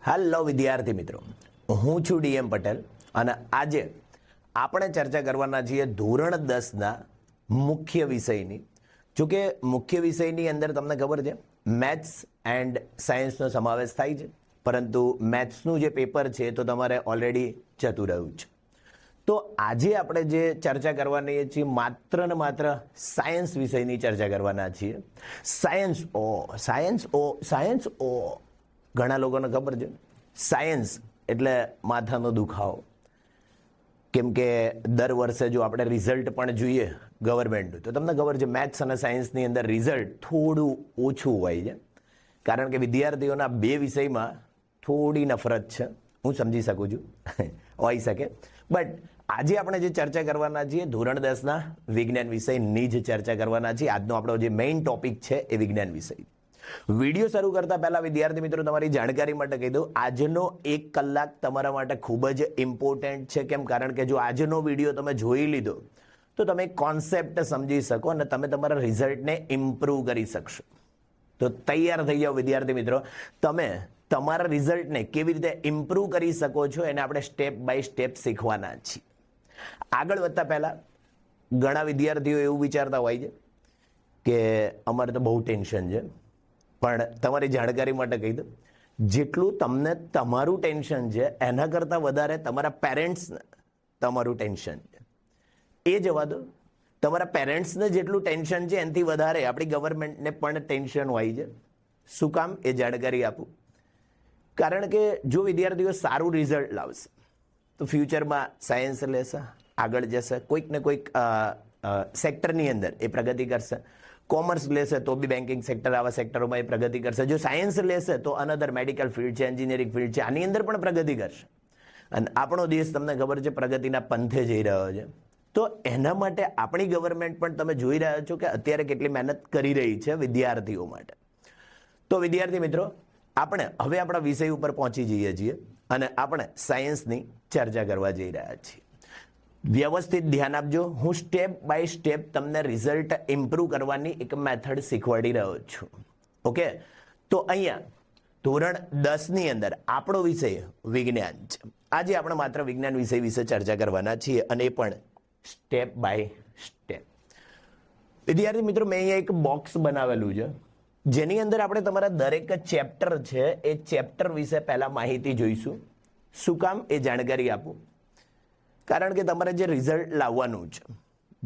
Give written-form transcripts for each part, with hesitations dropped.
Hello વિદ્યાર્થી મિત્રો, હું છું ડીએમ પટેલ અને આજે આપણે ચર્ચા કરવાના છીએ ધોરણ 10ના મુખ્ય વિષયની. જોકે મુખ્ય વિષયની અંદર તમને ખબર છે મેથ્સ એન્ડ સાયન્સનો સમાવેશ થાય છે, પરંતુ મેથ્સનું જે પેપર છે તો તમારે ઓલરેડી જતું રહ્યું છે. તો આજે આપણે જે ચર્ચા કરવાની છીએ માત્ર ને માત્ર સાયન્સ વિષયની ચર્ચા કરવાના છીએ. સાયન્સ ઘણા લોકોને ખબર છે સાયન્સ એટલે માથાનો દુખાવો, કેમ કે દર વર્ષે જો આપણે રિઝલ્ટ પણ જોઈએ ગવર્મેન્ટનું તો તમને ખબર છે મેથ્સ અને સાયન્સની અંદર રિઝલ્ટ થોડું ઓછું હોય છે, કારણ કે વિદ્યાર્થીઓના બે વિષયમાં થોડી નફરત છે. હું સમજી શકું છું હોઈ શકે, બટ આજે આપણે જે ચર્ચા કરવાના છીએ ધોરણ 10ના વિજ્ઞાન વિષયની જ ચર્ચા કરવાના છીએ. આજનો આપણો જે મેઇન ટોપિક છે એ વિજ્ઞાન વિષય. વિડીયો શરૂ કરતા પહેલા વિદ્યાર્થી મિત્રો તમારી જાણકારી માટે કહી દઉં, આજનો 1 કલાક તમારા માટે ખૂબ જ ઇમ્પોર્ટન્ટ છે. કેમ? કારણ કે જો આજનો વિડીયો તમે જોઈ લીધો તો તમે કોન્સેપ્ટ સમજી શકો અને તમે તમારા રિઝલ્ટને ઇમ્પ્રૂવ કરી શકશો. તો તૈયાર થઈ જાઓ વિદ્યાર્થી મિત્રો, તમે તમારા રિઝલ્ટને કેવી રીતે ઇમ્પ્રૂવ કરી શકો છો એને આપણે સ્ટેપ બાય સ્ટેપ શીખવાના છીએ. આગળ વધતા પહેલા ઘણા વિદ્યાર્થીઓ એવું વિચારતા હોય છે કે અમારે તો બહુ ટેન્શન છે, પણ તમારી જાણકારી માટે કહી દઉં, જેટલું તમને તમારું ટેન્શન છે એના કરતાં વધારે તમારા પેરેન્ટ્સને તમારું ટેન્શન છે. એ જવા દો, તમારા પેરેન્ટ્સને જેટલું ટેન્શન છે એનાથી વધારે આપણી ગવર્મેન્ટને પણ ટેન્શન હોય છે. શું કામ એ જાણકારી આપું? કારણ કે જો વિદ્યાર્થીઓ સારું રિઝલ્ટ લાવશે તો ફ્યુચરમાં સાયન્સ લેશે, આગળ જશે, કોઈક ને કોઈક સેક્ટરની અંદર એ પ્રગતિ કરશે. કોમર્સ લેશે તો બી બેન્કિંગ સેક્ટર, આવા સેક્ટરોમાં એ પ્રગતિ કરશે. જો સાયન્સ લેશે તો અનધર મેડિકલ ફિલ્ડ છે, એન્જિનિયરિંગ ફિલ્ડ છે, આની અંદર પણ પ્રગતિ કરશે. અને આપણો દેશ તમને ખબર છે પ્રગતિના પંથે જઈ રહ્યો છે. તો એના માટે આપણી ગવર્મેન્ટ પણ તમે જોઈ રહ્યા છો કે અત્યારે કેટલી મહેનત કરી રહી છે વિદ્યાર્થીઓ માટે. તો વિદ્યાર્થી મિત્રો, આપણે હવે આપણા વિષય ઉપર પહોંચી જઈએ છીએ અને આપણે સાયન્સની ચર્ચા કરવા જઈ રહ્યા છીએ. વ્યવસ્થિત ધ્યાન આપજો, હું સ્ટેપ બાય સ્ટેપ તમને રિઝલ્ટ ઇમ્પ્રૂવ કરવાની એક મેથડ શીખવાડી રહ્યો છું. ઓકે, તો અહીંયા ધોરણ 10ની અંદર આપણો વિષય વિજ્ઞાન છે. આજે આપણે માત્ર વિજ્ઞાન વિષય વિશે ચર્ચા કરવાના છીએ અને એ પણ સ્ટેપ બાય સ્ટેપ. વિદ્યાર્થી મિત્રો, મેં અહીંયા એક બોક્સ બનાવેલું છે જેની અંદર આપણે તમારા દરેક ચેપ્ટર છે એ ચેપ્ટર વિશે પહેલા માહિતી જોઈશું. શું કામ એ જાણકારી આપું? કારણ કે તમારે જે રિઝલ્ટ લાવવાનું છે,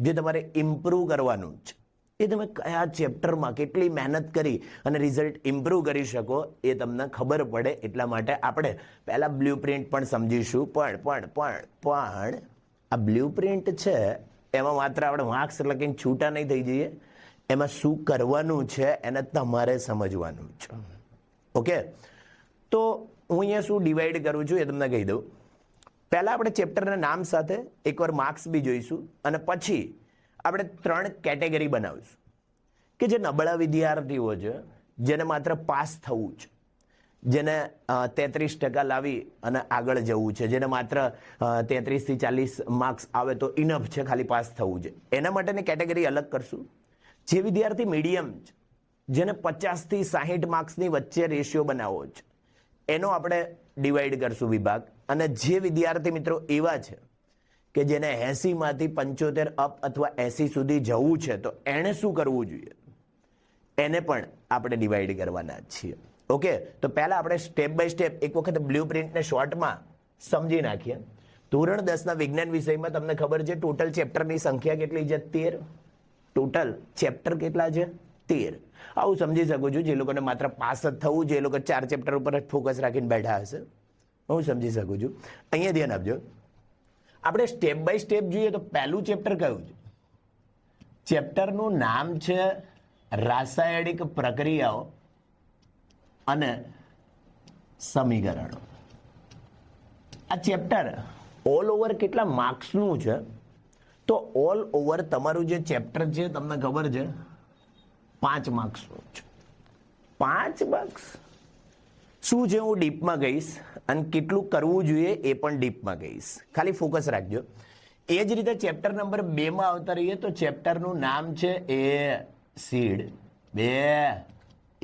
જે તમારે ઇમ્પ્રૂવ કરવાનું છે, એ તમે કયા ચેપ્ટરમાં કેટલી મહેનત કરી અને રિઝલ્ટ ઇમ્પ્રૂવ કરી શકો એ તમને ખબર પડે. એટલા માટે આપણે પહેલાં બ્લુ પ્રિન્ટ પણ સમજીશું. પણ આ બ્લુ પ્રિન્ટ છે એમાં માત્ર આપણે માર્ક્સ લખીને છૂટા નહીં થઈ જઈએ, એમાં શું કરવાનું છે એને તમારે સમજવાનું છે. ઓકે, તો હું અહીંયા શું ડિવાઈડ કરું છું એ તમને કહી દઉં. પહેલાં આપણે ચેપ્ટરના નામ સાથે એકવાર માર્ક્સ બી જોઈશું અને પછી આપણે 3 કેટેગરી બનાવીશું કે જે નબળા વિદ્યાર્થીઓ છે, જેને માત્ર પાસ થવું છે, જેને 33% લાવી અને આગળ જવું છે, જેને માત્ર 33 થી 40 માર્ક્સ આવે તો ઇનફ છે, ખાલી પાસ થવું છે. એના માટેની કેટેગરી અલગ કરશું. જે વિદ્યાર્થી મીડિયમ છે, જેને 50 થી 60 માર્ક્સની વચ્ચે રેશિયો બનાવવો છે, એનો આપણે ડિવાઈડ કરશું વિભાગ. અને જે વિદ્યાર્થી મિત્રો એવા છે કે જેને 80માંથી 75 અપ અથવા 80 સુધી જવું છે તો એણે શું કરવું જોઈએ એને પણ આપણે ડિવાઈડ કરવાના છીએ. ઓકે, તો પહેલાં આપણે સ્ટેપ બાય સ્ટેપ એક વખત બ્લુ પ્રિન્ટને શોર્ટમાં સમજી નાખીએ. ધોરણ 10ના વિજ્ઞાન વિષયમાં તમને ખબર છે ટોટલ ચેપ્ટરની સંખ્યા કેટલી છે? 13. ટોટલ ચેપ્ટર કેટલા છે? 13. આવું સમજી શકું છું જે લોકોને માત્ર પાસ જ થવું છે એ લોકો 4 ચેપ્ટર ઉપર જ ફોકસ રાખીને બેઠા હશે. હું સમજી શકું છું. અહીંયા ધ્યાન આપજો, આપણે સ્ટેપ બાય સ્ટેપ જોઈએ તો પહેલું ચેપ્ટર કયું છે? ચેપ્ટરનું નામ છે રાસાયણિક પ્રક્રિયાઓ અને સમીકરણો. આ ચેપ્ટર ઓલ ઓવર કેટલા માર્ક્સનું છે? તો ઓલ ઓવર તમારું જે ચેપ્ટર છે તમને ખબર છે 5 માર્ક્સનું છે. 5 માર્ક્સ શું છે હું ડીપમાં કહીશ અને કેટલું કરવું જોઈએ એ પણ ડીપમાં કહીશ, ખાલી ફોકસ રાખજો. એ જ રીતે ચેપ્ટર નંબર 2માં આવતા રહીએ તો ચેપ્ટરનું નામ છે એસિડ. 2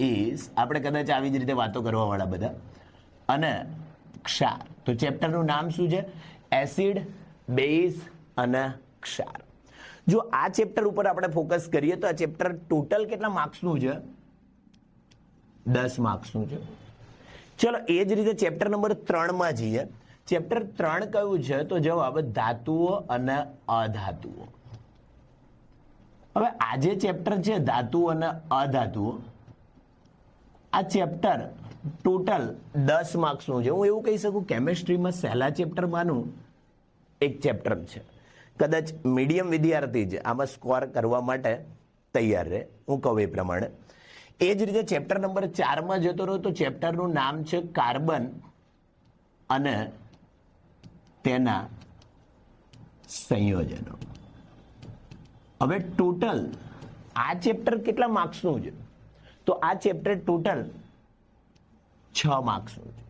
ઇઝ, આપણે કદાચ આવી જ રીતે વાતો કરવાવાળા બધા. અને ક્ષાર. તો ચેપ્ટરનું નામ શું છે? એસિડ, બેઝ અને ક્ષાર. જો આ ચેપ્ટર ઉપર આપણે ફોકસ કરીએ તો આ ચેપ્ટર ટોટલ કેટલા માર્ક્સનું છે? 10 માર્ક્સનું છે. ચલો એ જ રીતે ચેપ્ટર નંબર 3 માં જઈએ. ચેપ્ટર 3 કયું છે? તો જવાબ ધાતુઓ અને અધાતુઓ. હવે આ જે ચેપ્ટર છે ધાતુઓ અને અધાતુઓ, આ ચેપ્ટર ટોટલ 10 માર્ક્સનું છે. હું એવું કહી શકું કેમિસ્ટ્રીમાં સહેલા ચેપ્ટરમાંનું એક ચેપ્ટર છે. કદાચ મીડિયમ વિદ્યાર્થી છે આમાં સ્કોર કરવા માટે તૈયાર રહે, હું કહું એ પ્રમાણે. એ જ રીતે ચેપ્ટર નંબર 4 માં જતો રહો તો ચેપ્ટરનું નામ છે કાર્બન અને તેના સંયોજનો. હવે ટોટલ આ ચેપ્ટર કેટલા માર્ક્સનું છે? તો આ ચેપ્ટર ટોટલ 6 માર્ક્સનું છે.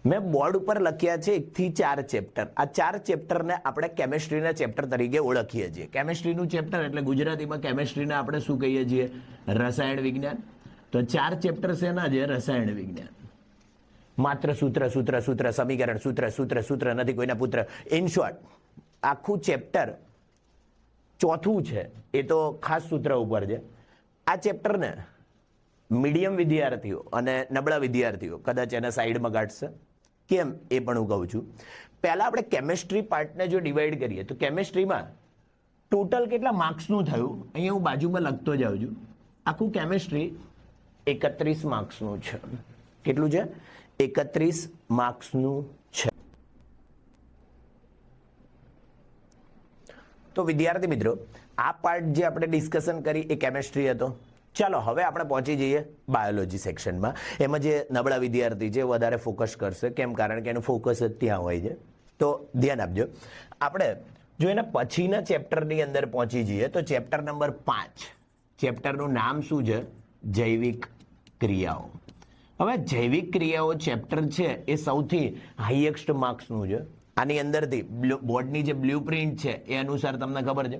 મેં બોર્ડ ઉપર લખ્યા છે 1 થી 4 ચેપ્ટર. આ 4 ચેપ્ટરને આપણે કેમિસ્ટ્રીના ચેપ્ટર તરીકે ઓળખીએ છીએ. કેમિસ્ટ્રીનું ચેપ્ટર એટલે ગુજરાતીમાં કેમિસ્ટ્રીને આપણે શું કહીએ છીએ? રસાયણ વિજ્ઞાન. તો 4 ચેપ્ટર શેના છે? રસાયણ વિજ્ઞાન. માત્ર સૂત્ર સૂત્ર સૂત્ર, સમીકરણ સૂત્ર સૂત્ર સૂત્ર, નથી કોઈના પુત્ર. ઇન શોર્ટ આખું ચેપ્ટર ચોથું છે એ તો ખાસ સૂત્ર ઉપર છે. આ ચેપ્ટરને મીડિયમ વિદ્યાર્થીઓ અને નબળા વિદ્યાર્થીઓ કદાચ એને સાઈડમાં કાઢશે. કેમ એ પણ હું કહું છું. પહેલા આપણે કેમિસ્ટ્રી પાર્ટને જો ડિવાઈડ કરીએ તો કેમિસ્ટ્રીમાં ટોટલ કેટલા માર્ક્સનું થયું? અહીંયા હું બાજુમાં લખતો જાઉં છું. આખું કેમિસ્ટ્રી 31 માર્ક્સનું છે. કેટલું છે? 31 માર્ક્સનું છે. તો વિદ્યાર્થી મિત્રો, આ પાર્ટ જે આપણે ડિસ્કશન કરી એ કેમિસ્ટ્રી હતો. ચાલો હવે આપણે પહોંચી જઈએ બાયોલોજી સેક્શનમાં. એમાં જે નબળા વિદ્યાર્થી છે વધારે ફોકસ કરશે. કેમ? કારણ કે એનું ફોકસ જ ત્યાં હોય છે. તો ધ્યાન આપજો. આપણે જો એના પછીના ચેપ્ટરની અંદર પહોંચી જઈએ તો ચેપ્ટર નંબર 5. ચેપ્ટરનું નામ શું છે? જૈવિક ક્રિયાઓ. હવે જૈવિક ક્રિયાઓ ચેપ્ટર છે એ સૌથી હાઈએસ્ટ માર્ક્સનું છે. આની અંદરથી બોર્ડની જે બ્લુ પ્રિન્ટ છે એ અનુસાર તમને ખબર છે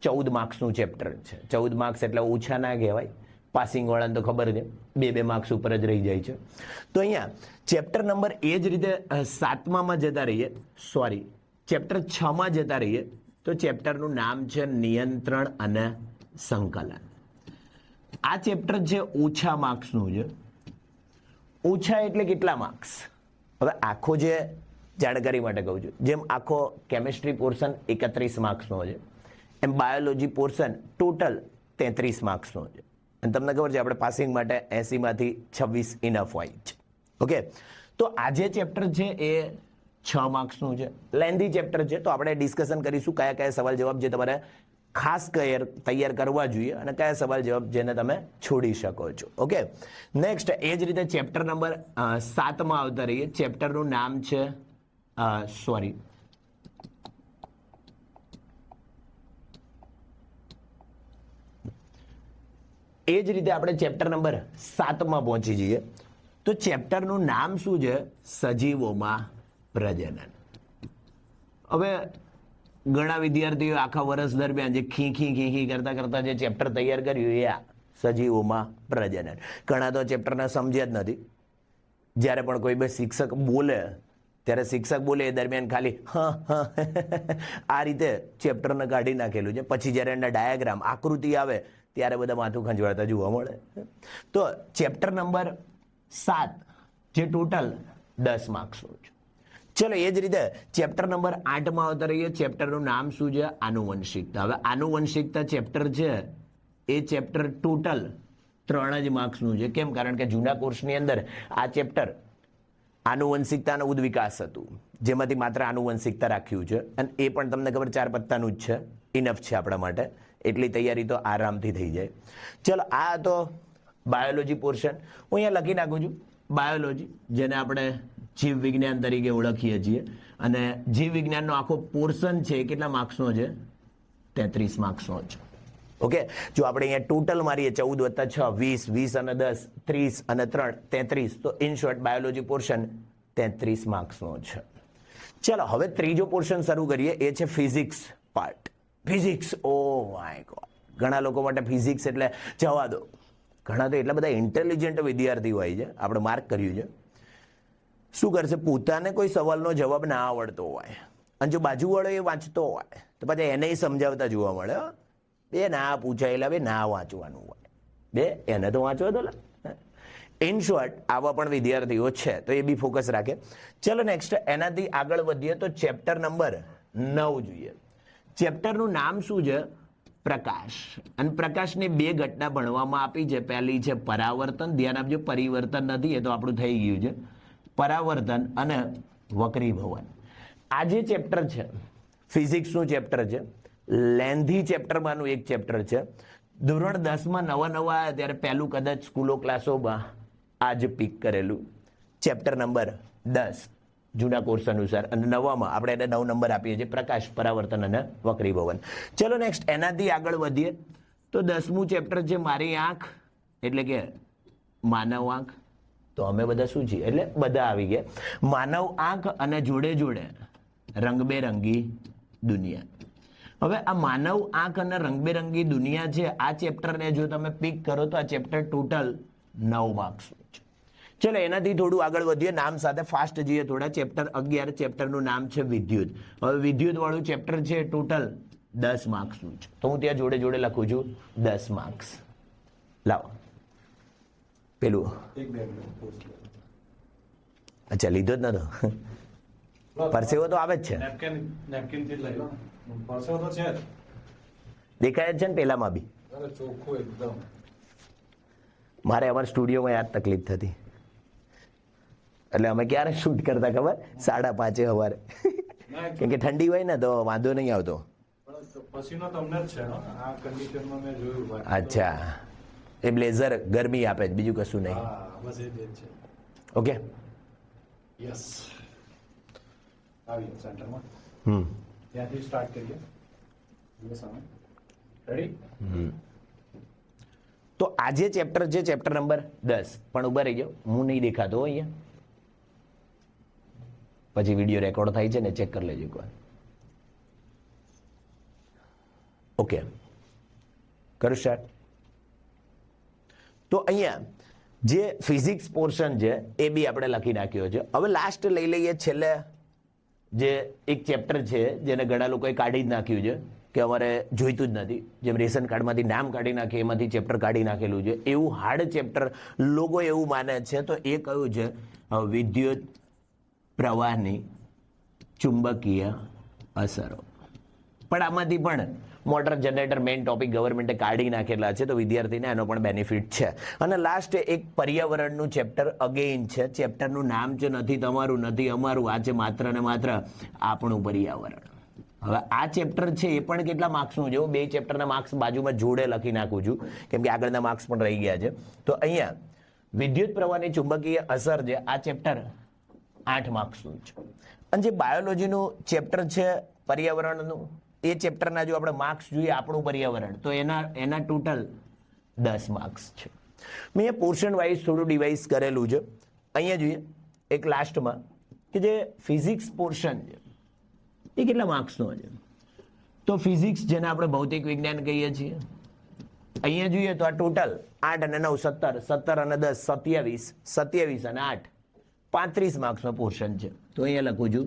14 માર્ક્સનું ચેપ્ટર છે. 14 માર્ક્સ એટલે ઓછા ના કહેવાય. પાસિંગ વાળાને તો ખબર છે 2 માર્ક્સ ઉપર જ રહી જાય છે. તો અહીંયા ચેપ્ટર નંબર એ જ રીતે 7માં જતા રહીએ, સોરી ચેપ્ટર 6માં જતા રહીએ તો ચેપ્ટરનું નામ છે નિયંત્રણ અને સંકલન. આ ચેપ્ટર છે ઓછા માર્ક્સનું છે. ઓછા એટલે કેટલા માર્ક્સ? હવે આખો જે જાણકારી માટે કહું છું, જેમ આખો કેમિસ્ટ્રી પોર્શન 31 માર્ક્સનો છે એમ બાયોલોજી પોર્શન ટોટલ 33 માર્ક્સનો છે. અને તમને ખબર છે આપણે પાસિંગ માટે 80માંથી 26 ઇનફ હોય છે. ઓકે, તો આ જે ચેપ્ટર છે એ 6 માર્ક્સનું છે. લેન્ધી ચેપ્ટર છે તો આપણે ડિસ્કશન કરીશું કયા કયા સવાલ જવાબ જે તમારે ખાસ તૈયાર કરવા જોઈએ અને કયા સવાલ જવાબ જેને તમે છોડી શકો છો. ઓકે, નેક્સ્ટ એ જ રીતે ચેપ્ટર નંબર 7માં આવતા રહીએ. ચેપ્ટરનું નામ છે સોરી એ જ રીતે આપણે ચેપ્ટર નંબર 7માં પહોંચી જઈએ તો ચેપ્ટરનું નામ શું છે? સજીવોમાં પ્રજનન. હવે ઘણા વિદ્યાર્થીઓ આખા વર્ષ દરમિયાન જે ખી કરતા કરતા જે ચેપ્ટર તૈયાર કર્યું એ આ સજીવોમાં પ્રજનન. ઘણા તો ચેપ્ટરને સમજ્યા જ નથી. જ્યારે પણ કોઈ બે શિક્ષક બોલે ત્યારે શિક્ષક બોલે એ દરમિયાન ખાલી આ રીતે ચેપ્ટરને કાઢી નાખેલું છે. પછી જ્યારે એના ડાયાગ્રામ આકૃતિ આવે ત્યારે બધા માથું ખંજવાળતા જોવા મળે. તો ચેપ્ટર નંબર 7 જે ટોટલ 10 માર્ક્સનું છે. ચલો એ જ રીતે ચેપ્ટર નંબર 8માં આવતા રહીએ. ચેપ્ટરનું નામ શું છે? આનુવંશિકતા. હવે આનુવંશિકતા ચેપ્ટર છે એ ચેપ્ટર ટોટલ 3 જ માર્ક્સનું છે. કેમ? કારણ કે જૂના કોર્સની અંદર આ ચેપ્ટર આનુવંશિકતાનો ઉદ્વિકાસ હતું જેમાંથી માત્ર આનુવંશિકતા રાખ્યું છે અને એ પણ તમને ખબર 4 પત્તાનું જ છે. ઇનફ છે આપણા માટે. એટલી તૈયારી તો આરામથી થઈ જાય. ચલો આ તો બાયોલોજી પોર્શન. હું અહીંયા લખી નાખું છું બાયોલોજી, જેને આપણે જીવ વિજ્ઞાન તરીકે ઓળખીએ છીએ. અને જીવ વિજ્ઞાનનો આખો પોર્શન છે કેટલા માર્ક્સનો છે? 33 માર્ક્સનો છે. ઓકે, જો આપણે અહીંયા ટોટલ મારીએ 14 + 6 20, 20 અને 10 30 અને 3 33, તો ઇન શોર્ટ બાયોલોજી પોર્શન 33 માર્ક્સનો છે. ચલો હવે ત્રીજો પોર્શન શરૂ કરીએ. એ છે physics part. Physics, oh my God, ઘણા લોકો માટે ફિઝિક્સ એટલે જવા દો. ઘણા તો એટલા બધા ઇન્ટેલિજન્ટ વિદ્યાર્થીઓ હોય છે, આપણે માર્ક કર્યું છે. શું કરશે? પોતાને કોઈ સવાલનો જવાબ ના આવડતો હોય અને જો બાજુવાળો એ વાંચતો હોય તો પછી એને સમજાવતા જોવા મળે, બે ના પૂછાયેલા બે ના વાંચવાનું હોય, બે એને તો વાંચવા દો. ઇન શોર્ટ આવા પણ વિદ્યાર્થીઓ છે, તો એ બી ફોકસ રાખે. ચલો નેક્સ્ટ એનાથી આગળ વધીએ તો ચેપ્ટર નંબર 9 જોઈએ. ચેપ્ટરનું નામ શું છે? પ્રકાશ. અને પ્રકાશની બે ઘટના ભણવામાં આપી છે. પહેલી છે પરાવર્તન, ધ્યાન આપજો પરિવર્તન નથી, એ તો આપણું થઈ ગયું છે. પરાવર્તન અને વક્રીભવન. આ જે ચેપ્ટર છે ફિઝિક્સનું ચેપ્ટર છે, લેન્ધી ચેપ્ટરમાંનું એક ચેપ્ટર છે. ધોરણ 10માં નવા આવ્યા ત્યારે પહેલું કદાચ સ્કૂલો ક્લાસોમાં આજ પીક કરેલું ચેપ્ટર નંબર 10 જૂના કોર્સ અનુસાર, અને નવામાં આપણે એને 9 નંબર આપીએ છીએ, પ્રકાશ, પરાવર્તન અને વક્રીભવન. ચલો નેક્સ્ટ એનાથી આગળ વધીએ તો 10મું ચેપ્ટર છે મારી આંખ, એટલે કે માનવ આંખ. તો અમે બધા શું છીએ? એટલે બધા આવી ગયા. માનવ આંખ અને જોડે જોડે રંગબેરંગી દુનિયા. હવે આ માનવ આંખ અને રંગબેરંગી દુનિયા છે, આ ચેપ્ટરને જો તમે પિક કરો તો આ ચેપ્ટર ટોટલ 9 માર્ક્સનું છે. ચલો એનાથી થોડું આગળ વધીએ, નામ સાથે ફાસ્ટ જઈએ થોડા. ચેપ્ટર 11, ચેપ્ટરનું નામ છે વિદ્યુત. હવે વિદ્યુત વાળું ચેપ્ટર છે, ટોટલ 10 માર્ક્સનું છે. તો હું ત્યાં જોડે જોડે લખું છું 10 માર્ક્સ. લાવો પેલું, અચ્છા લીધો જ નતો, પરસેવો તો આવે જ છે, દેખાય જ છે ને પેલામાં બી. મારે અમારા સ્ટુડિયોમાં યાર તકલીફ થતી, એટલે અમે ક્યારે શૂટ કરતા ખબર? 5:30 સવારે, કેમ કે ઠંડી હોય ને તો વાંધો નહીં આવતો. અચ્છા, એ બ્લેઝર ગરમી આપે છે, બીજું કશું નહીં. Okay, yes. આવી સેન્ટરમાં ત્યાંથી સ્ટાર્ટ કરીએ. રેડી? તો આજે ચેપ્ટર છે ચેપ્ટર નંબર 10. પણ ઉભા રહી જાઓ, હું નહીં દેખાતો અહીંયા, પછી વિડીયો રેકોર્ડ થાય છે ને ચેક કરી લેજો એકવાર. ઓકે, કરું સ્ટાર્ટ. તો અહીંયા જે ફિઝિક્સ પોર્શન છે એ બી આપણે લખી નાખ્યો છે. હવે લાસ્ટ લઈ લઈએ છેલ્લે જે એક ચેપ્ટર છે જેને ઘણા લોકોએ કાઢી જ નાખ્યું છે કે અમારે જોઈતું જ નથી, જેમ રેશન કાર્ડમાંથી નામ કાઢી નાખે એમાંથી ચેપ્ટર કાઢી નાખેલું છે, એવું હાર્ડ ચેપ્ટર લોકો એવું માને છે. તો એ કયું છે? વિદ્યુત પ્રવાહની ચુંબકીય અસરો. પણ આમાંથી પણ મોટર જનરેટર મેઇન ટોપિક ગવર્મેન્ટે કાઢી નાખેલા છે, તો વિદ્યાર્થીને એનો પણ બેનિફિટ છે. અને લાસ્ટ એક પર્યાવરણનું ચેપ્ટર અગેઇન છે. ચેપ્ટરનું નામ છે નથી તમારું નથી અમારું, આ છે માત્ર ને માત્ર આપણું પર્યાવરણ. હવે આ ચેપ્ટર છે એ પણ કેટલા માર્ક્સનું છે? હું 2 ચેપ્ટરના માર્ક્સ બાજુમાં જોડે લખી નાખું છું, કેમ કે આગળના માર્ક્સ પણ રહી ગયા છે. તો અહીંયા વિદ્યુત પ્રવાહની ચુંબકીય અસર છે, આ ચેપ્ટર 8 માર્ક્સનું છે. અને જે બાયોલોજીનું ચેપ્ટર છે પર્યાવરણનું, એ ચેપ્ટરના જો આપણે માર્ક્સ જોઈએ આપણું પર્યાવરણ, તો એના ટોટલ 10 માર્ક્સ છે. મેં અહીંયા પોર્શન વાઇઝ થોડું ડિવાઇઝ કરેલું છે. અહીંયા જોઈએ એક લાસ્ટમાં કે જે ફિઝિક્સ પોર્શન છે એ કેટલા માર્ક્સનો છે? તો ફિઝિક્સ જેને આપણે ભૌતિક વિજ્ઞાન કહીએ છીએ, અહીંયા જોઈએ તો આ ટોટલ 8 અને 9 17, 17 અને 10 27, 27 અને 8 35 માર્ક્સનો પોર્શન છે. તો અહીંયા લખું છું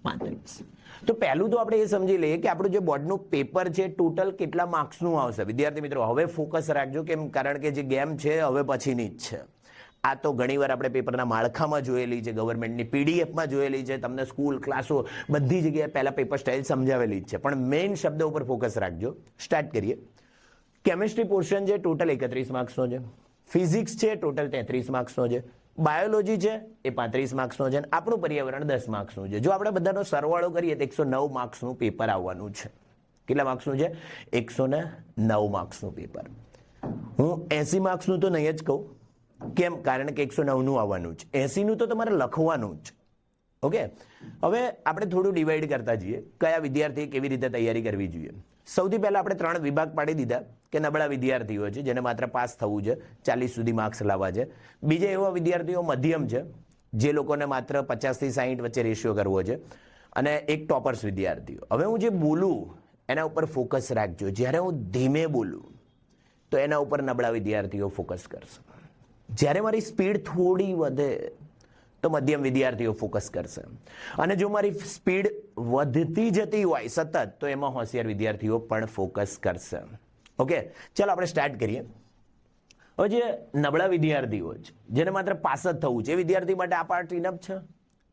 35. તો પહેલું તો આપણે એ સમજી લઈએ કે આપણું જે બોર્ડનું પેપર છે ટોટલ કેટલા માર્ક્સનું આવશે. વિદ્યાર્થી મિત્રો હવે ફોકસ રાખજો, કેમ કારણ કે જે ગેમ છે હવે પછીની જ છે. આ તો ઘણીવાર આપણે પેપરના માળખામાં જોયેલી છે, ગવર્મેન્ટની પીડીએફમાં જોયેલી છે, તમને સ્કૂલ ક્લાસો બધી જગ્યાએ પહેલા પેપર સ્ટાઇલ સમજાવેલી જ છે, પણ મેઇન શબ્દ ઉપર ફોકસ રાખજો. સ્ટાર્ટ કરીએ. કેમિસ્ટ્રી પોર્શન છે ટોટલ 31 માર્ક્સનો છે. ફિઝિક્સ છે ટોટલ 33 માર્ક્સનો છે. બાયોલોજી છે એ 35 માર્ક્સનો છે. આપણું પર્યાવરણ 10 માર્ક્સનું છે. જો આપણે બધાનો સરવાળો કરીએ તો 109 માર્ક્સનું પેપર આવવાનું છે. કેટલા માર્ક્સનું છે? 109 માર્ક્સનું પેપર. હું 80 માર્ક્સનું તો નહીં જ કહું. કેમ? કારણ કે 109નું આવવાનું છે, 80નું તો તમારે લખવાનું જ. ઓકે, હવે આપણે થોડું ડિવાઈડ કરતા જઈએ કયા વિદ્યાર્થીએ કેવી રીતે તૈયારી કરવી જોઈએ. સૌથી પહેલા આપણે 3 વિભાગ પાડી દીધા કે નબળા વિદ્યાર્થીઓ છે જેને માત્ર પાસ થવું છે, 40 સુધી માર્ક્સ લાવવા છે. બીજા એવા વિદ્યાર્થીઓ મધ્યમ છે જે લોકોને માત્ર 50 થી 60 વચ્ચે રેશિયો કરવો છે, અને એક ટોપર્સ વિદ્યાર્થીઓ. હવે હું જે બોલું એના ઉપર ફોકસ રાખજો. જ્યારે હું ધીમે બોલું તો એના ઉપર નબળા વિદ્યાર્થીઓ ફોકસ કરશે. જ્યારે મારી સ્પીડ થોડી વધે તો મધ્યમ વિદ્યાર્થીઓ ફોકસ કરશે. અને જો મારી સ્પીડ વધતી જતી હોય સતત, તો એમાં હોશિયાર વિદ્યાર્થીઓ પણ ફોકસ કરશે. ઓકે, ચાલો આપણે સ્ટાર્ટ કરીએ. હવે જે નબળા વિદ્યાર્થીઓ છે, જેને માત્ર પાસ જ થવું છે, એ વિદ્યાર્થી માટે આ પાર્ટ ઇનફ છે.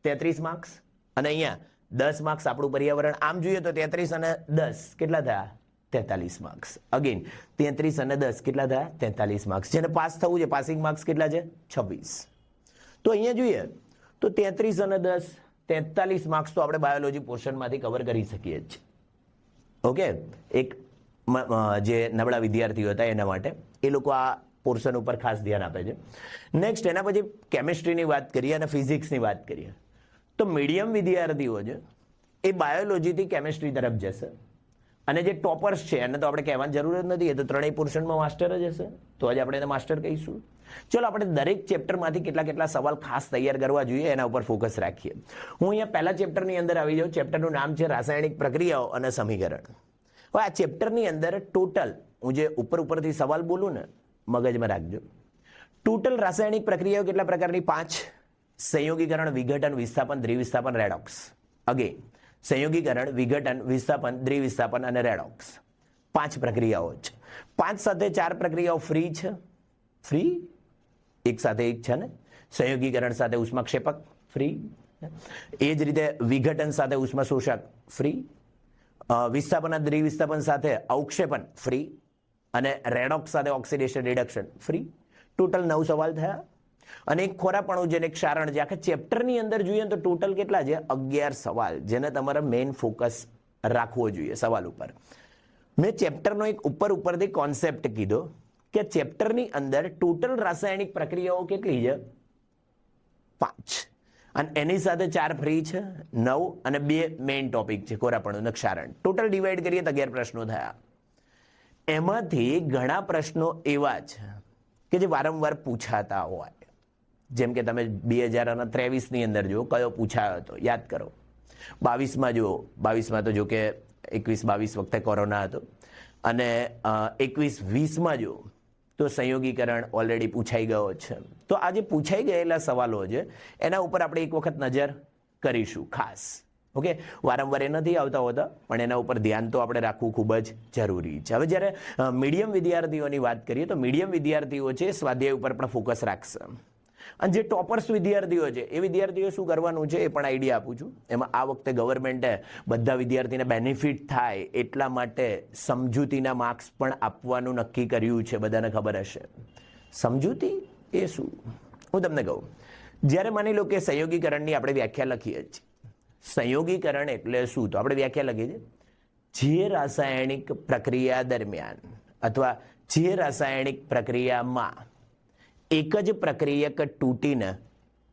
33 માર્ક્સ અને અહીંયા 10 માર્ક્સ આપણું પર્યાવરણ. આમ જોઈએ તો 33 અને 10 કેટલા થયા? 43 માર્ક્સ. અગેન 33 અને 10 કેટલા થયા? 43 માર્ક્સ. જેને પાસ થવું છે, પાસિંગ માર્ક્સ કેટલા છે? 26. તો અહીંયા જોઈએ તો 33 અને 10 43 માર્ક્સ તો આપણે બાયોલોજી પોર્શનમાંથી કવર કરી શકીએ જ. ઓકે, એક જે નબળા વિદ્યાર્થીઓ હતા એના માટે એ લોકો આ પોર્શન ઉપર ખાસ ધ્યાન આપે છે. નેક્સ્ટ એના પછી કેમિસ્ટ્રીની વાત કરીએ અને ફિઝિક્સની વાત કરીએ. તો મીડિયમ વિદ્યાર્થીઓ છે એ બાયોલોજીથી કેમિસ્ટ્રી તરફ જશે. અને જે ટોપર્સ છે એને તો આપણે કહેવાની જરૂર જ નથી, એ તો ત્રણેય પોર્શનમાં માસ્ટર જ હશે, તો આજે આપણે એને માસ્ટર કહીશું. ચલો આપણે દરેક ચેપ્ટરમાંથી કેટલા સવાલ ખાસ તૈયાર કરવા જોઈએ એના ઉપર ફોકસ રાખીએ. હું અહીંયા પહેલા ચેપ્ટરની અંદર આવી જાઉં. ચેપ્ટરનું નામ છે રાસાયણિક પ્રક્રિયાઓ અને સમીકરણ. હવે આ ચેપ્ટરની અંદર ટોટલ હું જે ઉપરથી સવાલ બોલું ને મગજમાં રાખજો. ટોટલ રાસાયણિક પ્રક્રિયાઓ કેટલા પ્રકારની? 5. સંયોગીકરણ, વિઘટન, વિસ્થાપન, દ્વિવિસ્થાપન, રેડોક્સ. અગેન સંયોગીકરણ, વિઘટન, વિસ્થાપન, દ્વિવિસ્થાપન અને રેડોક્સ. 5 પ્રક્રિયાઓ છે. 5 સાથે 4 પ્રક્રિયાઓ ફ્રી છે. ફ્રી એક સાથે એક છે ને. સંયોગીકરણ સાથે ઉષ્માક્ષેપક ફ્રી. એ જ રીતે વિઘટન સાથે ઉષ્માશોષક ફ્રી. વિસ્થાપન અને દ્વિવિસ્થાપન સાથે અવક્ષેપન ફ્રી. અને રેડોક્સ સાથે ઓક્સિડેશન રિડક્શન ફ્રી. ટોટલ 9 સવાલ થયા. અને એક ખોરાપણું જેને ક્ષારણ છે. આખા ચેપ્ટરની અંદર જોઈએ તો ટોટલ કેટલા છે? 11 સવાલ, જેને તમારે મેઇન ફોકસ રાખવો જોઈએ સવાલ ઉપર. મેં ચેપ્ટરનો એક ઉપરથી કોન્સેપ્ટ કીધો કે ચેપ્ટરની અંદર ટોટલ રાસાયણિક પ્રક્રિયાઓ કેટલી છે? 5. અને એની સાથે 4 ફ્રી છે, 9 અને 2 મેઇન ટોપિક છે, ખોરાપણું અને ક્ષારણ. ટોટલ ડિવાઈડ કરીએ તો 11 પ્રશ્નો થયા. એમાંથી ઘણા પ્રશ્નો એવા છે કે જે વારંવાર પૂછાતા હોય. જેમ કે તમે 2023ની અંદર જુઓ કયો પૂછાયો હતો, યાદ કરો. 22માં જુઓ, 22માં તો જો કે 21-22 વખતે કોરોના હતો. અને 21-20માં જુઓ તો સંયોગીકરણ ઓલરેડી પૂછાઈ ગયો છે. તો આ જે પૂછાઈ ગયેલા સવાલો છે એના ઉપર આપણે એક વખત નજર કરીશું ખાસ. ઓકે, વારંવાર એ નથી આવતા હોતા, પણ એના ઉપર ધ્યાન તો આપણે રાખવું ખૂબ જ જરૂરી છે. હવે જ્યારે મીડિયમ વિદ્યાર્થીઓની વાત કરીએ તો મીડિયમ વિદ્યાર્થીઓ છે સ્વાધ્યાય ઉપર પણ ફોકસ રાખશે. અને જે ટોપર્સ વિદ્યાર્થીઓ છે એ વિદ્યાર્થીઓ શું કરવાનું છે એ પણ આઈડિયા આપું છું. એમાં આ વખતે ગવર્મેન્ટે બધા વિદ્યાર્થીને બેનિફિટ થાય એટલા માટે સમજૂતીના માર્ક્સ પણ આપવાનું નક્કી કર્યું છે. બધાને ખબર હશે સમજૂતી એ શું? હું તમને કહું. જ્યારે માની લો કે સંયોગીકરણની આપણે વ્યાખ્યા લખીએ છીએ. સંયોગીકરણ એટલે શું? તો આપણે વ્યાખ્યા લખીએ છીએ જે રાસાયણિક પ્રક્રિયા દરમિયાન અથવા જે રાસાયણિક પ્રક્રિયામાં એક જ પ્રક્રિયક તૂટીને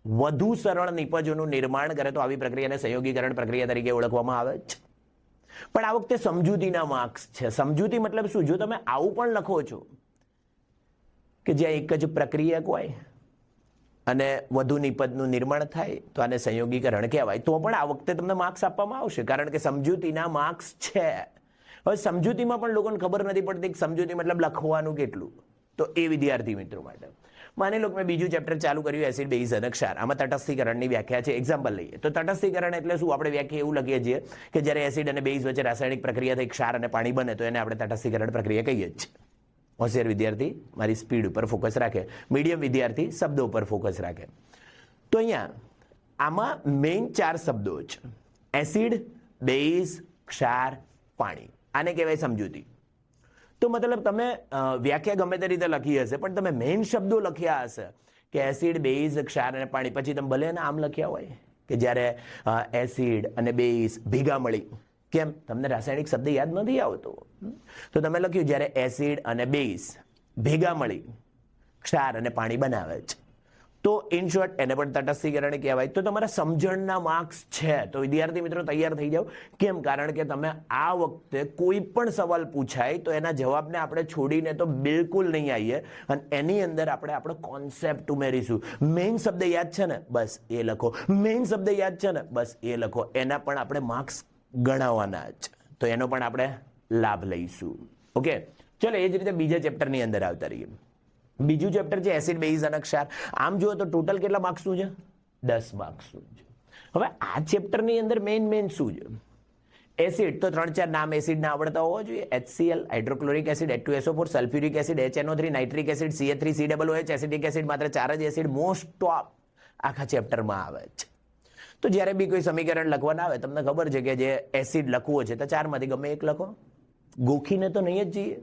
વધુ સરળ નિપજોનું નિર્માણ કરે તો આવી પ્રક્રિયાને સંયોગીકરણ પ્રક્રિયા તરીકે ઓળખવામાં આવે છે. પણ આ વખતે સમજૂતીના માર્ક્સ છે. સમજૂતી મતલબ શું? જો તમે આવું પણ લખો છો કે જ્યાં એક જ પ્રક્રિયક હોય અને વધુ નિપજનું નિર્માણ થાય તો આને સંયોગીકરણ કહેવાય, તો પણ આ વખતે તમને માર્ક્સ આપવામાં આવશે, કારણ કે સમજૂતીના માર્ક્સ છે. હવે સમજૂતીમાં પણ લોકોને ખબર નથી પડતી કે સમજૂતી મતલબ લખવાનું કેટલું. તો એ વિદ્યાર્થી મિત્રો માટે માની લો કે મેં બીજું ચેપ્ટર ચાલુ કર્યું એસિડ, બેઝ અને ક્ષાર. આમાં તટસ્થીકરણની વ્યાખ્યા છે. એક્ઝામ્પલ લઈએ તો તટસ્થીકરણ એટલે શું? આપણે વ્યાખ્યા એવું લખીએ છીએ કે જ્યારે એસિડ અને બેઝ વચ્ચે રાસાયણિક પ્રક્રિયા થઈ ક્ષાર અને પાણી બને તો એને આપણે તટસ્થીકરણ પ્રક્રિયા કહીએ છીએ. હોશિયાર વિદ્યાર્થી મારી સ્પીડ ઉપર ફોકસ રાખે, મીડિયમ વિદ્યાર્થી શબ્દો ઉપર ફોકસ રાખે. તો અહીંયા આમાં મેઇન 4 શબ્દો છે: એસિડ, બેઝ, ક્ષાર, પાણી. આને કહેવાય સમજૂતી. તો મતલબ તમે વ્યાખ્યા ગમે તે રીતે લખી હશે, પણ તમે મેઇન શબ્દો લખ્યા હશે કે એસિડ, બેઝ, ક્ષાર અને પાણી. પછી તમે ભલે આમ લખ્યા હોય કે જ્યારે એસિડ અને બેઝ ભેગા મળી. કેમ? તમને રાસાયણિક શબ્દ યાદ નથી આવતો, તો તમે લખ્યું જ્યારે એસિડ અને બેઝ ભેગા મળી ક્ષાર અને પાણી બનાવે છે. તો ઇન શોર્ટ એને પણ તટસ્થીકરણ કહેવાય. તો તમારા સમજણના માર્ક્સ છે. તો વિદ્યાર્થી મિત્રો તૈયાર થઈ જાઓ. કેમ? કારણ કે તમે આ વખતે કોઈ પણ સવાલ પૂછાય તો એના જવાબને આપણે છોડીને તો બિલકુલ નહીં આવીએ, અને એની અંદર આપણે આપણો કોન્સેપ્ટ ઉમેરીશું. મેઇન શબ્દ યાદ છે ને, બસ એ લખો. મેઇન શબ્દ યાદ છે ને, બસ એ લખો. એના પણ આપણે માર્ક્સ ગણાવવાના જ. તો એનો પણ આપણે લાભ લઈશું. ઓકે, ચલો એ જ રીતે બીજા ચેપ્ટરની અંદર આવતા રહીએ. બીજું ચેપ્ટર છે એસિડ, બેઝ અને ક્ષાર. આમ જુઓ તો ટોટલ કેટલા માર્ક્સનું છે? 10 માર્ક્સ શું છે. હવે આ ચેપ્ટરની અંદર મેઇન શું છે? એસિડ તો 3-4 નામ એસિડના આવડતા હોવા જોઈએ. HCl, hydrochloric acid, H2SO4, sulphuric acid, HNO3, nitric acid, CH3COOH, acetic acid, માત્ર 4 જ એસિડ મોસ્ટ ઓફ આખા ચેપ્ટરમાં આવે છે. તો જ્યારે બી કોઈ સમીકરણ લખવાના આવે તમને ખબર છે કે જે એસિડ લખવો છે તો 4 માંથી ગમે એક લખો, ગોખીને તો નહીં જ જઈએ.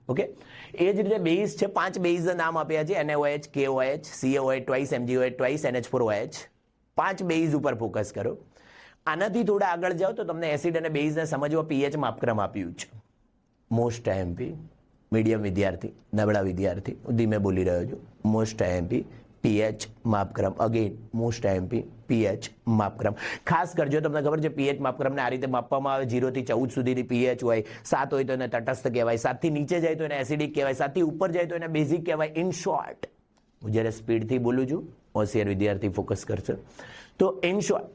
ઓકે, એ જ રીતે બેઝ છે, 5 બેઝના નામ આપ્યા છે, NaOH, KOH, CaOH twice, MgOH twice, NH4OH. 5 base ઉપર ફોકસ કરો. આનાથી થોડા આગળ જાઓ તો તમને એસિડ અને બેઝને સમજવા પીએચ માપક્રમ આપ્યું છે. મોસ્ટ આઈએમપી, મીડિયમ વિદ્યાર્થી, નબળા વિદ્યાર્થી, ધીમે બોલી રહ્યો છું. મોસ્ટ આઈએમપી પીએચ માપક્રમ, અગેન મોસ્ટ આઈએમપી પીએચ માપક્રમ. ખાસ કરજો, તમને ખબર છે પીએચ માપક્રમને આ રીતે માપવામાં આવે. 0 થી 14 સુધીની પીએચ હોય, 7 હોય તો એને તટસ્થ કહેવાય, 7 થી નીચે જાય તો એને એસિડિક કહેવાય, 7 થી ઉપર જાય તો એને બેઝિક કહેવાય. ઇન શોર્ટ, હું જ્યારે સ્પીડથી બોલું છું હોશિયાર વિદ્યાર્થી ફોકસ કરશે. તો ઇન શોર્ટ,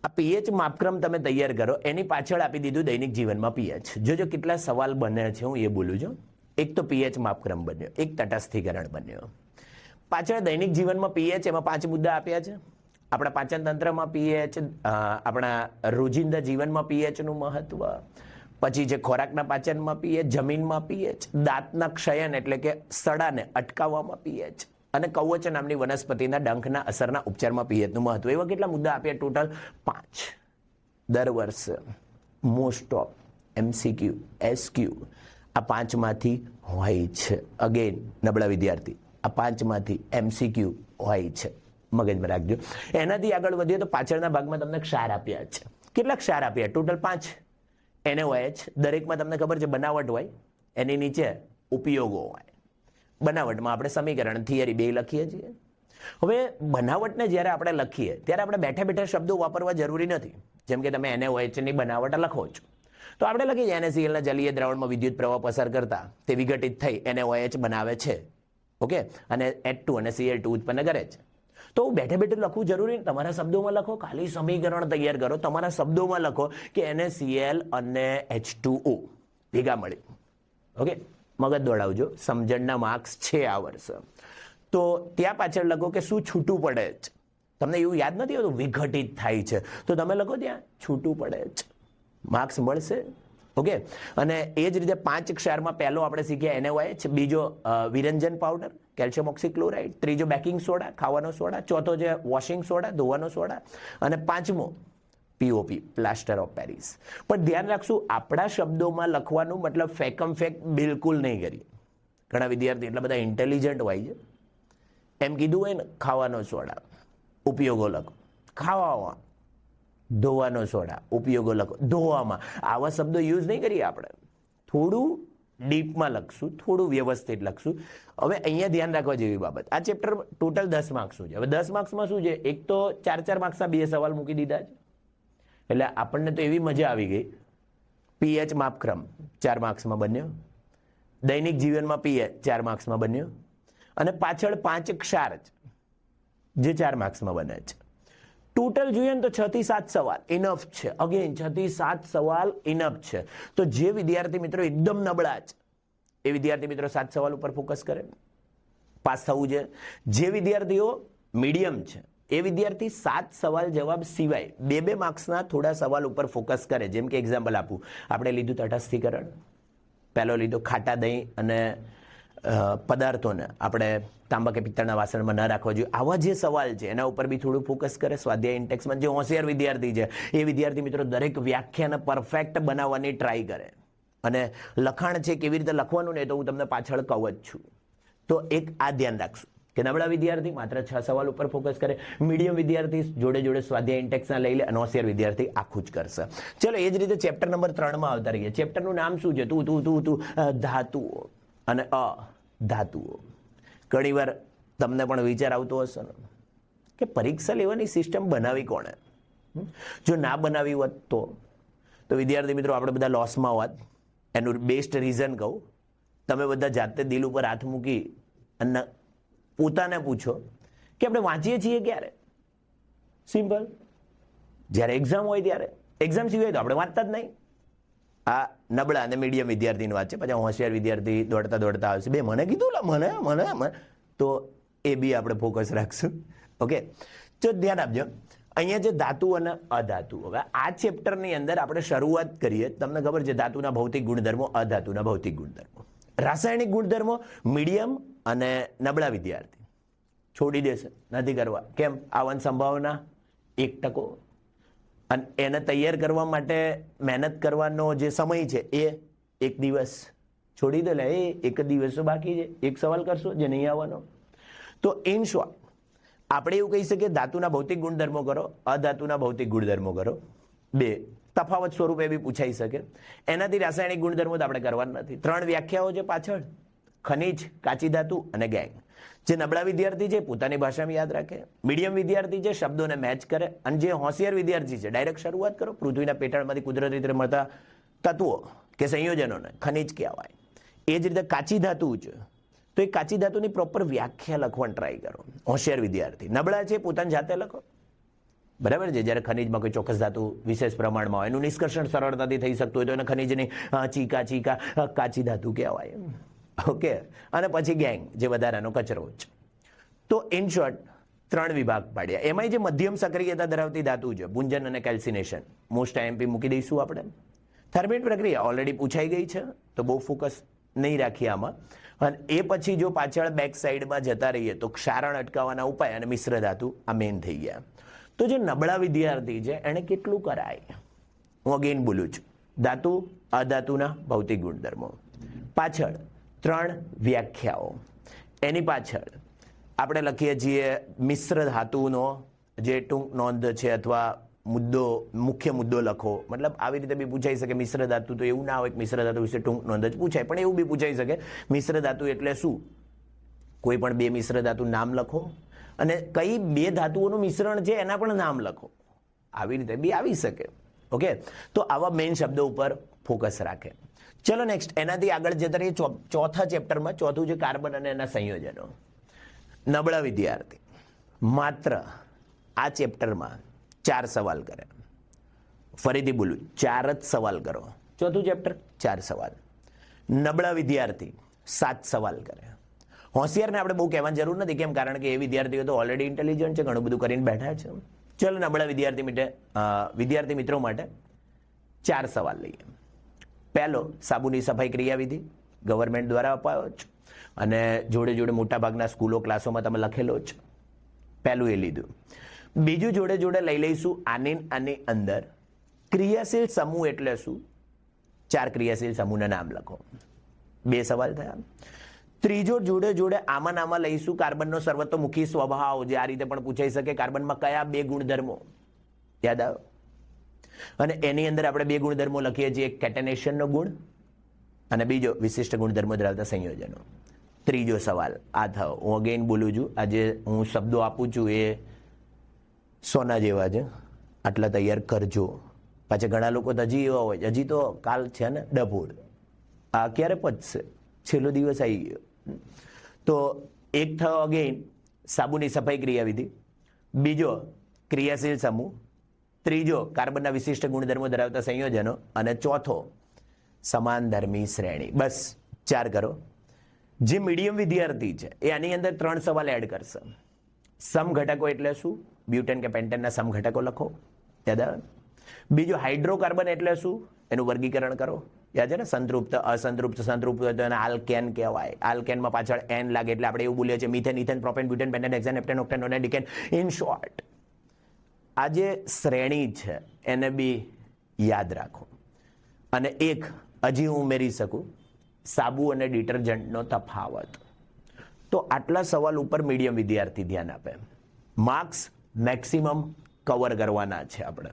આ પીએચ માપક્રમ તમે તૈયાર કરો, એની પાછળ આપી દીધું દૈનિક જીવનમાં પીએચ. જોજો કેટલા સવાલ બને છે, હું એ બોલું છું. એક તો પીએચ માપક્રમ બન્યો, એક તટસ્થીકરણ બન્યો. પાછળ દૈનિક જીવનમાં પીએચ, એમાં 5 મુદ્દા આપ્યા છે. આપણા પાચન તંત્રમાં પીએચ, આપણા રોજિંદા જીવનમાં પીએચનું મહત્વ, પછી છે ખોરાકના પાચનમાં પીએચ, જમીનમાં પીએચ, દાંતના ક્ષયન એટલે કે સડાને અટકાવવામાં પીએચ, અને કવચ નામની વનસ્પતિના ડંખના અસરના ઉપચારમાં પીએચનું મહત્વ. એવા કેટલા મુદ્દા આપ્યા? ટોટલ 5. દર વર્ષે મોસ્ટ ઓફ MCQ, SQ આ 5માંથી હોય છે. અગેન નબળા વિદ્યાર્થી, આ 5માંથી MCQ હોય છે, મગજમાં રાખજો. એનાથી આગળ વધીએ તો પાછળના ભાગમાં તમને ક્ષાર આપ્યા છે. કેટલા ક્ષાર આપ્યા? ટોટલ 5. NaOH, દરેકમાં તમને ખબર છે બનાવટ હોય, એની નીચે ઉપયોગો હોય. બનાવટમાં આપણે સમીકરણ થિયરી 2 લખીએ છીએ. હવે બનાવટને જ્યારે આપણે લખીએ ત્યારે આપણે બેઠા બેઠા શબ્દો વાપરવા જરૂરી નથી. જેમ કે તમે NaOH ની બનાવટ લખો છો તો આપણે લખીએ NaCl ના જલીય દ્રાવણમાં વિદ્યુત પ્રવાહ પસાર કરતા તે વિઘટિત થઈ NaOH બનાવે છે. ઓકે, અને H2 અને Cl2 ઉત્પન્ન કરે છે. તો બેઠે બેઠે લખવું જરૂરી નથી. તમારા શબ્દોમાં લખો, ખાલી સમીકરણ તૈયાર કરો, તમારા શબ્દોમાં લખો કે NaCl અને H2O ભેગા મળી. ઓકે, મગજ દોડાવજો, સમજણના માર્ક્સ છે આ વર્ષે. તો ત્યાં પાછળ લખો કે શું છૂટું પડે છે. તમને એવું યાદ નથી હોતું વિઘટિત થાય છે, તો તમે લખો ત્યાં છૂટું પડે છે, માર્ક્સ મળશે. ઓકે, અને એ જ રીતે 5 ક્ષારમાં પહેલો આપણે શીખ્યા NaOH, બીજો વિરંજન પાવડર કેલ્શિયમ ઓક્સીક્લોરાઇડ, ત્રીજો બેકિંગ સોડા ખાવાનો સોડા, ચોથો છે વોશિંગ સોડા ધોવાનો સોડા, અને 5મો POP પ્લાસ્ટર ઓફ પેરિસ. પણ ધ્યાન રાખશું, આપણા શબ્દોમાં લખવાનું મતલબ ફેકમ ફેક બિલકુલ નહીં કરીએ. ઘણા વિદ્યાર્થી એટલા બધા ઇન્ટેલિજન્ટ હોય છે, એમ કીધું હોય ને ખાવાનો સોડા ઉપયોગો લખો, ખાવામાં. ધોવાનો સોડા ઉપયોગો લખો, ધોવામાં. આવા શબ્દો યુઝ નહીં કરીએ આપણે. થોડું ડીપમાં લખશું, થોડું વ્યવસ્થિત લખશું. હવે અહીંયા ધ્યાન રાખવા જેવી બાબત, આ ચેપ્ટર ટોટલ 10 માર્ક્સ છે. હવે 10 માર્ક્સમાં શું છે? એક તો 4-4 માર્ક્સના 2 સવાલ મૂકી દીધા છે. એટલે આપણને તો એવી મજા આવી ગઈ. પીએચ માપક્રમ 4 માર્ક્સમાં બન્યો, દૈનિક જીવનમાં પીએચ 4 માર્ક્સમાં બન્યો, અને પાછળ 5 ક્ષાર જે 4 માર્ક્સમાં બને છે. ટોટલ જોઈએ ને તો 6 થી 7 સવાલ ઇનફ છે. અગેન 6 થી 7 સવાલ ઇનફ છે. તો જે વિદ્યાર્થી મિત્રો એકદમ નબળા છે એ વિદ્યાર્થી મિત્રો 7 સવાલ ઉપર ફોકસ કરે, પાસ થવું છે. જે વિદ્યાર્થીઓ મીડિયમ છે એ વિદ્યાર્થી 7 સવાલ જવાબ સિવાય 2-2 માર્ક્સના થોડા સવાલ ઉપર ફોકસ કરે. જેમ કે એક્ઝામ્પલ આપું, આપણે લીધું તટસ્થીકરણ, પહેલો લીધો ખાટા દહીં અને પદાર્થોને આપણે તાંબા કે પિત્તળના વાસણમાં ન રાખવા જોઈએ. આવા જે સવાલ છે એના ઉપર બી થોડું ફોકસ કરે. સ્વાધ્યાય ઇન્ટેક્સમાં જે હોશિયાર વિદ્યાર્થી છે એ વિદ્યાર્થી મિત્રો દરેક વ્યાખ્યાને પરફેક્ટ બનાવવાની ટ્રાય કરે. અને લખાણ છે કેવી રીતે લખવાનું ને તો હું તમને પાછળ કહું જ છું. તો એક આ ધ્યાન રાખશું કે નબળા વિદ્યાર્થી માત્ર 6 સવાલ ઉપર ફોકસ કરે, મીડિયમ વિદ્યાર્થી જોડે જોડે સ્વાધ્યાય ઇન્ટેક્સના લઈ લે, અને હોશિયાર વિદ્યાર્થી આખું જ કરશે. ચલો, એ જ રીતે ચેપ્ટર નંબર 3માં આવતા રહીએ. ચેપ્ટરનું નામ શું છે? તું ધાતુઓ અને અધાતુઓ. ઘણીવાર તમને પણ વિચાર આવતો હશે ને કે પરીક્ષા લેવાની સિસ્ટમ બનાવી કોણે? જો ના બનાવી હોત તો વિદ્યાર્થી મિત્રો આપણે બધા લોસમાં હોત. એનું બેસ્ટ રીઝન કહું, તમે બધા જાતે દિલ ઉપર હાથ મૂકી અને પોતાને પૂછો કે આપણે વાંચીએ છીએ ક્યારે? સિમ્પલ, જ્યારે એક્ઝામ હોય ત્યારે. એક્ઝામ સિવાય તો આપણે વાંચતા જ નહીં. આ નબળા અને મીડિયમ વિદ્યાર્થીની વાત છે. પછી હોશિયાર વિદ્યાર્થી દોડતા દોડતા આવશે, બે મને કીધું મને તો એ બી આપણે ફોકસ રાખશું. ઓકે, તો ધ્યાન આપજો, અહીંયા જે ધાતુ અને અધાતુ, હવે આ ચેપ્ટરની અંદર આપણે શરૂઆત કરીએ. તમને ખબર છે ધાતુના ભૌતિક ગુણધર્મો, અધાતુના ભૌતિક ગુણધર્મો. રાસાયણિક ગુણધર્મો મીડિયમ અને નબળા વિદ્યાર્થી છોડી દેશે, નથી કરવા. કેમ? આવવાની સંભાવના 1%. અને એને તૈયાર કરવા માટે મહેનત કરવાનો જે સમય છે એ 1 દિવસ છોડી દે. એ 1 દિવસ તો બાકી છે, એક સવાલ કરશો જે નહીં આવવાનો. તો ઇન શોર્ટ આપણે એવું કહી શકીએ ધાતુના ભૌતિક ગુણધર્મો કરો, અધાતુના ભૌતિક ગુણધર્મો કરો. 2 તફાવત સ્વરૂપે બી પૂછાઈ શકે. એનાથી રાસાયણિક ગુણધર્મો તો આપણે કરવાના નથી. 3 વ્યાખ્યાઓ છે પાછળ, ખનિજ, કાચી ધાતુ અને ગેંગ. જે નબળા વિદ્યાર્થી છે પોતાની ભાષામાં યાદ રાખે, મીડિયમ વિદ્યાર્થી છે શબ્દોને મેચ કરે, અને જે હોશિયાર વિદ્યાર્થી છે ડાયરેક્ટ શરૂઆત કરો. પૃથ્વીના પેટાળમાંથી કુદરતી રીતે મળતા તત્વો કે સંયોજનોને ખનિજ કહેવાય. એ જ રીતે કાચી ધાતુ છે તો એ કાચી ધાતુની પ્રોપર વ્યાખ્યા લખવાની ટ્રાય કરો, હોશિયાર વિદ્યાર્થી. નબળા છે પોતાની જાતે લખો, બરાબર છે. જ્યારે ખનિજમાં કોઈ ચોક્કસ ધાતુ વિશેષ પ્રમાણમાં હોય, એનું નિષ્કર્ષણ સરળતાથી થઈ શકતું હોય તો એને ખનિજની ચીકા કાચી ધાતુ કહેવાય. ઓકે, અને પછી ગેંગ જે વધારાનો કચરો છે. તો ઇન શોર્ટ 3 વિભાગ પાડ્યા. એમાંય જે મધ્યમ સક્રિયતા ધરાવતી ધાતુ છે, ભુંજન અને કેલ્સિનેશન, મોસ્ટ આઈએમપી મૂકી દઈશું આપણે. થર્મેટ પ્રક્રિયા ઓલરેડી પૂછાઈ ગઈ છે તો બહુ ફોકસ નહીં રાખીએ આમાં. અને એ પછી જો પાછળ બેક સાઈડમાં જતા રહીએ તો ક્ષારણ અટકાવવાના ઉપાય અને મિશ્ર ધાતુ આ મેઇન થઈ ગયા. તો જે નબળા વિદ્યાર્થી છે એને કેટલું કરાય? હું અગેન બોલું છું, ધાતુ અધાતુના ભૌતિક ગુણધર્મો, પાછળ 3 વ્યાખ્યાઓ, એની પાછળ આપણે લખીએ છીએ મિશ્ર ધાતુનો જે ટૂંક નોંધ છે અથવા મુખ્ય મુદ્દો લખો. મતલબ આવી રીતે બી પૂછાઈ શકે મિશ્ર ધાતુ. તો એવું ના હોય કે મિશ્ર ધાતુ વિશે ટૂંક નોંધ જ પૂછાય, પણ એવું બી પૂછાઈ શકે મિશ્ર ધાતુ એટલે શું. કોઈ પણ 2 મિશ્ર ધાતુ નામ લખો અને કઈ 2 ધાતુઓનું મિશ્રણ છે એના પણ નામ લખો. આવી રીતે બી આવી શકે. ઓકે, તો આવા મેઇન શબ્દો ઉપર ફોકસ રાખે. ચલો નેક્સ્ટ, એનાથી આગળ જતા રહીએ ચોથા ચેપ્ટરમાં. ચોથું છે કાર્બન અને એના સંયોજનો. નબળા વિદ્યાર્થી માત્ર આ ચેપ્ટરમાં 4 સવાલ કરે. ફરીથી બોલું, 4 જ સવાલ કરો. ચોથું ચેપ્ટર 4 સવાલ. નબળા વિદ્યાર્થી 7 સવાલ કરે. હોશિયારને આપણે બહુ કહેવાની જરૂર નથી. કેમ? કારણ કે એ વિદ્યાર્થીઓ તો ઓલરેડી ઇન્ટેલિજન્ટ છે, ઘણું બધું કરીને બેઠા છે. ચલો નબળા વિદ્યાર્થી મિત્રો માટે 4 સવાલ લઈએ. પહેલો, સાબુની સફાઈ ક્રિયાવિધિ ગવર્મેન્ટ દ્વારા અપાયો છે અને જોડે જોડે મોટાભાગના સ્કૂલો ક્લાસોમાં તમે લખેલો જ. પહેલું એ લીધું. બીજું જોડે લઈ લઈશું આની અંદર ક્રિયાશીલ સમૂહ એટલે શું. 4 ક્રિયાશીલ સમૂહના નામ લખો. 2 સવાલ થયા. ત્રીજો જોડે આમાં લઈશું કાર્બનનો સર્વતોમુખી સ્વભાવ, જે આ રીતે પણ પૂછાઈ શકે. કાર્બનમાં કયા 2 ગુણધર્મો યાદ આવ્યો? અને એની અંદર આપણે 2 ગુણધર્મો લખીએ છીએ, એક કેટેનેશનનો ગુણ અને બીજો વિશિષ્ટ ગુણધર્મો ધરાવતા સંયોજનો. ત્રીજો સવાલ આ થયો. હું અગેન બોલું છું, આજે હું શબ્દો આપું છું એ સોના જેવા છે, આટલા તૈયાર કરજો. પાછા ઘણા લોકો તો હજી એવા હોય, હજી તો કાલ છે ને ડભોળ, આ ક્યારે પચશે, છેલ્લો દિવસ આવી ગયો. તો એક થયો અગેન સાબુની સફાઈ ક્રિયાવિધિ, બીજો ક્રિયાશીલ સમૂહ, ત્રીજો કાર્બનના વિશિષ્ટ ગુણધર્મો ધરાવતા સંયોજનો, અને ચોથો સમાનધર્મી શ્રેણી. બસ 4 કરો. જે મીડિયમ વિદ્યાર્થી છે એ આની અંદર 3 સવાલ એડ કરશે. સમઘટકો એટલે શું? બ્યુટેન કે પેન્ટેનના સમઘટકો લખો, યાદ આવે. બીજું હાઇડ્રોકાર્બન એટલે શું? એનું વર્ગીકરણ કરો, યાદ છે ને. સંતૃપ્ત, અસંતૃપ્ત, સંતૃપ્ત હોય તો એને આલ્કેન કહેવાય. આલ્કેનમાં પાછળ એન લાગે એટલે આપણે એવું બોલીએ છીએ methane, ethane, propane, butane, pentane, hexane, heptane, octane, nonane, decane. In short આ જે શ્રેણી છે એને બી યાદ રાખો. અને એક હજી હું ઉમેરી શકું, સાબુ અને ડિટર્જન્ટનો તફાવત. તો આટલા સવાલ ઉપર મીડિયમ વિદ્યાર્થી ધ્યાન આપે. માર્ક્સ મેક્સિમમ કવર કરવાના છે, આપણે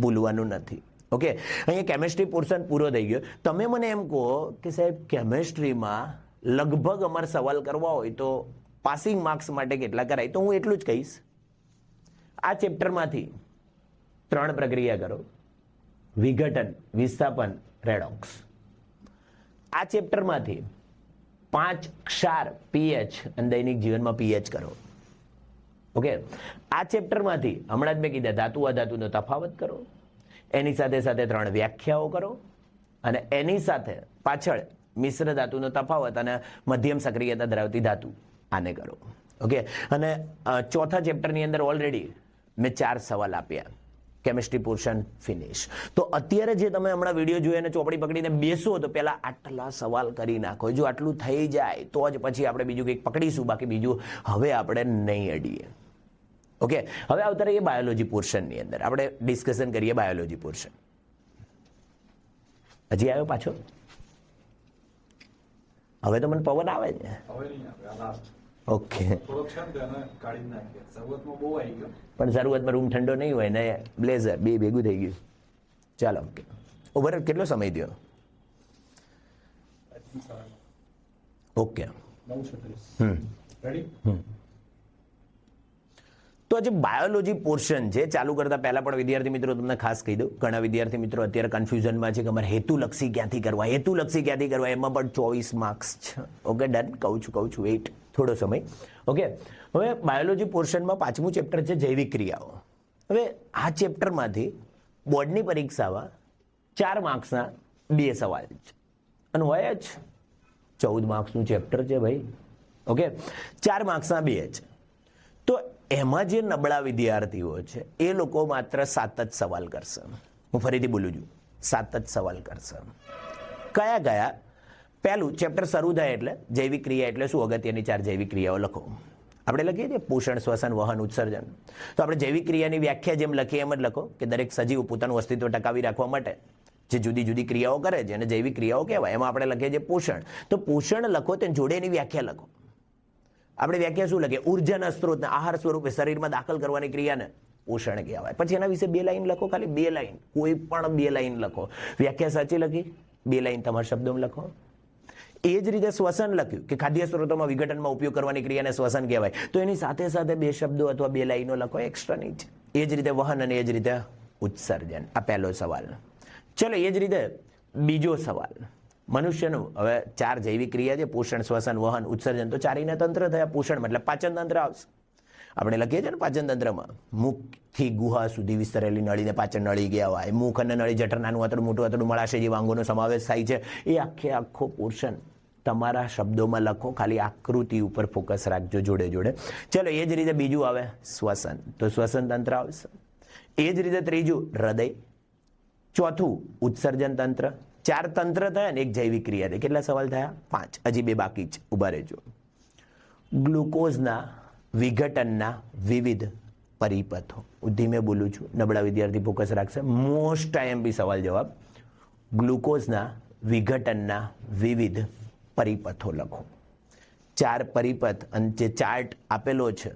ભૂલવાનું નથી. ઓકે, અહીંયા કેમેસ્ટ્રી પોર્શન પૂરો થઈ ગયો. તમે મને એમ કહો કે સાહેબ કેમેસ્ટ્રીમાં લગભગ અમારે સવાલ કરવા હોય તો પાસિંગ માર્ક્સ માટે કેટલા કરાય? તો હું એટલું જ કહીશ, આ ચેપ્ટરમાંથી 3 પ્રક્રિયા કરો, વિઘટન, વિસ્થાપન, રેડોક્સ. આ ચેપ્ટરમાંથી 5 ક્ષાર, પીએચ અને દૈનિક જીવનમાં પીએચ કરો. ઓકે, આ ચેપ્ટરમાંથી હમણાં જ મેં કીધા ધાતુ અધાતુનો તફાવત કરો, એની સાથે સાથે 3 વ્યાખ્યાઓ કરો, અને એની સાથે પાછળ મિશ્ર ધાતુનો તફાવત અને મધ્યમ સક્રિયતા ધરાવતી ધાતુ આને કરો. ઓકે, અને ચોથા ચેપ્ટરની અંદર ઓલરેડી મેં 4 સવાલ આપ્યા. Chemistry portion finish. તો અત્યારે જે તમે હમણાં વિડીયો જોઈ અને ચોપડી પકડીને બેસો તો પહેલા આટલા સવાલ કરી નાખો. જો આટલું થઈ જાય તો જ પછી આપણે બીજું કંઈક પકડીશું, બાકી બીજું હવે આપણે નહીં અડીએ. ઓકે, હવે આવતા રહીએ બાયોલોજી પોર્શનની અંદર. આપણે ડિસ્કશન કરીએ બાયોલોજી પોર્શન. હજી આવ્યો પાછો? હવે તો મને પવન આવે છે. હવે નહીં આવે, આ લાસ્ટ ઓકે, થોડોક છે ને તેને કાઢી જ નાખીએ. શરૂઆતમાં બહુ આવી ગયો. પણ શરૂઆતમાં રૂમ ઠંડો નહીં હોય ને બ્લેઝર બે ભેગું થઈ ગયું. ચાલો, ઓવર કેટલો સમય થયો? I think so. Okay, 9:36. Ready? તો આજે બાયોલોજી પોર્શન છે ચાલુ કરતા પહેલા પણ વિદ્યાર્થી મિત્રો તમને ખાસ કહી દઉં, ઘણા વિદ્યાર્થી મિત્રો અત્યારે કન્ફ્યુઝનમાં છે કે અમારે હેતુલક્ષી ક્યાંથી કરવા, એમાં પણ 24 માર્ક્સ છે. ઓકે, ડન, કહું છું વેઇટ થોડો સમય. ઓકે, હવે બાયોલોજી પોર્શનમાં 5મું ચેપ્ટર છે જૈવિક ક્રિયાઓ. હવે આ ચેપ્ટરમાંથી બોર્ડની પરીક્ષામાં 4 માર્ક્સના 2 સવાલ છે અને હોય જ 14 માર્ક્સનું ચેપ્ટર છે ભાઈ. ઓકે, 4 માર્ક્સના 2 છે. તો એમાં જે નબળા વિદ્યાર્થીઓ છે એ લોકો માત્ર 7 જ સવાલ કરશે. હું ફરીથી બોલું છું, 7 જ સવાલ કરશે. કયા? પહેલું ચેપ્ટર શરૂ થાય એટલે જૈવિક ક્રિયા એટલે શું, અગત્યની 4 જૈવિક ક્રિયાઓ લખો. આપણે લખીએ છીએ પોષણ, શ્વસન, વહન, ઉત્સર્જન. તો આપણે જૈવિક ક્રિયાની વ્યાખ્યા જેમ લખીએ એમ જ લખો કે દરેક સજીવ પોતાનું અસ્તિત્વ ટકાવી રાખવા માટે જે જુદી જુદી ક્રિયાઓ કરે છે અને જૈવિક ક્રિયાઓ કહેવાય. એમાં આપણે લખીએ છીએ પોષણ. તો પોષણ લખો તે જોડે એની વ્યાખ્યા લખો. આપણે વ્યાખ્યા શું લખીએ? ઉર્જાના સ્ત્રોતને આહાર સ્વરૂપે શરીરમાં દાખલ કરવાની ક્રિયાને પોષણ કહેવાય. પછી એના વિશે 2 લાઈન લખો, ખાલી 2 લાઈન, કોઈ પણ 2 લાઈન લખો. વ્યાખ્યા સાચી લખી, 2 લાઈન તમારા શબ્દોમાં લખો. એ જ રીતે શ્વસન લખ્યું કે ખાદ્ય સ્ત્રોતોમાં વિઘટનમાં ઉપયોગ કરવાની ક્રિયાને શ્વસન કહેવાય. તો એની સાથે 2 શબ્દો અથવા 2 લાઈનો લખો એક્સ્ટ્રાની જ. એ જ રીતે વહન અને એ જ રીતે ઉત્સર્જન. આ પહેલો સવાલ. ચલો, એ જ રીતે બીજો સવાલ. મનુષ્યનું હવે 4 જૈવિક ક્રિયા છે, પોષણ, શ્વસન, વહન, ઉત્સર્જન. તો 4 તંત્ર થયા. પોષણ એટલે પાચન તંત્ર આવશે. આપણે લખીએ છીએ ને પાચન તંત્રમાં મુખથી ગુહા સુધી વિસ્તરેલી નળીને પાચન નળી કહેવાય. મુખ અને નળી જઠર, નાનું આંતરડું, મોટું આંતરડું, મળાશય જેવા અંગોનો સમાવેશ થાય છે. એ આખો પોર્શન તમારા શબ્દોમાં લખો, ખાલી આકૃતિ ઉપર ફોકસ રાખજો જોડે. ચલો, એ જ રીતે બીજું આવે શ્વસન. તો શ્વસન તંત્ર આવશે. એ જ રીતે ત્રીજું હૃદય. ચોથું ઉત્સર્જન તંત્ર. 4 તંત્ર થયા ને 1 જૈવિક ક્રિયા થઈ. કેટલા સવાલ થયા? 5. હજી 2 બાકી છે, ઉભા રહેજો. ગ્લુકોઝના વિઘટનના વિવિધ પરિપથો. ધીમે બોલું છું, નબળા વિદ્યાર્થી ફોકસ રાખશે. મોસ્ટ આઈએમપી સવાલ જવાબ. ગ્લુકોઝના વિઘટનના વિવિધ પરિપથો લખો. 4 પરિપથ અને જે ચાર્ટ આપેલો છે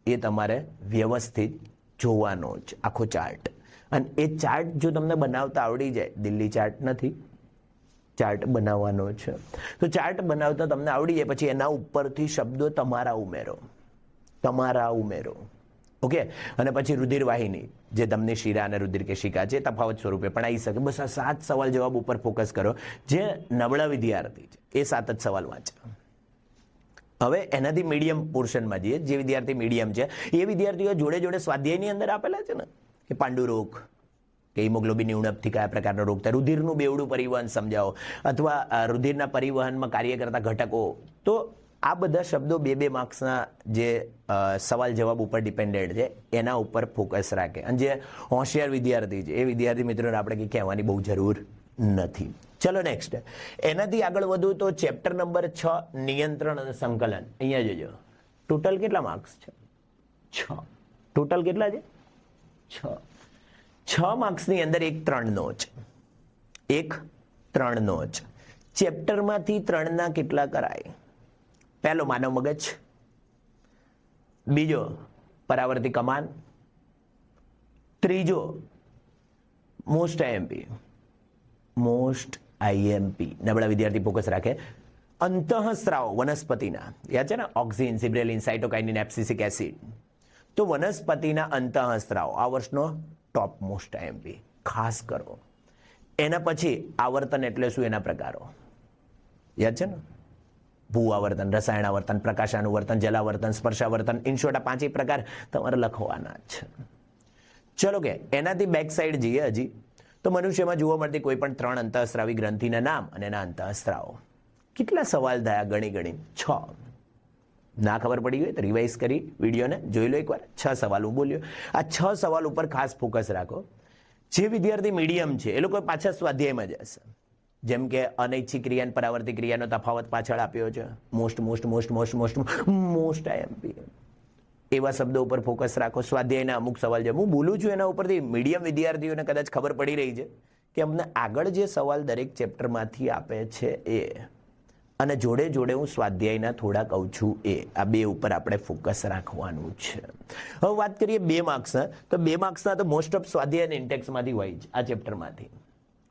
એ તમારે વ્યવસ્થિત જોવાનો છે, આખો ચાર્ટ. અને એ ચાર્ટ જો તમને બનાવતા આવડી જાય, દિલ્હી ચાર્ટ નથી, ચાર્ટ બનાવવાનો છે. તો ચાર્ટ બનાવતા તમને આવડી જાય પછી એના ઉપરથી શબ્દો તમારા ઉમેરો. ઓકે, અને પછી રુધિર વાહિની, જે ધમની શિરા અને રુધિર કેશિકા છે, તફાવત સ્વરૂપે પણ આવી શકે. બસ આ 7 સવાલ જવાબ ઉપર ફોકસ કરો. જે નબળા વિદ્યાર્થી છે એ 7 જ સવાલ વાંચે. હવે એનાથી મીડિયમ પોર્શનમાં જઈએ. જે વિદ્યાર્થી મીડિયમ છે એ વિદ્યાર્થીઓ જોડે સ્વાધ્યાયની અંદર આપેલા છે ને કે પાંડુ રોગ કે હિમોગ્લોબિનની ઉણપથી કયા પ્રકારનો રોગ થાય, રુધિરનું બેવડું પરિવહન સમજાવો, અથવા રુધિરના પરિવહનમાં કાર્ય કરતા ઘટકો. તો આ બધા શબ્દો 2 માર્ક્સના જે સવાલ જવાબ ઉપર ડિપેન્ડેડ છે એના ઉપર ફોકસ રાખે. અને જે હોશિયાર વિદ્યાર્થી છે એ વિદ્યાર્થી મિત્રોને આપણે કંઈ કહેવાની બહુ જરૂર નથી. ચલો નેક્સ્ટ. એનાથી આગળ વધુ તો ચેપ્ટર નંબર 6 નિયંત્રણ અને સંકલન. અહીંયા જોજો, ટોટલ કેટલા માર્ક્સ છે? 6. ટોટલ કેટલા છે? 6 માર્ક્સની અંદર 1 3નો છે. 1 3નો છે. ચેપ્ટરમાંથી 3ના કેટલા કરાય? પહેલો માનવ મગજ, બીજો પરાવર્તી કમાન, ત્રીજો મોસ્ટ આઈએમપી. નબળા વિદ્યાર્થી ફોકસ રાખે. અંતઃસ્રાવ વનસ્પતિના, યાદ છે ને, ઓક્સિન, સિબ્રેલિન, સાઇટોકાઇનિન, એબ્સિસિક એસિડ. તો વનસ્પતિના અંતઃસ્રાવ આ વર્ષનો ટોપ મોસ્ટ આઈએમપી, ખાસ કરો. એના પછી આવર્તન એટલે શું, એના પ્રકારો યાદ છે ને, ભૂ આવર્તન, રસાયણ આવર્તન, પ્રકાશાનુવર્તન, જલાવર્તન, સ્પર્શાવર્તન. ઇન શોર્ટ આ 5 પ્રકાર તમારે લખવાના છે. ચલો કે એનાથી બેક સાઈડ જઈએ. હજી તો મનુષ્યમાં જોવા મળતી કોઈ પણ 3 અંતઃસ્રાવી ગ્રંથિના નામ અને એના અંતઃસ્રાવો. કેટલા સવાલ થયા? ગણી 6. ના ખબર પડી ગઈ તો રિવાઇઝ કરી વિડીયોને જોઈ લો એકવાર. 6 સવાલ હું બોલ્યો. આ 6 સવાલ ઉપર ખાસ ફોકસ રાખો. જે વિદ્યાર્થી મીડિયમ છે એ લોકો પાછા સ્વાધ્યાયમાં જશે. જેમ કે અનૈચ્છિક ક્રિયા અને પરાવર્તિત ક્રિયાનો તફાવત પાછળ આપ્યો છે. મોસ્ટ આઈએમપી એવા શબ્દો ઉપર ફોકસ રાખો. સ્વાધ્યાયના અમુક સવાલ છે હું બોલું છું એના ઉપરથી મીડિયમ વિદ્યાર્થીઓને કદાચ ખબર પડી રહી છે કે અમને આગળ જે સવાલ દરેક ચેપ્ટરમાંથી આપે છે એ અને જોડે જોડે હું સ્વાધ્યાયના થોડા કહું છું એ આ બે ઉપર આપણે ફોકસ રાખવાનું છે. હવે વાત કરીએ 2 માર્ક્સના તો 2 માર્ક્સના તો મોસ્ટ ઓફ સ્વાધ્યાય અને ઇન્ટેક્સમાંથી હોય છે આ ચેપ્ટરમાંથી.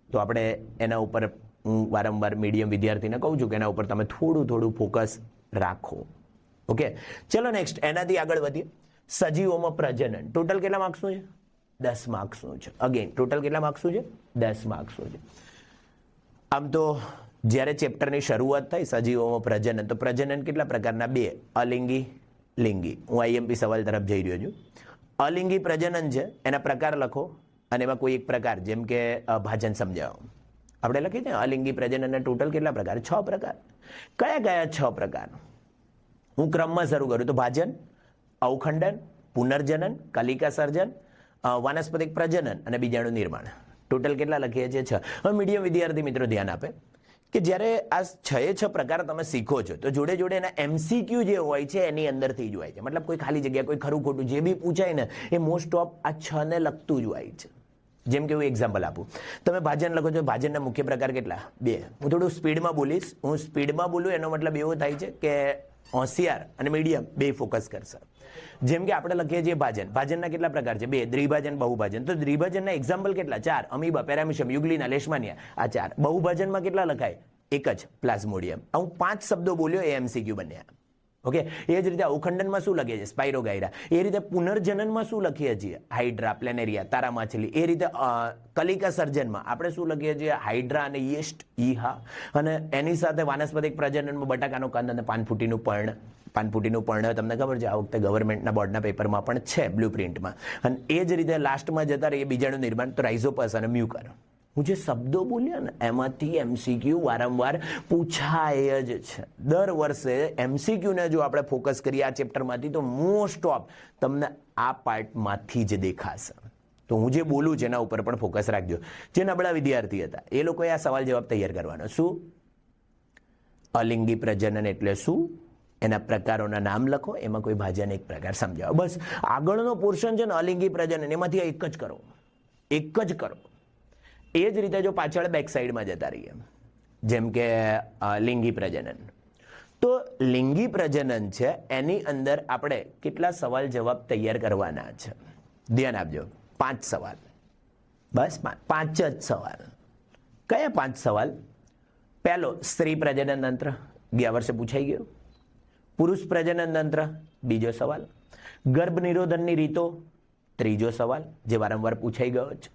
તો આપણે એના ઉપર હું વારંવાર મીડિયમ વિદ્યાર્થીને કહું છું કે એના ઉપર તમે થોડું ફોકસ રાખો. ઓકે ચલો નેક્સ્ટ એનાથી આગળ વધીએ. સજીવોમાં પ્રજનન ટોટલ કેટલા માર્ક્સનું છે? 10 માર્ક્સનું છે. અગેન ટોટલ કેટલા માર્ક્સનું છે? 10 માર્ક્સનું છે. આમ તો જ્યારે ચેપ્ટરની શરૂઆત થઈ સજીવોમાં પ્રજનન તો પ્રજનન કેટલા પ્રકારના? 2 અલિંગી લિંગી. હું આઈએમપી સવાલ તરફ જઈ રહ્યો છું. અલિંગી પ્રજનન છે એના પ્રકાર લખો અને એમાં કોઈ એક પ્રકાર જેમ કે ભાજન સમજાવો. આપણે લખીએ છીએ અલિંગી પ્રજનનના ટોટલ કેટલા પ્રકાર? 6 પ્રકાર. કયા 6 પ્રકાર? હું ક્રમમાં શરૂ કરું તો ભાજન, અવખંડન, પુનર્જનન, કલિકા સર્જન, વાનસ્પતિક પ્રજનન અને બીજાણુ નિર્માણ. ટોટલ કેટલા લખીએ છીએ? 6. હવે મીડિયમ વિદ્યાર્થી મિત્રો ધ્યાન આપે કે જ્યારે આ 6 પ્રકાર તમે શીખો છો તો જોડે જોડે એના એમસીક્યુ જે હોય છે એની અંદરથી જ હોય છે. મતલબ કોઈ ખાલી જગ્યા કોઈ ખરું ખોટું જે બી પૂછાય ને એ મોસ્ટ ઓફ આ 6 ને લગતું જ હોય છે. જેમ કે હું એક્ઝામ્પલ આપું. તમે ભાજન લખો છો ભાજનના મુખ્ય પ્રકાર કેટલા? 2. હું થોડું સ્પીડમાં બોલીશ. હું સ્પીડમાં બોલું એનો મતલબ એવો થાય છે કે હોશિયાર અને મીડિયમ બે ફોકસ કરશે. જેમ કે આપણે લખીએ છીએ ભાજનના કેટલા પ્રકાર છે? 2. દ્વિભાજન, બહુભાજન. તો દ્વિભાજનના એક્ઝામ્પલ કેટલા? 4. Amoeba, Paramecium, Euglena, Leishmania. આ 4. બહુભાજનમાં કેટલા લખાય? 1 જ પ્લાઝ્મોડિયમ. હું 5 શબ્દો બોલ્યો એ એમસીક્યુ બન્યા. ઓકે એ જ રીતે અવખંડનમાં શું લખીએ છીએ? સ્પાઇરોગાયરા. એ રીતે પુનર્જનનમાં શું લખીએ છીએ? હાઇડ્રા, પ્લેનેરિયા, તારા માછલી. એ રીતે કલિકા સર્જનમાં આપણે શું લખીએ છીએ? હાઇડ્રા અને યીસ્ટ, ઈહા. અને એની સાથે વાનસ્પતિક પ્રજનનમાં બટાકાનો કંદ અને પાનફૂટીનું પર્ણ. પાનફૂટીનું પર્ણ તમને ખબર છે આ વખતે ગવર્મેન્ટના બોર્ડના પેપરમાં પણ છે બ્લુ પ્રિન્ટમાં. અને એ જ રીતે લાસ્ટમાં જતા રહીએ બીજાણું નિર્માણ તો રાઇઝોપસ અને મ્યુકર. હું જે શબ્દો બોલ્યા ને એમાંથી એમસીક્યુ વારંવાર પૂછાય જ છે. દર વર્ષે એમસીક્યુને જો આપણે ફોકસ કરીએ આ ચેપ્ટરમાંથી તો મોસ્ટ ઓફ તમને આ પાર્ટમાંથી જ દેખાશે. તો હું જે બોલું છું એના ઉપર પણ ફોકસ રાખજો. જે નબળા વિદ્યાર્થી હતા એ લોકોએ આ સવાલ જવાબ તૈયાર કરવાનો. શું? અલિંગી પ્રજનન એટલે શું? એના પ્રકારોના નામ લખો. એમાં કોઈ ભાજન એક પ્રકાર સમજાવો. બસ આગળનો પોર્શન છે ને અલિંગી પ્રજનન એમાંથી એક જ કરો. એક જ કરો. એ જ રીતે જો પાછળ બેક સાઈડમાં જતા રહીએ જેમ કે લિંગી પ્રજનન તો લિંગી પ્રજનન છે એની અંદર આપણે કેટલા સવાલ જવાબ તૈયાર કરવાના છે? ધ્યાન આપજો. 5 સવાલ. બસ 5 જ સવાલ. કયા 5 સવાલ? પહેલો સ્ત્રી પ્રજનન તંત્ર, ગયા વર્ષે પૂછાઈ ગયો. પુરુષ પ્રજનન તંત્ર, બીજો સવાલ. ગર્ભ નિરોધનની રીતો, ત્રીજો સવાલ જે વારંવાર પૂછાઈ ગયો છે.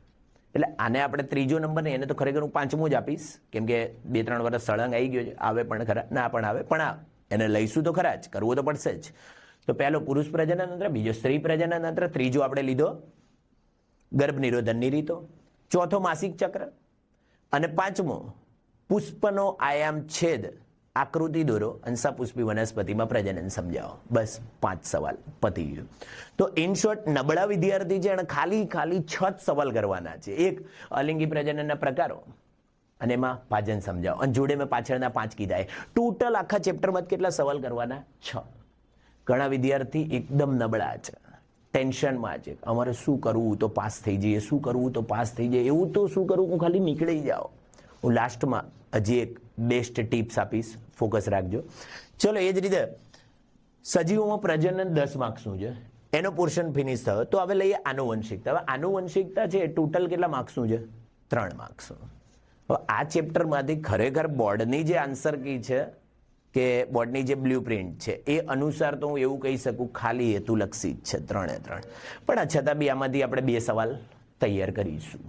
એટલે આને આપણે ત્રીજો નંબર ને એને તો ખરેખર હું 5મો જ આપીશ કેમ કે 2-3 વર્ષ સળંગ આવી ગયો છે. આવે પણ ખરા, ના પણ આવે પણ એને લઈશું તો ખરા જ, કરવું તો પડશે જ. તો પહેલો પુરુષ પ્રજનન તંત્ર, બીજો સ્ત્રી પ્રજનન તંત્ર, ત્રીજો આપણે લીધો ગર્ભ નિરોધનની રીતો, ચોથો માસિક ચક્ર અને 5મો પુષ્પનો આયામ છેદ આકૃતિ દોરો અને સપુષ્પી વનસ્પતિમાં પ્રજનન સમજાવો. બસ 5 સવાલ પતી ગયું. તો ઇન શોર્ટ નબળા વિદ્યાર્થી છે અને ખાલી 6 સવાલ કરવાના છે. એક અલિંગી પ્રજનનના પ્રકારો અને એમાં ભાજન સમજાવો અને જોડે મેં પાછળના 5 કીધા. ટોટલ આખા ચેપ્ટરમાં કેટલા સવાલ કરવાના? 6. ઘણા વિદ્યાર્થી એકદમ નબળા છે, ટેન્શનમાં છે. અમારે શું કરવું તો પાસ થઈ જઈએ, શું કરવું તો પાસ થઈ જાય, એવું તો શું કરવું હું ખાલી નીકળી જાઓ. હું લાસ્ટમાં હજી એક બેસ્ટ ટિપ્સ આપીશ, ફોકસ રાખજો. ચલો એ જ રીતે સજીવોમાં પ્રજનન 10 માર્ક્સનું છે એનો પોર્શન ફિનિશ થયો. તો હવે લઈએ આનુવંશિકતા. હવે આનુવંશિકતા છે ટોટલ કેટલા માર્ક્સનું છે? 3 માર્ક્સનું. હવે આ ચેપ્ટરમાંથી ખરેખર બોર્ડની જે આન્સર કી છે કે બોર્ડની જે બ્લુ પ્રિન્ટ છે એ અનુસાર તો હું એવું કહી શકું ખાલી હેતુલક્ષી જ છે 3 પણ છતાં બી આમાંથી આપણે 2 સવાલ તૈયાર કરીશું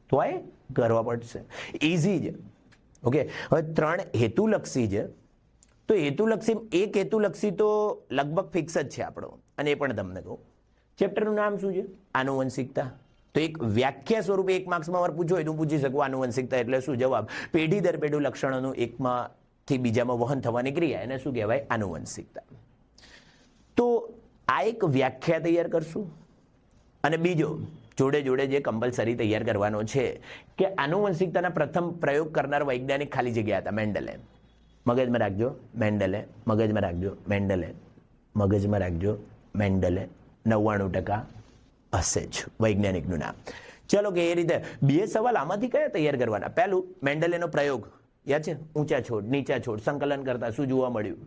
તો આ કરવા પડશે. ઇઝી છે. ઓકે હવે 3 હેતુલક્ષી છે તો હેતુલક્ષી એક હેતુલક્ષી તો લગભગ ફિક્સ જ છે આપણો અને એ પણ તમને કહું. ચેપ્ટરનું નામ શું છે? આનુવંશિકતા. તો એક વ્યાખ્યા સ્વરૂપે 1 માર્ક્સમાં મારે પૂછવું હોય તો પૂછી શકું આનુવંશિકતા એટલે શું? જવાબ પેઢી દર પેઢી લક્ષણોનું એકમાંથી બીજામાં વહન થવાની ક્રિયા એને શું કહેવાય? આનુવંશિકતા. તો આ એક વ્યાખ્યા તૈયાર કરશું, અને બીજો જોડે જોડે જે કમ્પલસરી તૈયાર કરવાનો છે કે આનુવંશિકતાના પ્રથમ પ્રયોગ કરનાર વૈજ્ઞાનિક ખાલી જગ્યા હતા મેન્ડલે. મગજમાં રાખજો મેન્ડલે, મગજમાં રાખજો મેન્ડલે, મગજમાં રાખજો મેન્ડલે. 99% હશે જ વૈજ્ઞાનિકનું નામ. ચલો કે એ રીતે બે સવાલ આમાંથી કયા તૈયાર કરવાના? પહેલું, મેન્ડલેનો પ્રયોગ યાદ છે? ઊંચા છોડ નીચા છોડ સંકલન કરતા શું જોવા મળ્યું?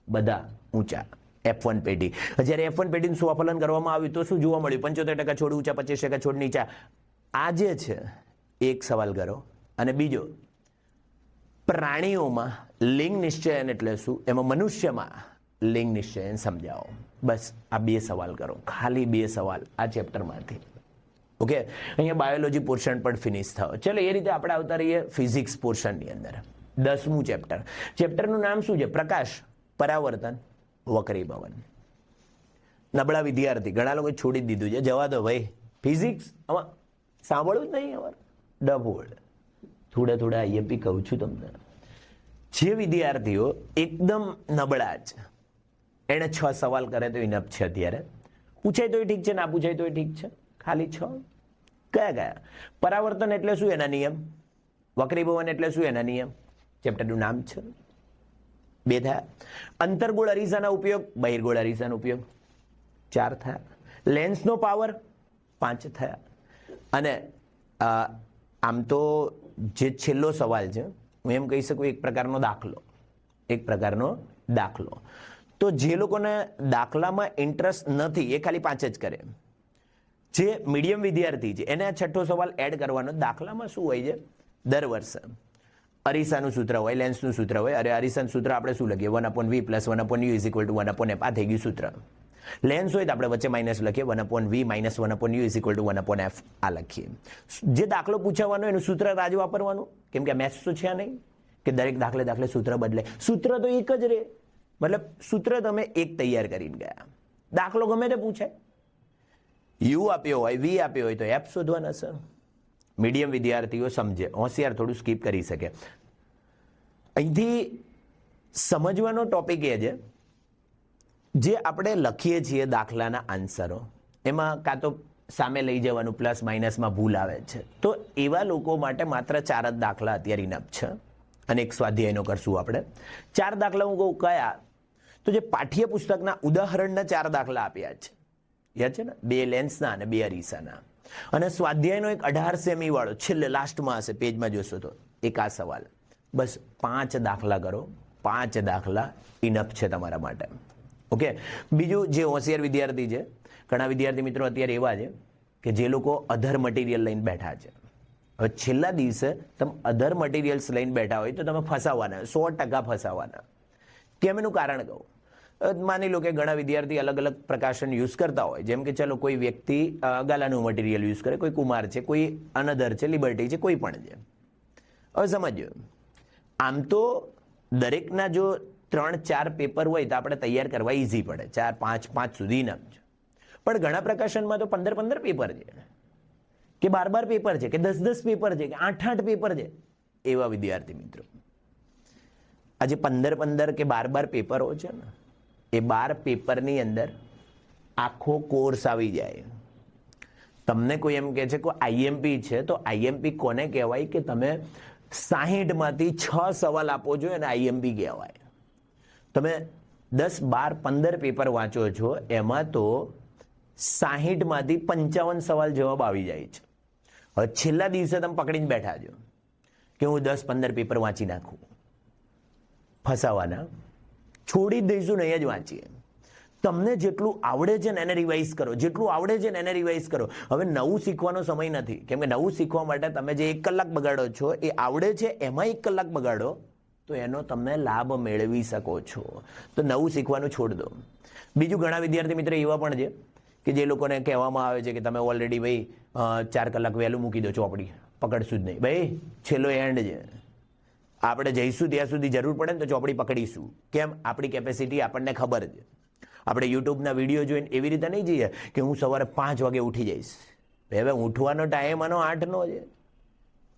બધા ઊંચા. F1 પેઢી. જ્યારે F1 પેઢીનું સ્વફલન કરવામાં આવ્યું તો શું જોવા મળ્યું? 75% છોડ ઊંચા, 25% છોડ નીચા. આ જે છે એક સવાલ કરો. અને બીજો, પ્રાણીઓમાં લિંગ નિશ્ચયન એટલે શું? એમાં મનુષ્યમાં લિંગ નિશ્ચયન સમજાવો. બસ આ બે સવાલ કરો, ખાલી બે સવાલ આ ચેપ્ટરમાંથી. ઓકે, અહીંયા બાયોલોજી પોર્શન પણ ફિનિશ થયો. ચલો એ રીતે આપણે આવતા રહીએ ફિઝિક્સ પોર્શનની અંદર. 10મું ચેપ્ટર. ચેપ્ટરનું નામ શું છે? પ્રકાશ, પરાવર્તન, વક્રીભવન. નબળા વિદ્યાર્થી ઘણા લોકો છોડી દીધું છે, જવા દો ભાઈ. ફિઝિક્સ આમાં સાંભળવું જ નહીં અમારે ડબોડ. થોડા આઈએમપી કહું છું તમને. જે વિદ્યાર્થીઓ એકદમ નબળા જ, એને 6 સવાલ કરે તો ઇનફ છે. અત્યારે પૂછાય તોય ઠીક છે, ના પૂછાય તોય ઠીક છે. ખાલી 6 કયા? પરાવર્તન એટલે શું? એના નિયમ. વક્રીભવન એટલે શું? એના નિયમ. ચેપ્ટરનું નામ છે. 2 થયા. અંતર્ગોળ અરીસાના ઉપયોગ, બહિર્ગોળ અરીસાનો ઉપયોગ 4 થયા. લેન્સનો પાવર 5 થયા. અને આમ તો જે છેલ્લો સવાલ છે, હું એમ કહી શકું એક પ્રકારનો દાખલો. તો જે લોકોને દાખલામાં ઇન્ટરેસ્ટ નથી એ ખાલી 5 જ કરે. જે મીડિયમ વિદ્યાર્થી છે એને આ 6થો સવાલ એડ કરવાનો. દાખલામાં શું હોય છે? દર વર્ષે અરીસાનું સૂત્ર હોય, લેન્સનું સૂત્ર હોય. અરે અરીસાનું સૂત્ર આપણે શું લખીએ? 1/v + 1/u = 1/f. આ થઈ ગયું સૂત્ર. લેન્સ હોય તો આપણે વચ્ચે માઇનસ લખીએ, 1/v - 1/u = 1/f. આ લખીએ. જે દાખલો પૂછાવાનો એનું સૂત્ર રાજ વાપરવાનું, કેમ કે મેથ્સ તો છે નહીં કે દરેક દાખલે સૂત્ર બદલે. સૂત્ર તો એક જ રહે. મતલબ સૂત્ર તમે એક તૈયાર કરીને ગયા. દાખલો ગમે તે પૂછાય. યુ આપ્યો હોય, વી આપ્યો હોય તો એફ શોધવાના છે. મીડિયમ વિદ્યાર્થીઓ સમજે, હોશિયાર થોડું સ્કીપ કરી શકે. અહીંથી સમજવાનો ટોપિક એ છે, જે આપણે લખીએ છીએ દાખલાના આન્સરો, એમાં કાં તો સામે લઈ જવાનું પ્લસ માઇનસમાં ભૂલ આવે છે. તો એવા લોકો માટે માત્ર 4 જ દાખલા અત્યારે ઇનફ છે. અને એક સ્વાધ્યાયનો કરશું આપણે. 4 દાખલા હું કહું કયા? તો જે પાઠ્યપુસ્તકના ઉદાહરણના 4 દાખલા આપ્યા છે, યાદ છે ને? 2 લેન્સના અને 2 અરીસાના. અને સ્વાધ્યાયનો એક 18 સેમી વાળો છેલ્લે લાસ્ટમાં હશે, પેજમાં જોશો તો એક આ સવાલ. બસ 5 દાખલા કરો. 5 દાખલા ઇનફ છે તમારા માટે. ઓકે. બીજું, જે હોશિયાર વિદ્યાર્થી છે, ઘણા વિદ્યાર્થી મિત્રો અત્યારે એવા છે કે જે લોકો અધર મટીરિયલ લઈને બેઠા છે. હવે છેલ્લા દિવસે તમે અધર મટીરિયલ્સ લઈને બેઠા હોય તો તમે ફસાવાના, 100% ફસાવાના. કેમ એનું કારણ કહું. માની લો કે ઘણા વિદ્યાર્થી અલગ અલગ પ્રકાશન યુઝ કરતા હોય. જેમ કે ચલો કોઈ વ્યક્તિ ગાલાનું મટીરિયલ યુઝ કરે, કોઈ કુમાર છે, કોઈ અનધર છે, લિબર્ટી છે, કોઈ પણ છે. હવે સમજો, આમ તો દરેકના જો 3-4 પેપર હોય તો આપણે તૈયાર કરવા ઈઝી પડે. 4, 5 સુધી ના. પણ ઘણા પ્રકાશનમાં તો 15 પેપર છે, કે 12 પેપર છે, કે 10 પેપર છે, કે 8 પેપર છે. એવા વિદ્યાર્થી મિત્રો, આજે 15 કે 12 પેપરો છે ને, એ 12 પેપરની અંદર આખો કોર્સ આવી જાય. તમને કોઈ એમ કહે છે કે આઈએમપી છે, તો આઈએમપી કોને કહેવાય? કે તમે 60માંથી 6 સવાલ આપો છો અને આઈએમપી કહેવાય. તમે 10, 12, 15 પેપર વાંચો છો, એમાં તો 60માંથી 55 સવાલ જવાબ આવી જાય છે. હવે છેલ્લા દિવસે તમે પકડીને બેઠા છો કે હું 10-15 પેપર વાંચી નાખું. ફસાવાના. છોડી દઈશું નહીં જ વાંચીએ. તમને જેટલું આવડે છે ને એને રિવાઇઝ કરો. જેટલું આવડે છે ને એને રિવાઇઝ કરો. હવે નવું શીખવાનો સમય નથી, કેમ કે નવું શીખવા માટે તમે જે 1 કલાક બગાડો છો, એ આવડે છે એમાં 1 કલાક બગાડો તો એનો તમે લાભ મેળવી શકો છો. તો નવું શીખવાનું છોડ દો. બીજું, ઘણા વિદ્યાર્થી મિત્રો એવા પણ છે કે જે લોકોને કહેવામાં આવે છે કે તમે ઓલરેડી ભાઈ 4 કલાક વહેલું મૂકી દો, ચોપડી પકડશું જ નહીં. ભાઈ છેલ્લો એન્ડ છે. આપણે જઈશું ત્યાં સુધી જરૂર પડે ને તો ચોપડી પકડીશું. કેમ? આપણી કેપેસિટી આપણને ખબર છે. આપણે યુટ્યુબના વિડીયો જોઈને એવી રીતે નહીં જઈએ કે હું સવારે 5 વાગે ઉઠી જઈશ. હવે ઉઠવાનો ટાઈમ આનો 8નો છે,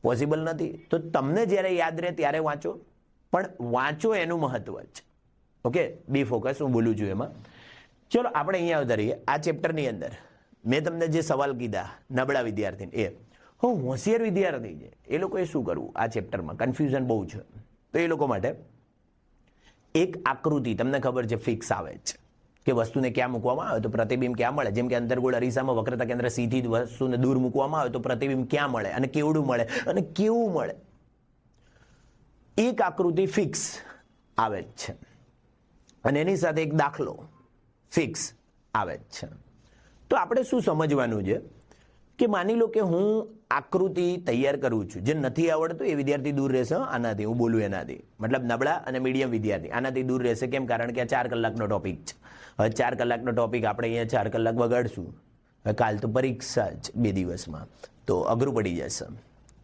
પોસિબલ નથી. તો તમને જ્યારે યાદ રહે ત્યારે વાંચો, પણ વાંચો એનું મહત્વ છે. ઓકે, બી ફોકસ હું બોલું છું એમાં. ચલો આપણે અહીંયા આવતા રહીએ. આ ચેપ્ટરની અંદર મેં તમને જે સવાલ કીધા નબળા વિદ્યાર્થી એ હોશિયાર વિદ્યાર્થી છે એ લોકોએ શું કરવું આ ચેપ્ટરમાં કન્ફ્યુઝન બહુ છે. તો એ લોકો માટે એક આકૃતિ તમને ખબર છે ફિક્સ આવે છે કે વસ્તુને ક્યાં મૂકવામાં આવે તો પ્રતિબિંબ ક્યાં મળે. જેમ કે અંતર્ગોળ અરીસામાં વક્રતા કેન્દ્ર સીથી વસ્તુને દૂર મૂકવામાં આવે તો પ્રતિબિંબ ક્યાં મળે અને કેવડું મળે અને કેવું મળે. એક આકૃતિ ફિક્સ આવે જ છે અને એની સાથે એક દાખલો ફિક્સ આવે જ છે. તો આપણે શું સમજવાનું છે કે માની લો કે હું આકૃતિ તૈયાર કરું છું. જે નથી આવડતું એ વિદ્યાર્થી દૂર રહેશે આનાથી, હું બોલું એનાથી, મતલબ નબળા અને મીડિયમ વિદ્યાર્થી આનાથી દૂર રહેશે. કેમ? કારણ કે આ 4 કલાકનો ટોપિક છે. હવે 4 કલાકનો ટોપિક આપણે અહીંયા 4 કલાક વગાડશું. હવે કાલ તો પરીક્ષા જ 2 દિવસમાં, તો અઘરું પડી જશે.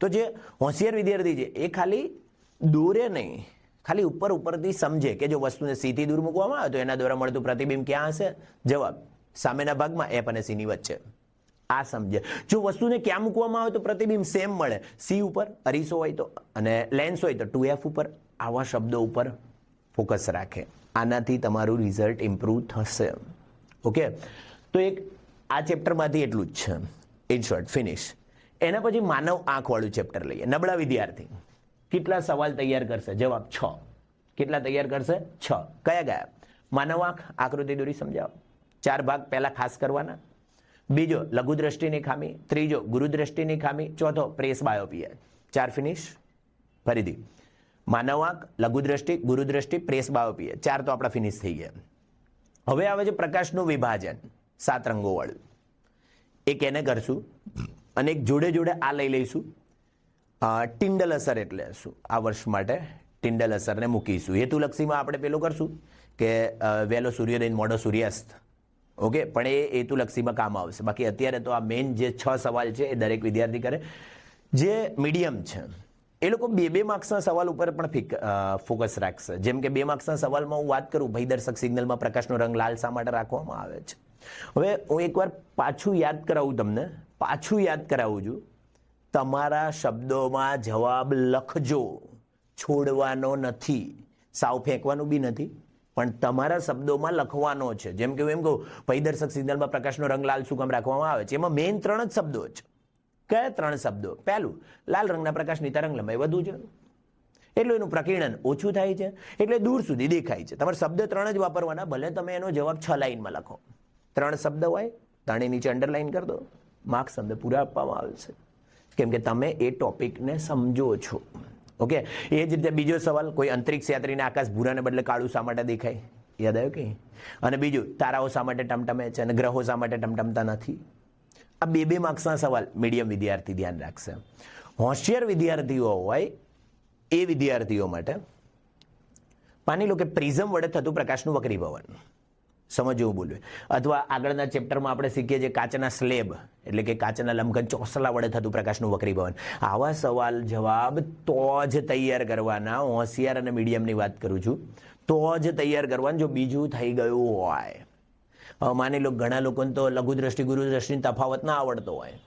તો જે હોશિયાર વિદ્યાર્થી છે એ ખાલી દોરે નહીં, ખાલી ઉપરથી સમજે કે જો વસ્તુને સીથી દૂર મૂકવામાં આવે તો એના દ્વારા મળતું પ્રતિબિંબ ક્યાં હશે? જવાબ સામેના ભાગમાં F અને C ની વચ્ચે. આ સમજે. જો વસ્તુને ક્યાં મૂકવામાં આવે તો પ્રતિબિંબ સેમ મળે, C ઉપર અરીસો હોય તો અને લેન્સ હોય તો 2F ઉપર. આવા શબ્દો ઉપર ફોકસ રાખે. આનાથી તમારું રિઝલ્ટ ઇમ્પ્રૂવ થશે. ઓકે, તો એક આ ચેપ્ટરમાંથી એટલું જ છે. In short finish. એના પછી માનવ આંખવાળું ચેપ્ટર લઈએ. નબળા વિદ્યાર્થી કેટલા સવાલ તૈયાર કરશે? જવાબ 6. કેટલા તૈયાર કરશે? 6. કયા? માનવ આંખ આકૃતિ દોરી સમજાવો. 4 ભાગ પહેલા ખાસ કરવાના. બીજો લઘુ દ્રષ્ટિની ખામી. ત્રીજો ગુરુદ્રષ્ટિની ખામી. ચોથો પ્રેસ બાયોપિયા. 4 ફિનિશ. ફરીથી માનવ આંખ, લઘુ દ્રષ્ટિ, ગુરુદ્રષ્ટિ, પ્રેસ બાયોપિયા. 4 તો આપણા ફિનિશ થઈ ગયા. હવે આવે છે પ્રકાશનું વિભાજન 7 રંગો વાળું. એક એને કરશું અને એક જોડે જોડે આ લઈ લઈશું. ટિન્ડલ અસર એટલે શું? આ વર્ષ માટે ટિન્ડલ અસરને મૂકીશું. હેતુલક્ષીમાં આપણે પેલું કરશું કે વહેલો સૂર્યોદય મોડો સૂર્યાસ્ત. ઓકે, પણ એ હેતુલક્ષીમાં કામ આવશે. બાકી અત્યારે તો આ મેઇન જે 6 સવાલ છે એ દરેક વિદ્યાર્થી કરે. જે મીડિયમ છે એ લોકો 2 માર્ક્સના સવાલ ઉપર પણ ફોકસ રાખશે. જેમ કે 2 માર્ક્સના સવાલમાં હું વાત કરું ભયદર્શક સિગ્નલમાં પ્રકાશનો રંગ લાલ શા માટે રાખવામાં આવે છે. હવે હું એકવાર પાછું યાદ કરાવું તમને, છું. તમારા શબ્દોમાં જવાબ લખજો, છોડવાનો નથી, સાવ ફેંકવાનું બી નથી, પણ તમારા શબ્દોમાં લખવાનો છે. જેમ કે હું એમ કહું ભયદર્શક સિગ્નલમાં પ્રકાશનો રંગ લાલ શું કામ રાખવામાં આવે છે, એમાં મેઇન 3 જ શબ્દો છે. કયા 3 શબ્દો? પહેલું, લાલ રંગના પ્રકાશની તરંગ લંબાઈ વધુ છે એટલે એનું પ્રકીર્ણન ઓછું થાય છે એટલે દૂર સુધી દેખાય છે. તમારે શબ્દ 3 જ વાપરવાના, ભલે તમે એનો જવાબ 6 લાઈનમાં લખો. 3 શબ્દ હોય, 3 નીચે અંડરલાઈન કરી દો, માર્ક્સ શબ્દ પૂરા આપવામાં આવશે. કેમ કે તમે એ ટોપિકને સમજો છો. ઓકે, એ જ રીતે બીજો સવાલ, કોઈ અંતરિક્ષ યાત્રીને આકાશ ભૂરાને બદલે કાળું શા માટે દેખાય? યાદ આવ્યું કે? અને બીજું, તારાઓ શા માટે ટમટમે છે અને ગ્રહો શા માટે ટમટમતા નથી? આ 2 માર્ક્સના સવાલ મીડિયમ વિદ્યાર્થી ધ્યાન રાખશે. હોશિયાર વિદ્યાર્થીઓ હોય એ વિદ્યાર્થીઓ માટે માની લો કે પ્રિઝમ વડે થતું પ્રકાશનું વક્રીભવન સમજવું બોલવું, અથવા આગળના ચેપ્ટરમાં આપણે શીખીએ છીએ કાચના સ્લેબ એટલે કે કાચના લંબઘન ચોસલા વડે થતું પ્રકાશનું વક્રીભવન. આવા સવાલ જવાબ તો જ તૈયાર કરવાના. હોશિયાર અને મીડિયમની વાત કરું છું, તો જ તૈયાર કરવાનું જો બીજું થઈ ગયું હોય. માની લો ઘણા લોકોને તો લઘુ દ્રષ્ટિ ગુરુદ્રષ્ટિનો તફાવત ના આવડતો હોય,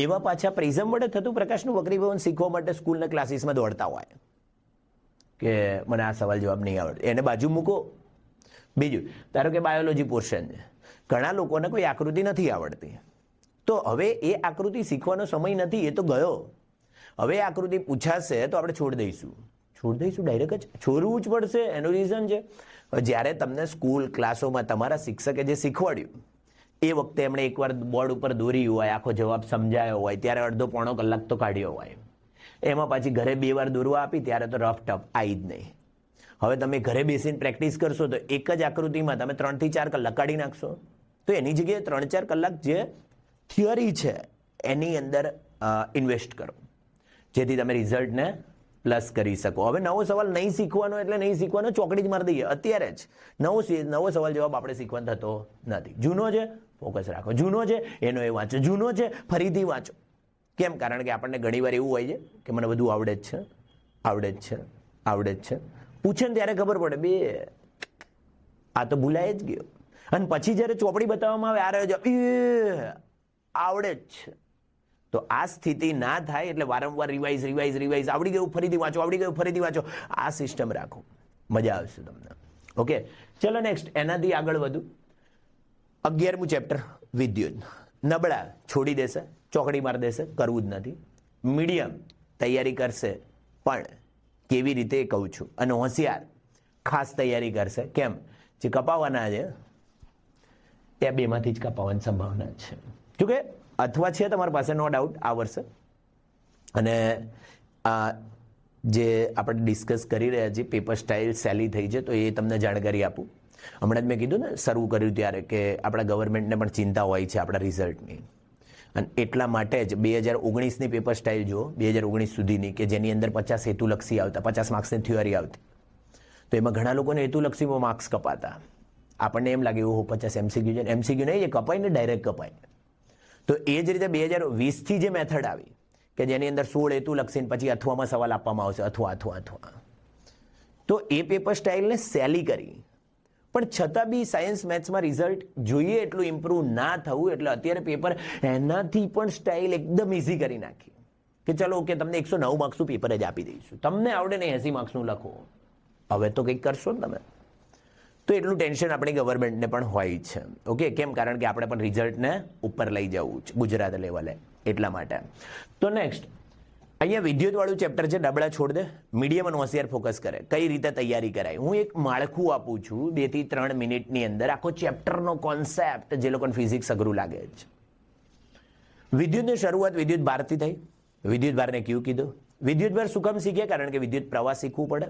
એવા પાછા પ્રિઝમ વડે થતું પ્રકાશનું વક્રીભવન શીખવા માટે સ્કૂલના ક્લાસીસમાં દોડતા હોય કે મને આ સવાલ જવાબ નહીં આવડે, એને બાજુ મૂકો. બીજું, ધારો કે બાયોલોજી પોર્શન છે, ઘણા લોકોને કોઈ આકૃતિ નથી આવડતી, તો હવે એ આકૃતિ શીખવાનો સમય નથી, એ તો ગયો. હવે આકૃતિ પૂછાશે તો આપણે છોડી દઈશું ડાયરેક્ટ જ છોડવું જ પડશે. એનું રીઝન છે જ્યારે તમને સ્કૂલ ક્લાસોમાં તમારા શિક્ષકે જે શીખવાડ્યું એ વખતે એમણે એકવાર બોર્ડ ઉપર દોર્યું હોય, આખો જવાબ સમજાયો હોય, ત્યારે અડધો પોણો કલાક તો કાઢ્યો હોય. એમાં પાછી ઘરે 2 વાર દોરવા આપી ત્યારે તો રફ ટફ આવી જ નહીં. હવે તમે ઘરે બેસીને પ્રેક્ટિસ કરશો તો એક જ આકૃતિમાં તમે 3 થી 4 કલાક કાઢી નાખશો. તો એની જગ્યાએ 3-4 કલાક જે થિયરી છે એની અંદર ઇન્વેસ્ટ કરો, જેથી તમે રિઝલ્ટને પ્લસ કરી શકો. હવે નવો સવાલ નહીં શીખવાનો એટલે નહીં શીખવાનો, ચોકડી જ મારી દઈએ અત્યારે જ. નવો સવાલ જવાબ આપણે શીખવાનો થતો નથી. જૂનો છે ફોકસ રાખો, જૂનો છે એનો એ વાંચો, જૂનો છે ફરીથી વાંચો. કેમ? કારણ કે આપણને ઘણીવાર એવું હોય છે કે મને બધું આવડે જ છે. પૂછે ને ત્યારે ખબર પડે બે આ તો ભૂલાય જ ગયો, અને પછી જ્યારે ચોપડી બતાવવામાં આવે આ રહ્યો આવડે જ છે. તો આ સ્થિતિ ના થાય એટલે વારંવાર રિવાઇઝ, આવડી ગયું ફરીથી વાંચો, આ સિસ્ટમ રાખો, મજા આવશે તમને. ઓકે, ચલો નેક્સ્ટ એનાથી આગળ વધુ. 11મું ચેપ્ટર વિદ્યુત. નબળા છોડી દેશે, ચોકડી મારી દેશે, કરવું જ નથી. મીડિયમ તૈયારી કરશે, પણ કેવી રીતે એ કહું છું. અને હોશિયાર ખાસ તૈયારી કરશે. કેમ? જે કપાવવાના છે તે બેમાંથી જ કપાવવાની સંભાવના છે. જોકે અથવા છે તમારી પાસે, નો ડાઉટ આ વર્ષે. અને આ જે આપણે ડિસ્કસ કરી રહ્યા છીએ પેપર સ્ટાઇલ સહેલી થઈ છે, તો એ તમને જાણકારી આપું. હમણાં જ મેં કીધું ને શરૂ કર્યું ત્યારે કે આપણા ગવર્મેન્ટને પણ ચિંતા હોય છે આપણા રિઝલ્ટની. અને એટલા માટે જ 2019ની પેપર સ્ટાઇલ જુઓ, 2019 સુધીની, કે જેની અંદર 50 હેતુલક્ષી આવતા, 50 માર્ક્સની થિયરી આવતી. તો એમાં ઘણા લોકોને હેતુલક્ષીમાં માર્ક્સ કપાતા. આપણને એમ લાગે ઓહો 50 એમસીક્યુ છે. એમસીક્યુ નહીં, એ કપાય ને ડાયરેક્ટ કપાય. તો એ જ રીતે 2020થી જે મેથડ આવી કે જેની અંદર 16 હેતુલક્ષી પછી અથવામાં સવાલ આપવામાં આવશે, અથવા. તો એ પેપર સ્ટાઇલને સહેલી કરી. પણ છતાં બી સાયન્સ મેથ્સમાં રિઝલ્ટ જોઈએ એટલું ઇમ્પ્રૂવ ના થવું, એટલે અત્યારે પેપર એનાથી પણ સ્ટાઇલ એકદમ ઇઝી કરી નાખી કે ચલો ઓકે તમને 109 માર્ક્સનું પેપર જ આપી દઈશું, તમને આવડે ને 80 માર્ક્સનું લખો. હવે તો કંઈક કરશો ને તમે. તો એટલું ટેન્શન આપણી ગવર્મેન્ટને પણ હોય છે. ઓકે, કેમ? કારણ કે આપણે પણ રિઝલ્ટને ઉપર લઈ જવું છે ગુજરાત લેવલે, એટલા માટે. તો નેક્સ્ટ અહીંયા વિદ્યુતવાળું ચેપ્ટર છે, નબળા છોડ દે, મીડિયમ અને હોશિયાર ફોકસ કરે. કઈ રીતે તૈયારી કરાય? હું એક માળખું આપું છું 2 થી 3 મિનિટની અંદર, આખો ચેપ્ટરનો કોન્સેપ્ટ જે લોકોને ફિઝિક્સ અઘરું લાગે છે. વિદ્યુતની શરૂઆત વિદ્યુત ભારથી થઈ. વિદ્યુત ભારને ક્યુ કીધું? વિદ્યુત ભાર શું કામ શીખ્યા? કારણ કે વિદ્યુત પ્રવાહ શીખવું પડે.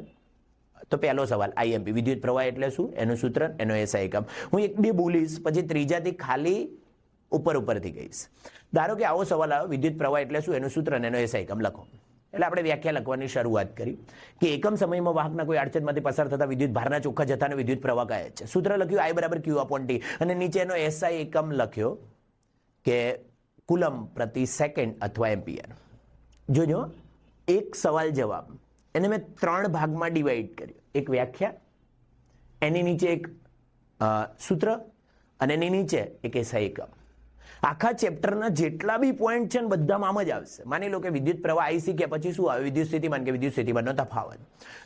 તો પહેલો સવાલ આઈએમપી, વિદ્યુત પ્રવાહ એટલે શું, એનું સૂત્ર, એનો એસઆઈ એકમ. હું એક બે બોલીશ, પછી ત્રીજાથી ખાલી ઉપરથી ગઈશ. ધારો કે આવો સવાલ આવ્યો, વિદ્યુત પ્રવાહ એટલે શું, એનું સૂત્ર અને એનો એસઆઈ એકમ લખો. એટલે આપણે વ્યાખ્યા લખવાની શરૂઆત કરી કે એકમ સમયમાં વાહકના કોઈ આડછેદમાંથી પસાર થતા વિદ્યુત ભારના ચોખ્ખા જથ્થાને વિદ્યુત પ્રવાહ કહે છે. સૂત્ર લખ્યું I બરાબર Q/T, અને નીચે એનો એસઆઈ એકમ લખ્યો કે કુલમ પ્રતિ સેકન્ડ અથવા એમ્પિયર. જોજો, એક સવાલ જવાબ એને મેં 3 ભાગમાં ડિવાઈડ કર્યો. એક વ્યાખ્યા, એની નીચે એક સૂત્ર, અને એની નીચે એક એસઆઈ એકમ. આખા ચેપ્ટરના જેટલા બી પોઈન્ટ છે ને બધામાં આમ જ આવશે. માની લો કે વિદ્યુત પ્રવાહ I શીખ્યા પછી શું આવે? વિદ્યુત સ્થિતિમાન કે વિદ્યુત સ્થિતિમાનનો તફાવત.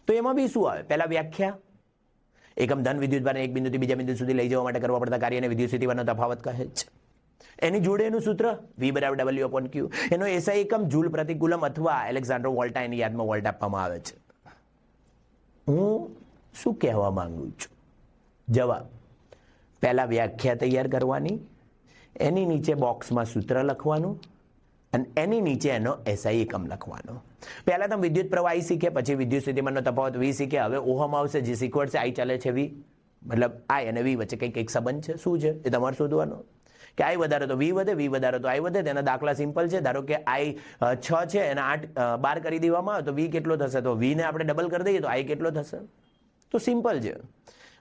તો એમાં બી શું આવે? પહેલા વ્યાખ્યા, એકમ ધન વિદ્યુત ભારને એક બિંદુથી બીજા બિંદુ સુધી લઈ જવા માટે કરવા પડતા કાર્યને વિદ્યુત સ્થિતિમાનનો તફાવત કહે છે. એની જોડે એનું સૂત્ર V બરાબર W/Q. એનો એસઆઈ એકમ જૂલ પ્રતિ કુલમ અથવા એલેક્ઝાન્ડર વોલ્ટા, એની યાદમાં વોલ્ટ આપવામાં આવે છે. હું શું કહેવા માંગુ છું? જવાબ, પહેલા વ્યાખ્યા તૈયાર કરવાની, એની નીચે બોક્સમાં સૂત્ર લખવાનું, અને એની નીચે એનો એસઆઈ એકમ લખવાનો. પહેલા તમે વિદ્યુત પ્રવાહ I શીખ્યા, પછી વિદ્યુત સ્થિતિમાનનો તફાવત V શીખ્યા. હવે ઓહમ આવશે, જે શીખવાડશે I ચાલે છે V, મતલબ I અને V વચ્ચે કંઈક સંબંધ છે. શું છે એ તમારે શોધવાનો. કે I વધારે તો V વધે, V વધારે તો I વધે. તેના દાખલા સિમ્પલ છે. ધારો કે I 6 છે, એના 8 12 કરી દેવામાં આવે તો V કેટલો થશે? તો V ને આપણે ડબલ કરી દઈએ તો I કેટલો થશે? તો સિમ્પલ છે.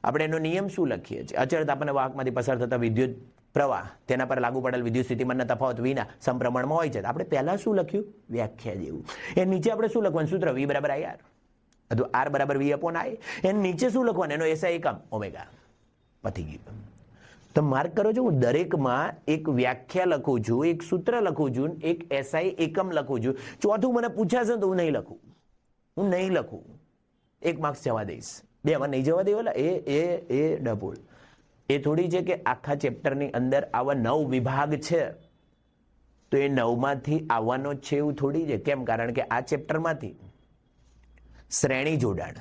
આપણે એનો નિયમ શું લખીએ છીએ? અચળ તાપમાને વાહકમાંથી પસાર થતા વિદ્યુત પ્રવાહ તેના પર લાગુ પડેલ વિદ્યુત સ્થિતિમાનના તફાવત વિના સમપ્રમાણમાં હોય છે. આપણે પહેલા શું લખ્યું? વ્યાખ્યા જેવું. એ નીચે આપણે શું લખવાનું? સૂત્ર V બરાબર IR અથવા R બરાબર V/I. એની નીચે શું લખવાનું? એનો એસઆઈ એકમ ઓમેગા. પતી ગયું. તો માર્ક કરો છો, હું દરેકમાં એક વ્યાખ્યા લખું છું, એક સૂત્ર લખું છું, એક એસઆઈ એકમ લખું છું. ચોથું મને પૂછાશે તો હું નહીં લખું. 1 માર્ક્સ જવા દઈશ. 2 માં નહીં જવા દેવાલા. એ ડબલ. એ થોડી છે કે આખા ચેપ્ટરની અંદર આવા 9 વિભાગ છે, તો એ 9માંથી આવવાનો છે એવું થોડી છે. કેમ? કારણ કે આ ચેપ્ટરમાંથી શ્રેણી જોડાણ,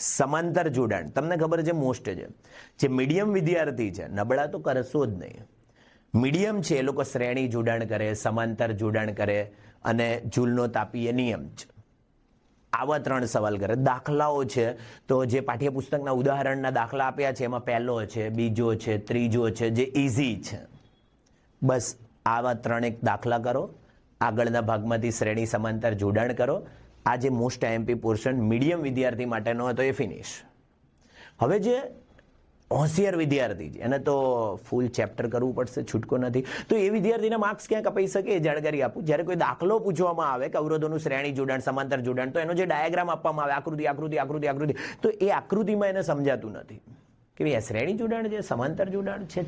સમાંતર જોડાણ તમને ખબર છે મોસ્ટ છે. જે મીડિયમ વિદ્યાર્થી છે, નબળા તો કરશો જ નહીં. મીડિયમ છે એ લોકો શ્રેણી જોડાણ કરે, સમાંતર જોડાણ કરે, અને જૂલનો તાપીય નિયમ છે. આવા 3 સવાલ કરે. દાખલાઓ છે તો જે પાઠ્યપુસ્તકના ઉદાહરણના દાખલા આપ્યા છે એમાં પહેલો છે, બીજો છે, ત્રીજો છે, જે ઇઝી છે. બસ આવા 3 દાખલા કરો. આગળના ભાગમાંથી શ્રેણી સમાંતર જોડાણ કરો. આ જે મોસ્ટ આઈએમપી પોર્શન મીડિયમ વિદ્યાર્થી માટેનો હતો એ ફિનિશ. હવે જે હોશિયાર વિદ્યાર્થી છે એને તો ફૂલ ચેપ્ટર કરવું પડશે, છૂટકો નથી. તો એ વિદ્યાર્થીના માર્ક્સ ક્યાં કપાઈ શકે એ જાણકારી આપું. જ્યારે કોઈ દાખલો પૂછવામાં આવે કે અવરોધોનું શ્રેણી જોડાણ, સમાંતર જોડાણ, તો એનો જે ડાયાગ્રામ આપવામાં આવે, આકૃતિ, તો એ આકૃતિમાં એને સમજાતું નથી કે ભાઈ આ શ્રેણી જોડાણ છે, સમાંતર જોડાણ છે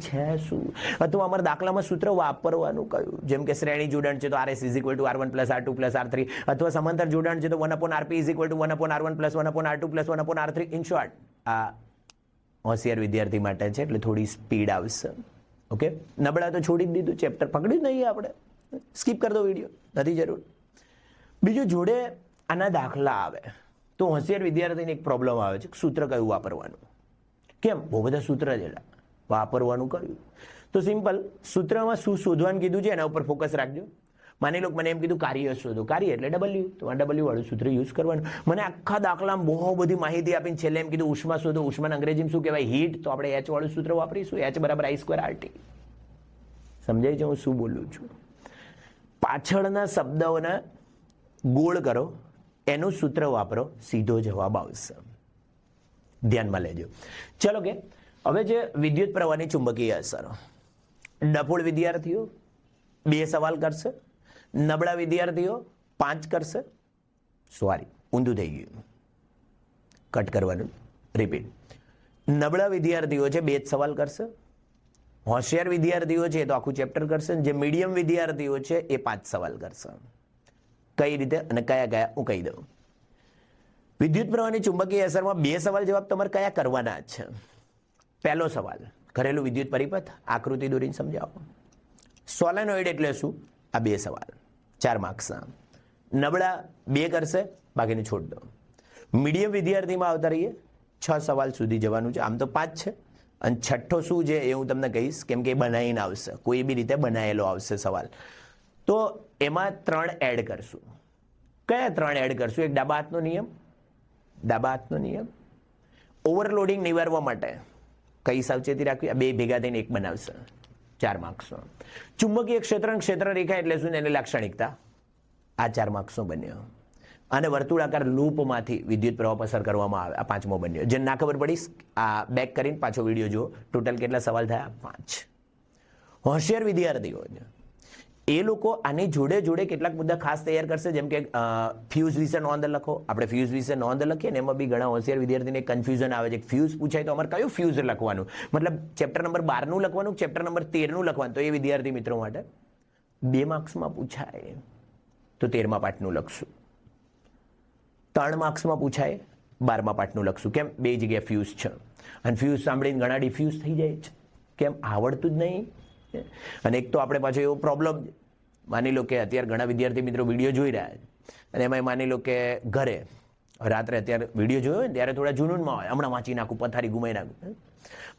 શું? અથવા અમારા દાખલામાં સૂત્ર વાપરવાનું કયું? જેમ કે શ્રેણી જોડાણ છે તો RS = R1 + R2 + R3, અથવા સમાંતર જોડાણ છે તો 1/RP = 1/R1 + 1/R2 + 1/R3. In short, આ હોશિયાર વિદ્યાર્થી માટે છે, એટલે થોડી સ્પીડ આવશે. ઓકે, નબળા તો છોડી જ દીધું, ચેપ્ટર પકડ્યું જ નહીં આપણે, સ્કીપ કરી દો વિડીયો, નથી જરૂર. બીજું જોડે આના દાખલા આવે તો હોશિયાર વિદ્યાર્થીને એક પ્રોબ્લેમ આવે છે, સૂત્ર કયું વાપરવાનું. કેમ? બહુ બધા સૂત્ર છે, વાપરવાનું કયું? તો સિમ્પલ, સૂત્રમાં શું શોધવાનું કીધું છે એના ઉપર ફોકસ રાખજો. માની લો મને એમ કીધું કાર્ય શોધો, કાર્ય એટલે ડબલ્યુ, તો આ ડબલ્યુ વાળું સૂત્ર યુઝ કરવાનું. મને આખા દાખલામાં બહુ બધી માહિતી આપીને છેલ્લે એમ કીધું ઉષ્મા શોધો, ઉષ્માને અંગ્રેજીમાં શું કહેવાય? હીટ, તો આપણે એચ વાળું સૂત્ર વાપરીશું, એચ બરાબર I²RT. સમજાય છે હું શું બોલું છું? પાછળના શબ્દોને ગોળ કરો, એનું સૂત્ર વાપરો, સીધો જવાબ આવશે. ધ્યાનમાં લેજો. ચલો કે હવે જે વિદ્યુત પ્રવાહની ચુંબકીય અસર, ડફોળ વિદ્યાર્થીઓ 2 સવાલ કરશે, નબળા વિદ્યાર્થીઓ 5 કરશે. સોરી, ઊંધું થઈ ગયું, કટ કરવાનું, રિપીટ. નબળા વિદ્યાર્થીઓ છે 2 જ સવાલ કરશે, હોશિયાર વિદ્યાર્થીઓ છે તો આખું ચેપ્ટર કરશે, જે મીડિયમ વિદ્યાર્થીઓ છે એ 5 સવાલ કરશે. કઈ રીતે અને કયા કયા હું કહી દઉં. વિદ્યુત પ્રવાહની ચુંબકીય અસરમાં 2 સવાલ જવાબ તમારે કયા કરવાના છે. પહેલો સવાલ, ઘરેલું વિદ્યુત પરિપથ, આકૃતિ દોરીને સમજાવો. સોલેનોઇડ એટલે શું? આ 2 સવાલ, 4 માર્ક્સના. નબળા 2 કરશે, બાકીને છોડ દો. મીડિયમ વિદ્યાર્થીમાં આવતા રહીએ, 6 સવાલ સુધી જવાનું છે, આમ તો 5 છે. અને છઠ્ઠો શું છે એ હું તમને કહીશ, કેમ કે એ બનાવીને આવશે, કોઈ બી રીતે બનાવેલો આવશે સવાલ. તો એમાં 3 એડ કરશું. કયા 3 એડ કરશું? એક ડાબા હાથનો નિયમ, ડાબા હાથનો નિયમ. ઓવરલોડિંગ નિવારવા માટે કઈ સાવચેતી રાખવી? આ 2 ભેગા થઈને 1 બનાવશે, 4 માર્ક્સનો. ચુંબકીય ક્ષેત્ર અને ક્ષેત્ર રેખા એટલે શું? એની લાક્ષણિકતા, આ 4 માર્ક્સનો બન્યો. અને વર્તુળાકાર લૂપમાંથી વિદ્યુત પ્રવાહ પસાર કરવામાં આવે, આ 5મો બન્યો. જે ના ખબર પડી, આ બેક કરીને પાછો વિડીયો જુઓ. ટોટલ કેટલા સવાલ થયા? 5. હોશિયાર વિદ્યાર્થીઓ એ લોકો આની જોડે જોડે કેટલાક મુદ્દા ખાસ તૈયાર કરશે, જેમ કે ફ્યુઝ વિશે નોંધ લખો. આપણે ફ્યુઝ વિશે નોંધ લખીએ ને એમાં બી ઘણા હોશિયાર વિદ્યાર્થીને કન્ફ્યુઝન આવે છે. ફ્યુઝ પૂછાય તો અમારે કયું ફ્યુઝ લખવાનું, મતલબ ચેપ્ટર નંબર 12નું લખવાનું, ચેપ્ટર નંબર 13નું લખવાનું. તો એ વિદ્યાર્થી મિત્રો માટે 2 માર્ક્સમાં પૂછાય તો 13મા પાઠનું લખશું. 3 માર્ક્સમાં પૂછાય 12મા પાઠનું લખશું. કેમ? 2 જગ્યાએ ફ્યુઝ છે અને ફ્યુઝ સાંભળીને ઘણા ડિફ્યુઝ થઈ જાય છે. કેમ? આવડતું જ નહીં. અને એક તો આપણે પાછો એવો પ્રોબ્લેમ, માની લો કે અત્યારે ઘણા વિદ્યાર્થી મિત્રો વિડીયો જોઈ રહ્યા છે અને એમાં માની લો કે ઘરે રાત્રે અત્યારે વિડીયો જોયો ને ત્યારે થોડા જુનૂનમાં હોય, હમણાં વાંચી નાખું, પથારી ગુમાઈ નાખું.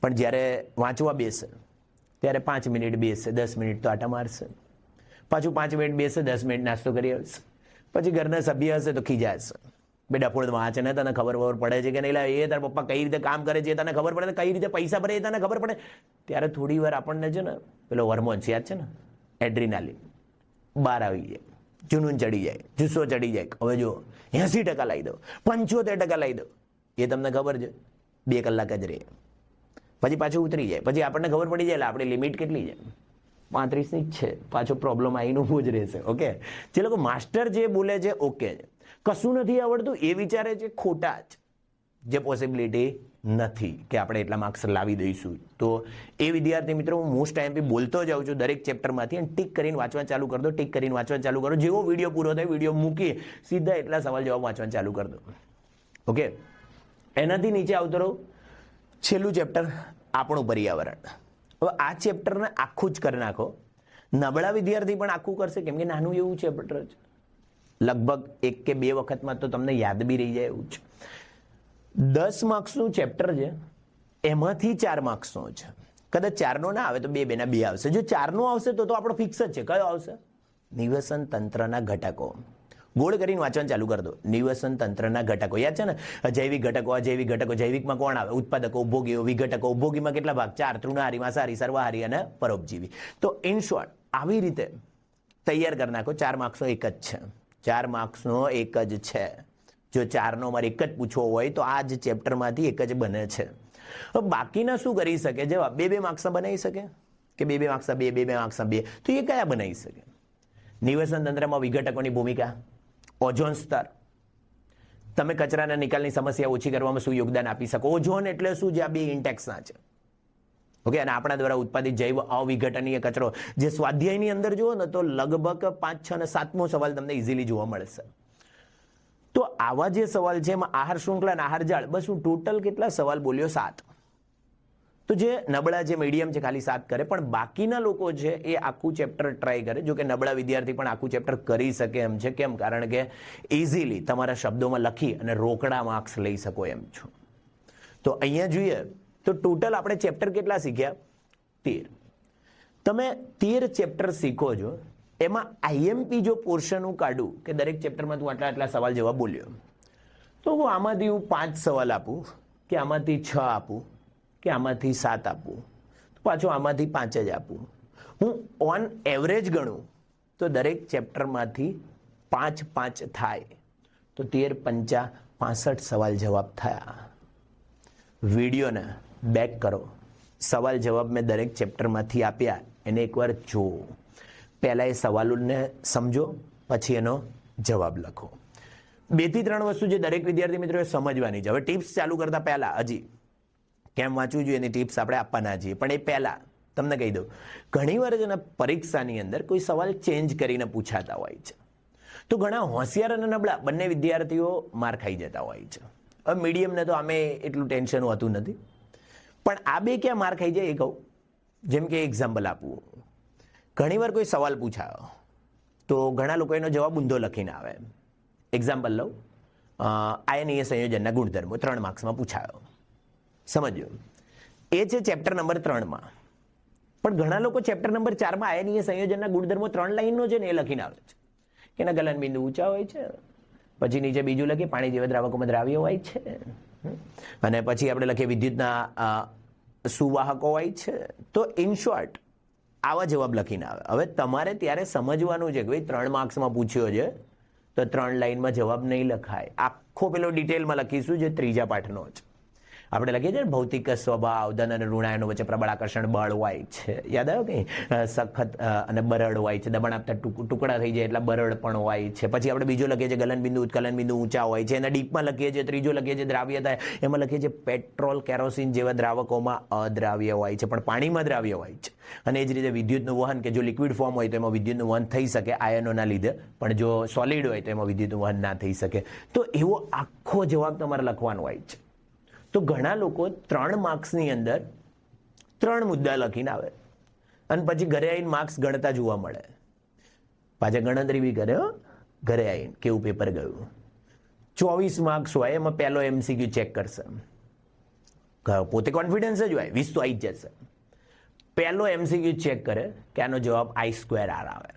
પણ જ્યારે વાંચવા બેસે ત્યારે 5 મિનિટ બેસે, 10 મિનિટ તો આટા મારશે, પાછું 5 મિનિટ બેસે, 10 મિનિટ નાસ્તો કરી આવશે, પછી ઘરના સભ્ય હશે તો ખીજાશે, બેટા ફોડ વાંચે ને, તને ખબર પડે છે કે નહીં? એ તારા પપ્પા કઈ રીતે કામ કરે છે તને ખબર પડે? કઈ રીતે પૈસા ભરે એ તને ખબર પડે? ત્યારે થોડી વાર આપણને છે ને પેલો હોર્મોન્સ યાદ છે ને, એડ્રીનાલિન, બહાર આવી જાય, જુનૂન ચડી જાય, જુસ્સો ચડી જાય. હવે જો 80% લાવી દો, 75% લાવી દો, એ તમને ખબર છે 2 કલાક જ રહે, પછી પાછું ઉતરી જાય. પછી આપણને ખબર પડી જાય એટલે આપણી લિમિટ કેટલી છે? 35ની જ છે. પાછો પ્રોબ્લેમ આવીને ઊભો જ રહેશે. ઓકે, જે લોકો માસ્ટર જે બોલે છે ઓકે છે, કશું નથી આવડતું એ વિચારે છે ખોટા જ. જે પોસિબિલિટી નથી કે આપણે એટલા માર્ક્સ લાવી દઈશું. તો એ વિદ્યાર્થી મિત્રો હું મોસ્ટ ટાઈમ બોલતો જાઉં છું દરેક ચેપ્ટરમાંથી, અને ટીક કરીને વાંચવા ચાલુ કરી દો, ટીક કરીને વાંચવા ચાલુ કરો. જેવો વિડીયો પૂરો થાય વિડીયો મૂકી સીધા એટલા સવાલ જવાબ વાંચવા ચાલુ કરી દો. ઓકે, એનાથી નીચે આવતો રહો. છેલ્લું ચેપ્ટર આપણું પર્યાવરણ. હવે આ ચેપ્ટરને આખું જ કરી નાખો. નબળા વિદ્યાર્થી પણ આખું કરશે, કેમ કે નાનું એવું ચેપ્ટર છે, લગભગ 1 કે 2 વખતમાં તો તમને યાદ બી રહી જાય એવું છે. 10 માર્ક્સનું ચેપ્ટર છે, એમાંથી 4 માર્ક્સનો છે. કદાચ 4નો ના આવે તો 2 2 આવશે. જો 4નો આવશે તો આપણો ફિક્સ જ છે. કયો આવશે? નિવસન તંત્રના ઘટકો. ગોળ કરીને વાંચવાનું ચાલુ કરી દો. નિવસન તંત્રના ઘટકો યાદ છે ને? જૈવિક ઘટકો, અજૈવિક ઘટકો. જૈવિકમાં કોણ આવે? ઉત્પાદકો, ઉપભોગીઓ. વિઘટકો, ઉપભોગીમાં કેટલા ભાગ? 4. તૃણહારી, માંસાહારી, સર્વાહારી અને પરોપજીવી. તો ઇન શોર્ટ આવી રીતે તૈયાર કરી નાખો. 4 માર્ક્સનો એક જ છે, 4 માર્ક્સનો એક જ છે. જો 4નો અમારે એક જ પૂછવો હોય તો આ જ ચેપ્ટરમાંથી એક જ બને છે. હવે બાકીના શું કરી શકે? જવાબ 2 2 માર્ક્સના બનાવી શકે કે 2 2 માર્ક્સના 2 2 માર્ક્સના 2. તો એ કયા બનાવી શકે? નિવસન તંત્રમાં વિઘટકોની ભૂમિકા, ઓઝોન સ્તર. તમે કચરાના નિકાલની સમસ્યા ઓછી કરવામાં શું યોગદાન આપી શકો? ઓઝોન એટલે શું? જે આ 2 ઇન્ટેક્સના છે. ઓકે, અને આપણા દ્વારા ઉત્પાદિત જૈવ અવિઘટનીય કચરો, જે સ્વાધ્યાયની અંદર જુઓ ને તો લગભગ 5, 6 અને 7મો સવાલ તમને ઇઝીલી જોવા મળશે. તો આવા જે સવાલ છે એમાં આહાર શૃંખલા અને આહાર જાળ, બસ હું ટોટલ કેટલા સવાલ બોલ્યો? 7. તો જે નબળા જે મીડિયમ છે ખાલી 7 કરે, પણ બાકીના લોકો છે એ આખું ચેપ્ટર ટ્રાય કરે. જો કે નબળા વિદ્યાર્થી પણ આખું ચેપ્ટર કરી શકે એમ છે. કેમ? કારણ કે ઇઝીલી તમારા શબ્દોમાં લખી અને રોકડા માર્ક્સ લઈ શકો એમ છો. તો અહીંયા જોઈએ તો ટોટલ આપણે ચેપ્ટર કેટલા શીખ્યા? 13. તમે 13 ચેપ્ટર શીખો છો, એમાં આઈએમપી જો પોર્શન હું કાઢું કે દરેક ચેપ્ટરમાં તું આટલા સવાલ જવાબ બોલ્યો, તો હું આમાંથી હું 5 સવાલ આપું, કે આમાંથી 6 આપું, કે આમાંથી 7 આપું, તો પાછો આમાંથી 5 જ આપું. હું ઓન એવરેજ ગણું તો દરેક ચેપ્ટરમાંથી 5 થાય, તો 13 પંચા 65 સવાલ જવાબ થયા. વિડીયોને બેક કરો. સવાલ જવાબ મેં દરેક ચેપ્ટરમાંથી આપ્યા, એને એકવાર જુઓ. પહેલાં એ સવાલોને સમજો, પછી એનો જવાબ લખો. 2 થી 3 વસ્તુ જે દરેક વિદ્યાર્થી મિત્રોએ સમજવાની છે. હવે ટિપ્સ ચાલુ કરતા પહેલા હજી કેમ વાંચવું જોઈએ એની ટિપ્સ આપણે આપવાના છીએ, પણ એ પહેલા તમને કહી દઉં, ઘણીવાર છે ને પરીક્ષાની અંદર કોઈ સવાલ ચેન્જ કરીને પૂછાતા હોય છે, તો ઘણા હોશિયાર અને નબળા બંને વિદ્યાર્થીઓ માર ખાઈ જતા હોય છે. હવે મીડિયમને તો આમે એટલું ટેન્શન હોતું નથી, પણ આ બે ક્યાં માર ખાઈ જાય એ કહું. જેમ કે એક્ઝામ્પલ આપવું, ઘણીવાર કોઈ સવાલ પૂછાયો તો ઘણા લોકો એનો જવાબ ઊંધો લખીને આવે. એક્ઝામ્પલ લઉં, આયનીય સંયોજનના ગુણધર્મો 3 માર્ક્સમાં પૂછાયો. સમજો, એ છે ચેપ્ટર નંબર 3માં, પણ ઘણા લોકો ચેપ્ટર નંબર 4માં આયનીય સંયોજનના ગુણધર્મો 3 લાઈનનો છે ને એ લખીને આવે છે કે એના ગલન બિંદુ ઊંચા હોય છે, પછી નીચે બીજું લખીએ પાણી જેવા દ્રાવકોમાં દ્રાવ્ય હોય છે, અને પછી આપણે લખીએ વિદ્યુતના સુવાહકો હોય છે. તો ઇન શોર્ટ આવા જવાબ લખીને આવે. હવે તમારે ત્યારે સમજવાનું છે કે ભાઈ 3 માર્ક્સમાં પૂછ્યો છે તો 3 લાઈનમાં જવાબ નહીં લખાય. આખો પેલો ડિટેલમાં લખીશું જે 3જા પાઠનો છે. આપણે લખીએ છીએ ભૌતિક સ્વભાવ, ધન અને ઋણાયનો વચ્ચે પ્રબળ આકર્ષણ બળ હોય છે, યાદ આવ્યો કે સખત અને બરડ હોય છે, દબાણ આપતા ટુકડા થઈ જાય એટલા બરડ પણ હોય છે. પછી આપણે બીજો લખીએ છીએ ગલન બિંદુ ઉત્કલન બિંદુ ઊંચા હોય છે, એના ડીપમાં લખીએ છીએ. ત્રીજો લખીએ છીએ દ્રાવ્યતા, એમાં લખીએ છીએ પેટ્રોલ કેરોસીન જેવા દ્રાવકોમાં અદ્રાવ્ય હોય છે પણ પાણીમાં દ્રાવ્ય હોય છે. અને એ જ રીતે વિદ્યુતનું વહન, કે જો લિક્વિડ ફોર્મ હોય તો એમાં વિદ્યુતનું વહન થઈ શકે આયનોના લીધે, પણ જો સોલિડ હોય તો એમાં વિદ્યુતનું વહન ના થઈ શકે. તો એવો આખો જવાબ તમારે લખવાનો હોય છે. તો ઘણા લોકો 3 માર્ક્સની અંદર 3 મુદ્દા લખીને આવે અને પછી ઘરે આવીને માર્ક્સ ગણતા જોવા મળે. પાછા ગણતરી બી કરે ઘરે આવીને કેવું પેપર ગયું. 24 માર્ક્સ હોય, એમાં પહેલો MCQ ચેક કરશે. પોતે કોન્ફિડન્સ જ હોય, 20 તો આવી જ જશે. પહેલો MCQ ચેક કરે કે આનો જવાબ I2R આવે.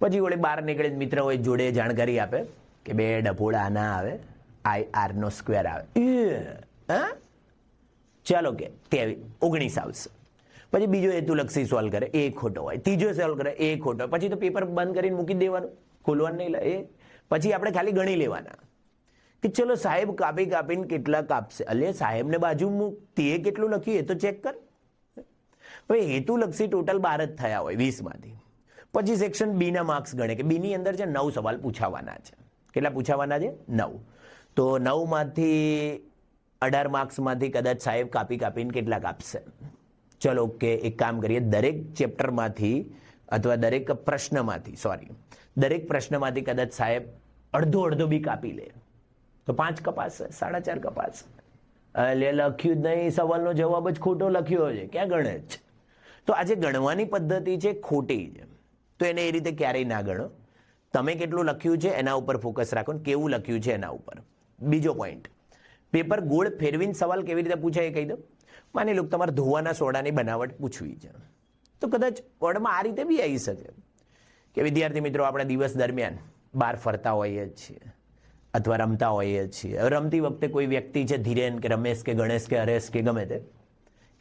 પછી વળી બહાર નીકળે મિત્ર હોય જોડે જાણકારી આપે કે બે ડફોડા ના આવે, IR² આવે. ચાલો કે 19 આવશે. પછી બીજો હેતુલક્ષી સોલ્વ કરે, એ ખોટો હોય. ત્રીજો સોલ્વ કરે, એ ખોટો હોય. પછી તો પેપર બંધ કરીને મૂકી દેવાનું, ખોલવાનું નહીં. એ પછી આપણે ખાલી ગણી લેવાના કે ચલો સાહેબ કાપીને કેટલા કાપશે. એટલે સાહેબને બાજુ મૂક, તે કેટલું લખ્યું એ તો ચેક કર. હવે હેતુલક્ષી ટોટલ 12 જ થયા હોય 20માંથી. પછી સેક્શન બી ના માર્ક્સ ગણે કે બી ની અંદર છે 9 સવાલ પૂછાવાના છે. કેટલા પૂછાવાના છે? 9. તો 9માંથી 18 માર્ક્સમાંથી કદાચ સાહેબ કાપીને કેટલા કાપશે. ચલો કે એક કામ કરીએ, દરેક ચેપ્ટરમાંથી અથવા દરેક પ્રશ્નમાંથી કદાચ સાહેબ અડધો બી કાપી લે તો 5 કપાશે, 4.5 કપાશે. એટલે લખ્યું જ નહીં, સવાલનો જવાબ જ ખોટો લખ્યો છે, ક્યાં ગણે છે. તો આજે ગણવાની પદ્ધતિ છે ખોટી છે. તો એને એ રીતે ક્યારેય ના ગણો. તમે કેટલું લખ્યું છે એના ઉપર ફોકસ રાખો ને કેવું લખ્યું છે એના ઉપર. બીજો પોઈન્ટ, પેપર ગોળ ફેરવીને સવાલ કેવી રીતે પૂછાય એ કહી દો. માની લો તમારે ધોવાના સોડાની બનાવટ પૂછવી છે, તો કદાચ બોર્ડમાં આ રીતે બી આવી શકે કે વિદ્યાર્થી મિત્રો આપણે દિવસ દરમિયાન બહાર ફરતા હોઈએ છીએ અથવા રમતા હોઈએ છીએ. રમતી વખતે કોઈ વ્યક્તિ છે, ધીરેન કે રમેશ કે ગણેશ કે હરેશ કે ગમે તે,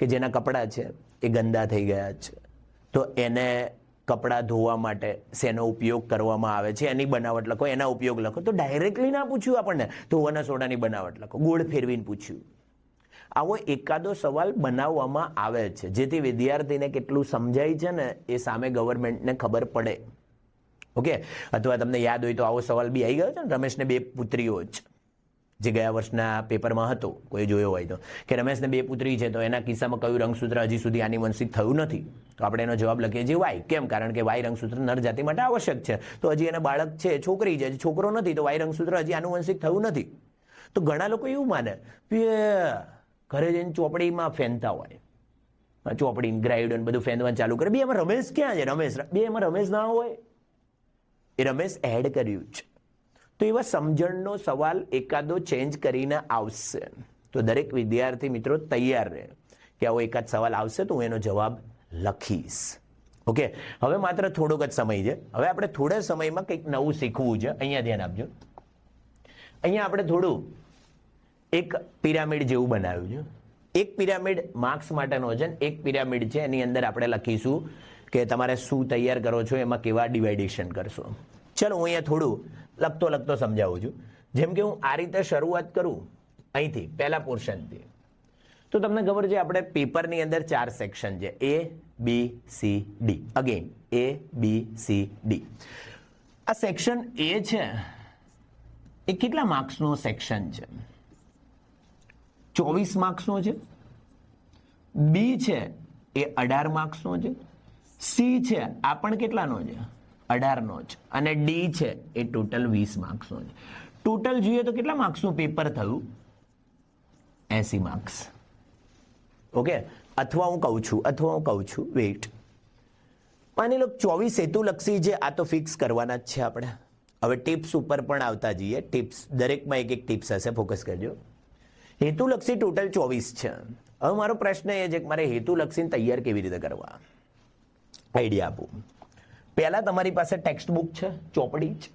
કે જેના કપડાં છે એ ગંદા થઈ ગયા છે, તો એને કપડાં ધોવા માટે શેનો ઉપયોગ કરવામાં આવે છે એની બનાવટ લખો, એના ઉપયોગ લખો. તો ડાયરેક્ટલી ના પૂછ્યું આપણને ધોવાના સોડાની બનાવટ લખો, ગોળ ફેરવીને પૂછ્યું. આવો એકાદો સવાલ બનાવવામાં આવે છે જેથી વિદ્યાર્થીને કેટલું સમજાય છે ને એ સામે ગવર્મેન્ટને ખબર પડે. ઓકે. અથવા તમને યાદ હોય તો આવો સવાલ બી આવી ગયો છે ને, રમેશને 2 પુત્રીઓ છે, જે ગયા વર્ષના પેપરમાં હતો, કોઈ જોયો હોય તો, કે રમેશને 2 પુત્રી છે તો એના કિસ્સામાં કયું રંગસૂત્ર હજી સુધી આનુવંશિક થયું નથી. તો આપણે એનો જવાબ લખીએ છીએ વાય. કેમ? કારણ કે વાય રંગસૂત્ર નર જાતિ માટે આવશ્યક છે. તો હજી એને બાળક છે, છોકરી છે, છોકરો નથી, તો વાય રંગસૂત્ર હજી આનુવંશિક થયું નથી. તો ઘણા લોકો એવું માને ઘરે જઈને ચોપડીમાં ફેનતા હોય, ચોપડી ગ્રાઇડ બધું ફેનવાનું ચાલુ કરે. બે એમાં રમેશ ક્યાં છે? રમેશ બે એમાં રમેશ ના હોય, એ રમેશ એડ કર્યું છે. તો એવા સમજણનો સવાલ એકાદો ચેન્જ કરીને આવશે. તો દરેક વિદ્યાર્થી મિત્રો તૈયાર રહે કે આવો એકાદ સવાલ આવશે તો હું એનો જવાબ લખીશ. ઓકે, હવે માત્ર થોડોક જ સમય છે. હવે આપણે થોડા સમયમાં કંઈક નવું શીખવું છે. અહીંયા ધ્યાન આપજો. અહીંયા આપણે થોડું એક પિરામિડ જેવું બનાવ્યું છે. એક પિરામિડ માર્ક્સ માટેનો છે ને એક પિરામિડ છે એની અંદર આપણે લખીશું કે તમારે શું તૈયાર કરો છો, એમાં કેવા ડિવાઇડેશન કરશો. ચલો હું અહીંયા થોડું લખતો સમજાવું છું. જેમ કે હું આ રીતે શરૂઆત કરું અહીંથી પહેલા પોર્શનથી, તો તમને ખબર છે આપણે પેપરની અંદર 4 સેક્શન છે, A, B, C, D. Again A, B, C, D. આ સેક્શન A છે એ કેટલા માર્ક્સનો સેક્શન છે? 24 માર્ક્સનો છે. B છે એ 18 માર્ક્સનો છે. C છે આ પણ કેટલાનો છે? 18નો છે. અને D છે એ ટોટલ 20 માર્ક્સનો છે. ટોટલ જોઈએ તો કેટલા માર્ક્સનું પેપર થયું? 80 માર્ક્સ. ઓકે, અથવા હું કહું છું વેઇટ, માની લો 24 હેતુલક્ષી છે, આ તો ફિક્સ કરવાના જ છે આપણે. હવે ટિપ્સ ઉપર પણ આવતા જઈએ. ટિપ્સ દરેકમાં એક ટિપ્સ હશે, ફોકસ કરજો. હેતુલક્ષી ટોટલ 24 છે. હવે મારો પ્રશ્ન એ છે કે મારે હેતુલક્ષીને તૈયાર કેવી રીતે કરવા? આઈડિયા આપું. પહેલા તમારી પાસે ટેક્સ્ટ બુક છે, ચોપડી છે.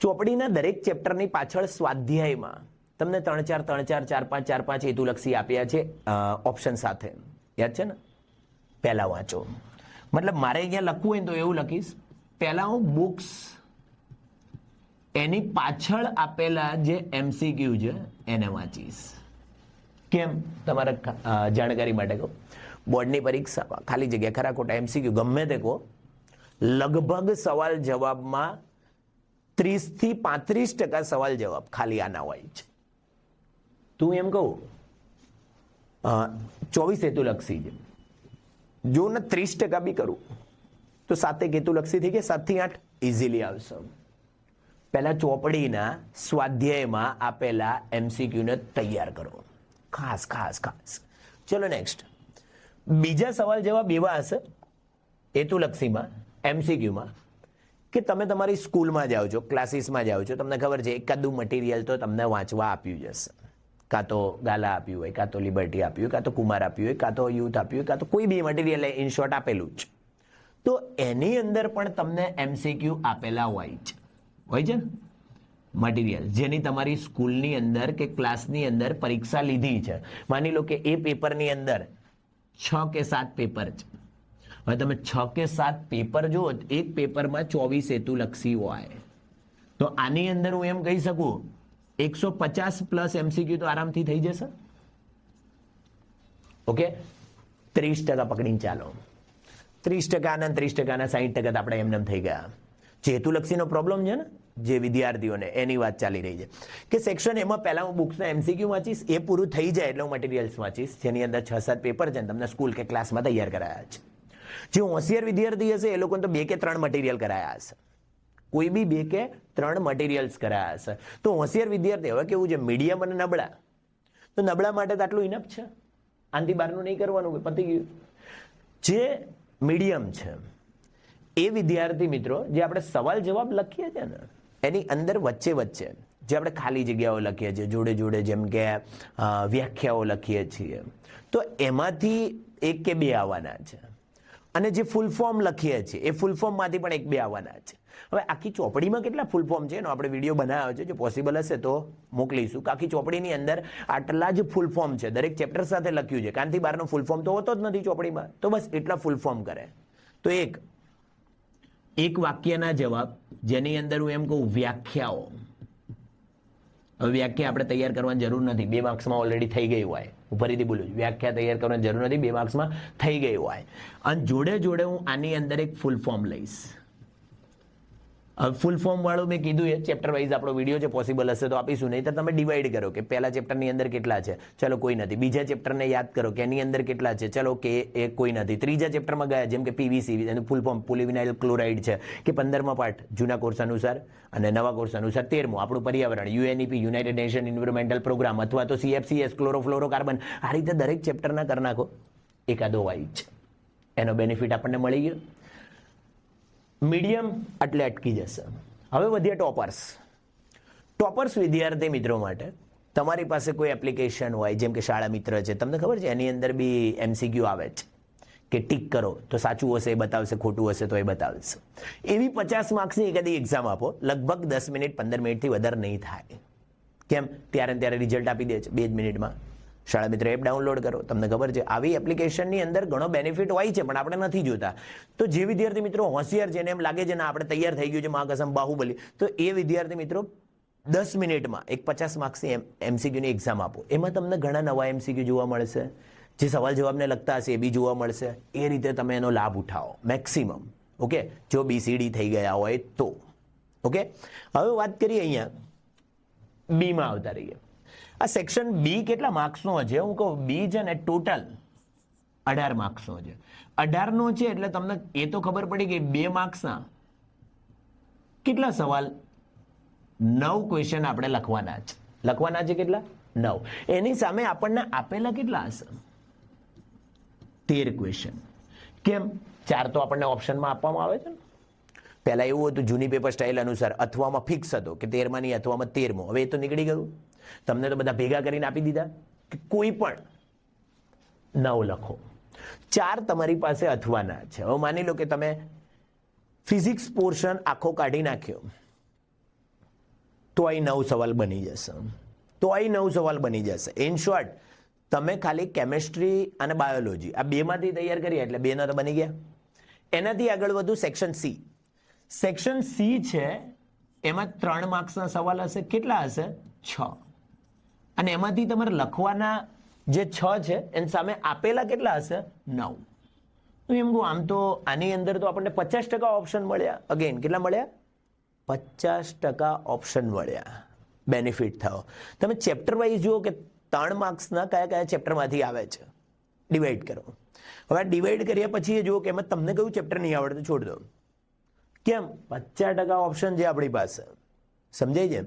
ચોપડીના દરેક ચેપ્ટરની પાછળ સ્વાધ્યાયમાં તમને 3-4, 4-5 હેતુલક્ષી આપ્યા છે ઓપ્શન સાથે. યાદ છે ને? પહેલા વાંચો. મતલબ મારે અહીંયા લખવું હોય ને તો એવું લખીશ, પહેલા હું બુક્સ એની પાછળ આપેલા જે MCQ છે એને વાંચીશ. કેમ? તમારા જાણકારી માટે કહું, બોર્ડની પરીક્ષામાં ખાલી જગ્યા ખરા ખોટા MCQ ગમે તે કહો, લગભગ સવાલ જવાબમાં 30 થી 35% સવાલ જવાબ ખાલી આના હોય છે. તું એમ કહું 24 હેતુલક્ષી છે, જો ને 30% બી કરું તો 7 હેતુલક્ષી થઈ ગયા. 7 થી 8 ઇઝીલી આવશે. પહેલા ચોપડીના સ્વાધ્યાયમાં આપેલા MCQ ને તૈયાર કરો, ખાસ. ચલો નેક્સ્ટ. બીજા સવાલ જવાબ એવા હશે હેતુલક્ષીમાં MCQમાં કે તમે તમારી સ્કૂલમાં જાઓ છો, ક્લાસીસમાં જાઓ છો, તમને ખબર છે એકાદું મટીરિયલ તો તમને વાંચવા આપ્યું જશે. કાં તો ગાલા આપ્યું હોય, કાં તો લિબર્ટી આપ્યું હોય, કાં તો કુમાર આપ્યું હોય, કાં તો યુથ આપ્યું હોય, કાં તો કોઈ બી મટીરિયલ ઇન શોર્ટ આપેલું જ. તો એની અંદર પણ તમને MCQ આપેલા હોય છે ને મટીરિયલ, જેની તમારી સ્કૂલની અંદર કે ક્લાસની અંદર પરીક્ષા લીધી છે. માની લો કે એ પેપરની અંદર 6 કે 7 પેપર છે. હવે તમે 6 કે 7 પેપર જુઓ, એક પેપરમાં 24 હેતુલક્ષી હોય, તો આની અંદર હું એમ કહી શકું 150+ MCQ તો આરામથી થઈ જશે. ઓકે, 30% પકડીને ચાલો. 30% અને 30% 60% તો આપણે એમને થઈ ગયા. જે હેતુલક્ષીનો પ્રોબ્લેમ છે ને જે વિદ્યાર્થીઓને, એની વાત ચાલી રહી છે કે સેક્શન એમાં પહેલા હું બુક્સના MCQ વાંચીશ, એ પૂરું થઈ જાય એટલે હું મટીરિયલ્સ વાંચીશ, જેની અંદર 6-7 પેપર છે ને તમને સ્કૂલ કે ક્લાસમાં તૈયાર કરાયા છે. જે હોશિયાર વિદ્યાર્થી હશે એ લોકોને તો 2 કે 3 મટીરિયલ કરાયા હશે. કોઈ બી 2 કે 3 મટીરિયલ્સ કરાયા હશે. તો હોશિયાર વિદ્યાર્થી, હવે કેવું છે મીડિયમ અને નબળા, તો નબળા માટે તો આટલું ઇનફ છે, આનાથી બહારનું નહીં કરવાનું, પતી ગયું. જે મીડિયમ છે એ વિદ્યાર્થી મિત્રો, જે આપણે સવાલ જવાબ લખીએ છીએ ને એની અંદર વચ્ચે જે આપણે ખાલી જગ્યાઓ લખીએ છીએ, જોડે જેમ કે વ્યાખ્યાઓ લખીએ છીએ, તો એમાંથી 1 કે 2 આવવાના છે. અને જે ફૂલ ફોર્મ લખીએ છીએ એ ફૂલ ફોર્મમાંથી પણ 1-2 આવવાના છે. હવે આખી ચોપડીમાં કેટલા ફૂલ ફોર્મ છે એનો આપણે વિડીયો બનાવ્યો છે, જો પોસિબલ હશે તો મોકલીશું. આખી ચોપડીની અંદર આટલા જ ફૂલ ફોર્મ છે, દરેક ચેપ્ટર સાથે લખ્યું છે. કાનથી બહારનો ફૂલ ફોર્મ તો હોતો જ નથી ચોપડીમાં, તો બસ એટલા ફૂલ ફોર્મ કરે. તો એક વાક્યના જવાબ, જેની અંદર હું એમ કહું વ્યાખ્યાઓ. હવે વ્યાખ્યા આપણે તૈયાર કરવાની જરૂર નથી, 2 માર્ક્સમાં ઓલરેડી થઈ ગઈ હોય. હું ફરીથી બોલું, વ્યાખ્યા તૈયાર કરવાની જરૂર નથી, 2 માર્ક્સમાં થઈ ગઈ હોય. અને જોડે હું આની અંદર એક ફૂલ ફોર્મ લઈશ. ફૂલ ફોર્મ વાળું મેં કીધું એ ચેપ્ટર વાઇઝ આપણો વિડીયો છે, પોસિબલ હશે તો આપીશું, નહીં તો તમે ડિવાઈડ કરો કે પહેલા ચેપ્ટરની અંદર કેટલા છે, ચલો કોઈ નથી. બીજા ચેપ્ટરને યાદ કરો કે એની અંદર કેટલા છે, ચલો કે એ કોઈ નથી. ત્રીજા ચેપ્ટરમાં ગયા જેમ કે પીવીસી એનું ફૂલ ફોર્મ પોલિવિનાઇલ ક્લોરાઇડ છે, કે 15મા પાઠ જૂના કોર્સ અનુસાર અને નવા કોર્સ અનુસાર 13મું આપણું પર્યાવરણ, UNEP United Nation Environmental programme, અથવા તો CFCS ક્લોરોફ્લોરોકાર્બન. આ રીતે દરેક ચેપ્ટરના કરી નાખો, એકાદો વાઇચ એનો બેનિફિટ આપણને મળી ગયો. મીડિયમ એટલે અટકી જશે. હવે વધીએ ટોપર્સ. ટોપર્સ વિદ્યાર્થી મિત્રો માટે તમારી પાસે કોઈ એપ્લિકેશન હોય જેમ કે શાળા મિત્ર છે, તમને ખબર છે એની અંદર બી MCQ આવે છે કે ટીક કરો તો સાચું હશે એ બતાવશે, ખોટું હશે તો એ બતાવશે. એવી 50 માર્ક્સની એકાદી એક્ઝામ આપો, લગભગ 10 મિનિટ 15 મિનિટથી વધારે નહીં થાય. કેમ? ત્યારે ને ત્યારે રિઝલ્ટ આપી દે છે 2 જ મિનિટમાં. શાળા મિત્ર એપ ડાઉનલોડ કરો, તમને ખબર છે આવી એપ્લિકેશનની અંદર ઘણો બેનિફિટ હોય છે પણ આપણે નથી જોતા. તો જે વિદ્યાર્થી મિત્રો હોશિયાર છે એને એમ લાગે છે ને આપણે તૈયાર થઈ ગયું છે મા કસમ બાહુબલી, તો એ વિદ્યાર્થી મિત્રો 10 મિનિટમાં એક 50 માર્ક્સની MCQની એક્ઝામ આપો. એમાં તમને ઘણા નવા MCQ જોવા મળશે, જે સવાલ જવાબને લગતા હશે એ બી જોવા મળશે. એ રીતે તમે એનો લાભ ઉઠાવો મેક્સિમમ. ઓકે, જો BCD થઈ ગયા હોય તો. ઓકે, હવે વાત કરીએ અહીંયા બીમાં આવતા રહીએ. આ સેક્શન બી કેટલા માર્ક્સનો છે? હું કહું બી છે ને ટોટલ 18 માર્ક્સનો છે. 18નો છે એટલે તમને એ તો ખબર પડી ગઈ 2 માર્ક્સના કેટલા સવાલ, 9 ક્વેશ્ચન આપણે લખવાના છે. લખવાના છે કેટલા? 9. એની સામે આપણને આપેલા કેટલા હશે? 13 ક્વેશ્ચન. કેમ? 4 તો આપણને ઓપ્શનમાં આપવામાં આવે છે ને. પહેલા એવું હતું જૂની પેપર સ્ટાઇલ અનુસાર અથવામાં ફિક્સ હતો કે 13માં નહીં અથવામાં 13મો. હવે એ તો નીકળી ગયું. તમને તો બધા ભેગા કરીને આપી દીધા કે કોઈ પણ 9 લખો. 4 તમારી પાસે અથવાના છે. હવે માની લો કે તમે ફિઝિક્સ પોર્શન આખો કાઢી નાખ્યો તો અહીં 9 સવાલ બની જશે. તો અહીં 9 સવાલ બની જશે. ઇન શોર્ટ તમે ખાલી કેમેસ્ટ્રી અને બાયોલોજી આ બેમાંથી તૈયાર કરી એટલે 2 ના તો બની ગયા. એનાથી આગળ વધુ સેક્શન સી. સેક્શન સી છે એમાં 3 માર્ક્સના સવાલ હશે. કેટલા હશે? 6. અને એમાંથી તમારે લખવાના જે 6 છે એની સામે આપેલા કેટલા હશે? 9. તો એમ કહું આમ તો આની અંદર તો આપણને 50% ઓપ્શન મળ્યા. અગેન કેટલા મળ્યા? 50% ઓપ્શન મળ્યા. બેનિફિટ થયો. તમે ચેપ્ટર વાઇઝ જુઓ કે 3 માર્ક્સના કયા કયા ચેપ્ટરમાંથી આવે છે, ડિવાઈડ કરો. હવે ડિવાઈડ કર્યા પછી એ જુઓ કે એમાં તમને કયું ચેપ્ટર નહીં આવડતું છોડ દો. કેમ? 50% ઓપ્શન છે આપણી પાસે. સમજાય છે?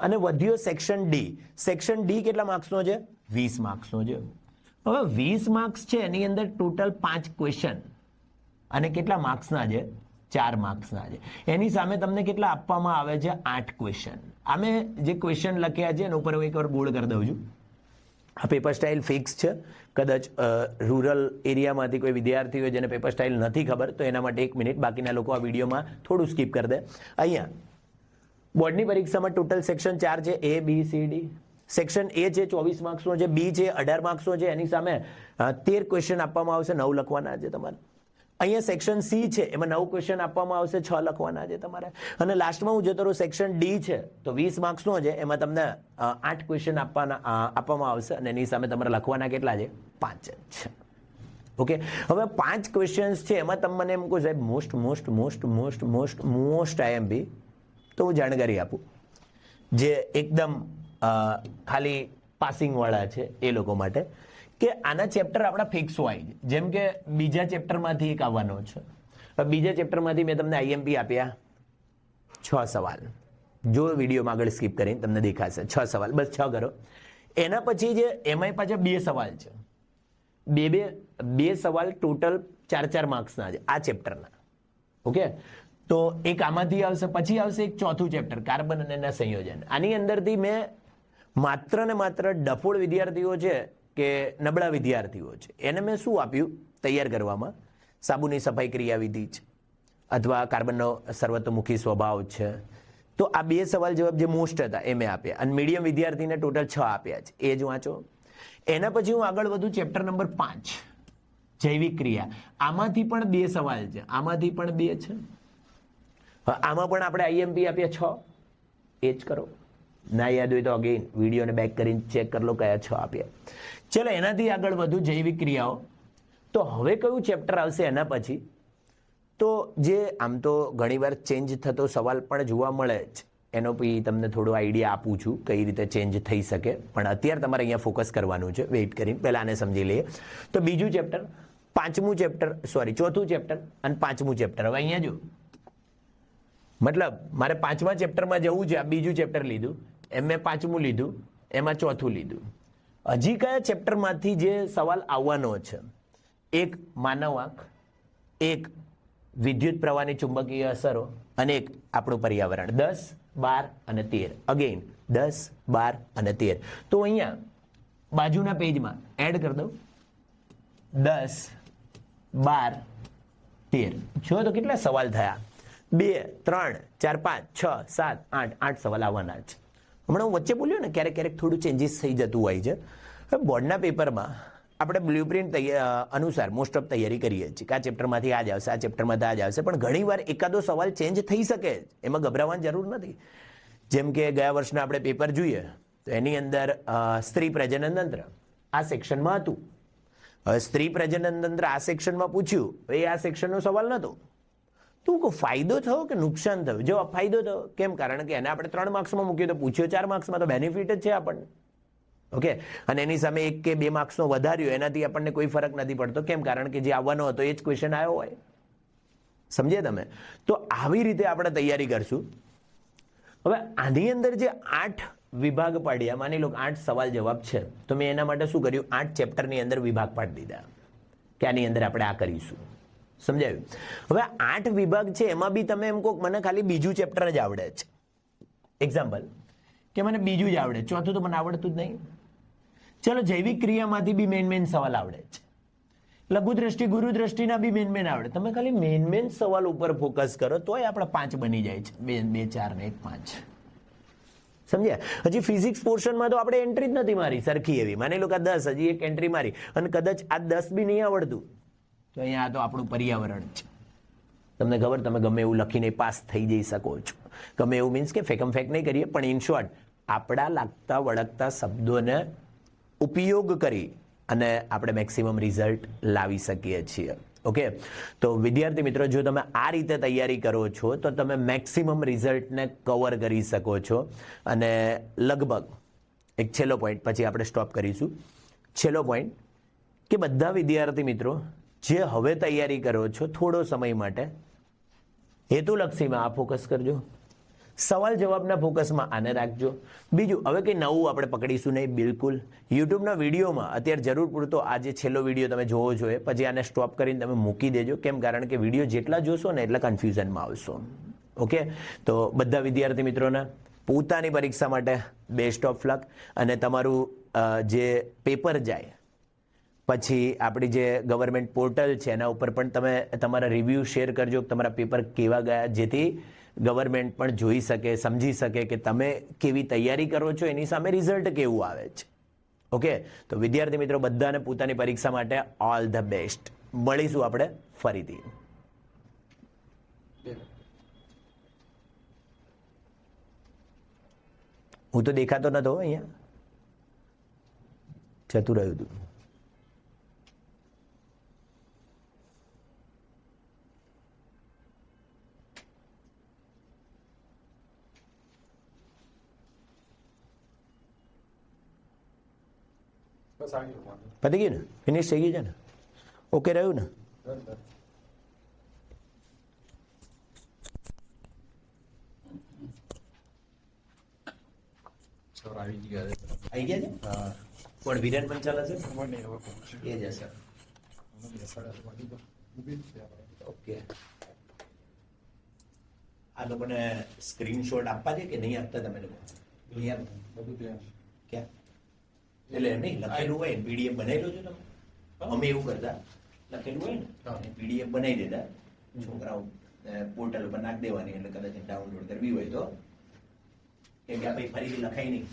અને વધ્યો સેક્શન ડી. સેક્શન ડી કેટલા માર્ક્સનો છે? 20 માર્ક્સનો છે. હવે 20 માર્ક્સ છે એની અંદર ટોટલ 5 ક્વેશ્ચન અને કેટલા માર્ક્સના છે? 4 માર્ક્સના છે. એની સામે તમને કેટલા આપવામાં આવે છે? 8 ક્વેશ્ચન. અમે જે ક્વેશ્ચન લખ્યા છે એના ઉપર હું એકવાર બોર્ડ કરી દઉં છું. આ પેપર સ્ટાઇલ ફિક્સ છે. કદાચ રૂરલ એરિયામાંથી કોઈ વિદ્યાર્થી હોય જેને પેપર સ્ટાઇલ નથી ખબર તો એના માટે 1 મિનિટ, બાકીના લોકો આ વિડીયોમાં થોડું સ્કીપ કરી દે. અહીંયા બોર્ડની પરીક્ષામાં ટોટલ સેક્શન 4 છે, A B C D. Section A છે 24 માર્ક્સનો છે, B છે 18 માર્ક્સનો છે. એની સામે 13 ક્વેશ્ચન આપવામાં આવશે, 9 લખવાના છે તમારે. અહીંયા સેક્શન C છે એમાં 9 ક્વેશ્ચન આપવામાં આવશે, 6 લખવાના છે તમારે. અને લાસ્ટમાં હું જતો રહું સેક્શન D છે તો 20 માર્ક્સનો છે એમાં તમને 8 ક્વેશ્ચન આપવામાં આવશે અને એની સામે તમારે લખવાના કેટલા છે? 5 જ છે. ઓકે, હવે 5 ક્વેશ્ચન્સ છે એમાં તમે મને એમ કહો સાહેબ મોસ્ટ IMP તો હું જાણકારી આપું જે એકદમ ખાલી પાસિંગ વાળા છે એ લોકો માટે કે આના ચેપ્ટર આપણા ફિક્સ હોય છે. જેમ કે બીજા ચેપ્ટરમાંથી એક આવવાનો છે. બીજા ચેપ્ટરમાંથી મેં તમને IMP આપ્યા 6 સવાલ. જો વિડીયોમાં આગળ સ્કીપ કરીને તમને દેખાશે 6 સવાલ, બસ 6 કરો. એના પછી જે એમાં પાછા 2 સવાલ છે, બે સવાલ ટોટલ 4 માર્ક્સના છે આ ચેપ્ટરના. ઓકે, તો એક આમાંથી આવશે, પછી આવશે એક ચોથું ચેપ્ટર કાર્બન અને એના સંયોજન. આની અંદરથી મેં માત્ર ને માત્ર ડફોળ વિદ્યાર્થીઓ છે કે નબળા વિદ્યાર્થીઓ છે એને મેં શું આપ્યું તૈયાર કરવામાં? સાબુની સફાઈ ક્રિયાવિધિ છે અથવા કાર્બનનો સર્વતોમુખી સ્વભાવ છે. તો આ 2 સવાલ જવાબ જે મોસ્ટ હતા એ મેં આપ્યા અને મીડિયમ વિદ્યાર્થીને ટોટલ 6 આપ્યા છે. એ જ વાંચો. એના પછી હું આગળ વધુ ચેપ્ટર નંબર 5 જૈવિક ક્રિયા. આમાંથી પણ 2 સવાલ છે, આમાંથી પણ 2 છે. આમાં પણ આપણે IMP આપ્યા 6. એ જ કરો. ના યાદ હોય તો અગેન વિડીયોને બેક કરીને ચેક કરી લો કયા 6 આપ્યા. ચલો એનાથી આગળ વધુ જૈવિક ક્રિયાઓ. તો હવે કયું ચેપ્ટર આવશે એના પછી? તો જે આમ તો ઘણીવાર ચેન્જ થતો સવાલ પણ જોવા મળે જ, એનો બી તમને થોડો આઈડિયા આપું છું કઈ રીતે ચેન્જ થઈ શકે, પણ અત્યારે તમારે અહીંયા ફોકસ કરવાનું છે. વેઇટ કરીને પહેલાં આને સમજી લઈએ. તો બીજું ચેપ્ટર, ચોથું ચેપ્ટર અને પાંચમું ચેપ્ટર. હવે અહીંયા જો, મતલબ મારે પાંચમા ચેપ્ટરમાં જવું છે. આ બીજું ચેપ્ટર લીધું, એમ મેં પાંચમું લીધું, એમાં ચોથું લીધું. હજી કયા ચેપ્ટરમાંથી જે સવાલ આવવાનો છે? એક માનવ આંખ, એક વિદ્યુત પ્રવાહની ચુંબકીય અસરો અને એક આપણું પર્યાવરણ. 10, 12 અને 13. અગેન 10, 12 અને 13. તો અહીંયા બાજુના પેજમાં એડ કરી દઉં 10, 12, 13. જો તો કેટલા સવાલ થયા? 2, 3, 4, 5, 6, 7, 8. 8 સવાલ આવવાના છે. હમણાં હું વચ્ચે બોલ્યો ને, ક્યારેક ક્યારેક થોડું ચેન્જીસ થઈ જતું હોય છે. હવે બોર્ડના પેપરમાં આપણે બ્લુપ્રિન્ટ અનુસાર મોસ્ટ ઓફ તૈયારી કરીએ છીએ કે આ ચેપ્ટરમાંથી આ જ આવશે, આ ચેપ્ટરમાંથી આ જ આવશે, પણ ઘણીવાર એકાદો સવાલ ચેન્જ થઈ શકે, એમાં ગભરાવાની જરૂર નથી. જેમ કે ગયા વર્ષના આપણે પેપર જોઈએ તો એની અંદર સ્ત્રી પ્રજનન તંત્ર આ સેક્શનમાં હતું. હવે સ્ત્રી પ્રજનન તંત્ર આ સેક્શનમાં પૂછ્યું, એ આ સેક્શનનો સવાલ નહોતો. તો ફાયદો થયો કે નુકસાન થયું? જવાબ ફાયદો થયો. કેમ? કારણ કે એને આપણે 3 માર્ક્સમાં મૂક્યો તો પૂછ્યો 4 માર્ક્સમાં, તો બેનિફિટ જ છે આપણને. ઓકે, અને એની સામે 1 કે 2 માર્ક્સનો વધાર્યો, એનાથી આપણને કોઈ ફરક નથી પડતો. કેમ? કારણ કે જે આવવાનો હતો એ જ ક્વેશ્ચન આવ્યો હોય. સમજ્યા તમે? તો આવી રીતે આપણે તૈયારી કરશું. હવે આની અંદર જે 8 વિભાગ પાડ્યા, માની લો 8 સવાલ જવાબ છે, તો મેં એના માટે શું કર્યું? 8 ચેપ્ટરની અંદર વિભાગ પાડી દીધા કે આની અંદર આપણે આ કરીશું. સમજાયું? હવે 8 વિભાગ છે, એમાં બી તમે એમ કહો મને ખાલી બીજું ચેપ્ટર જ આવડે છે. એક્ઝામ્પલ કે મને બીજું જ આવડે, ચોથું તો મને આવડતું જ નહીં. ચલો, જૈવિક ક્રિયામાંથી બી મેન સવાલ આવડે છે. લઘુ દ્રષ્ટિ, ગુરુ દ્રષ્ટિના બી મેન આવડે. તમે ખાલી મેન સવાલ ઉપર ફોકસ કરો તોય આપણા 5 બની જાય છે. 2, 4 ને 1, 5. સમજ્યા? હજી ફિઝિક્સ પોર્શનમાં તો આપણે એન્ટ્રી જ નથી મારી સરખી એવી. માની લો કે 10, હજી એક એન્ટ્રી મારી, અને કદાચ આ 10 બી નહીં આવડતું, તો અહીંયા આ તો આપણું પર્યાવરણ છે. તમને ખબર, તમે ગમે એવું લખીને પાસ થઈ જઈ શકો છો. ગમે એવું મીન્સ કે ફેકમ ફેક નહીં કરીએ, પણ ઇન શોર્ટ આપણા લાગતા વળગતા શબ્દોને ઉપયોગ કરી અને આપણે મેક્સિમમ રિઝલ્ટ લાવી શકીએ છીએ. ઓકે, તો વિદ્યાર્થી મિત્રો, જો તમે આ રીતે તૈયારી કરો છો તો તમે મેક્સિમમ રિઝલ્ટને કવર કરી શકો છો. અને લગભગ એક છેલ્લો પોઈન્ટ, પછી આપણે સ્ટોપ કરીશું. છેલ્લો પોઈન્ટ કે બધા વિદ્યાર્થી મિત્રો જે હવે તૈયારી કરો છો, થોડો સમય માટે હેતુલક્ષીમાં આ ફોકસ કરજો. સવાલ જવાબના ફોકસમાં આને રાખજો. બીજું, હવે કંઈ નવું આપણે પકડીશું નહીં બિલકુલ. યુટ્યુબના વિડીયોમાં અત્યારે જરૂર પૂરતો આ જે છેલ્લો વિડીયો તમે જોવો છો, પછી આને સ્ટોપ કરીને તમે મૂકી દેજો. કેમ? કારણ કે વિડીયો જેટલા જોશો ને એટલા કન્ફ્યુઝનમાં આવશો. ઓકે, તો બધા વિદ્યાર્થી મિત્રોને પોતાની પરીક્ષા માટે બેસ્ટ ઓફ લક. અને તમારું જે પેપર જાય પછી આપણી જે ગવર્મેન્ટ પોર્ટલ છે એના ઉપર પણ તમે તમારા રિવ્યૂ શેર કરજો, તમારા પેપર કેવા ગયા, જેથી ગવર્મેન્ટ પણ જોઈ શકે, સમજી શકે કે તમે કેવી તૈયારી કરો છો, એની સામે રિઝલ્ટ કેવું આવે છે. ઓકે, તો વિદ્યાર્થી મિત્રો બધાને પોતાની પરીક્ષા માટે ઓલ ધ બેસ્ટ. મળીશું આપણે ફરીથી. હું તો દેખાતો નતો અહીંયા, જતું રહ્યું હતું. પતી ગયું ને? ફિનિશ થઈ ગયું છે ને? ઓકે રહ્યું ને? આવી ગયા છે. આવી ગયા છે? કોણ? વિરેન પંચાલ હશે? એ જ હશે. ઓકે, આ લોકોને સ્ક્રીનશોટ આપવા છે કે નહીં આપતા તમે લોકો? નહીં આપતા? બધું ત્યાં છે. ક્યાં? એટલે એમ નહીં, લખેલું હોય ને પીડીએફ બનાવેલો છે તમે? અમે એવું કરતા, લખેલું હોય ને પીડીએફ બનાવી દેતા, છોકરાઓ પોર્ટલ પર નાખી દેવાની, એટલે કદાચ ડાઉનલોડ કરવી હોય તો, કેમ કે આપણે ફરીથી લખાય નહીં.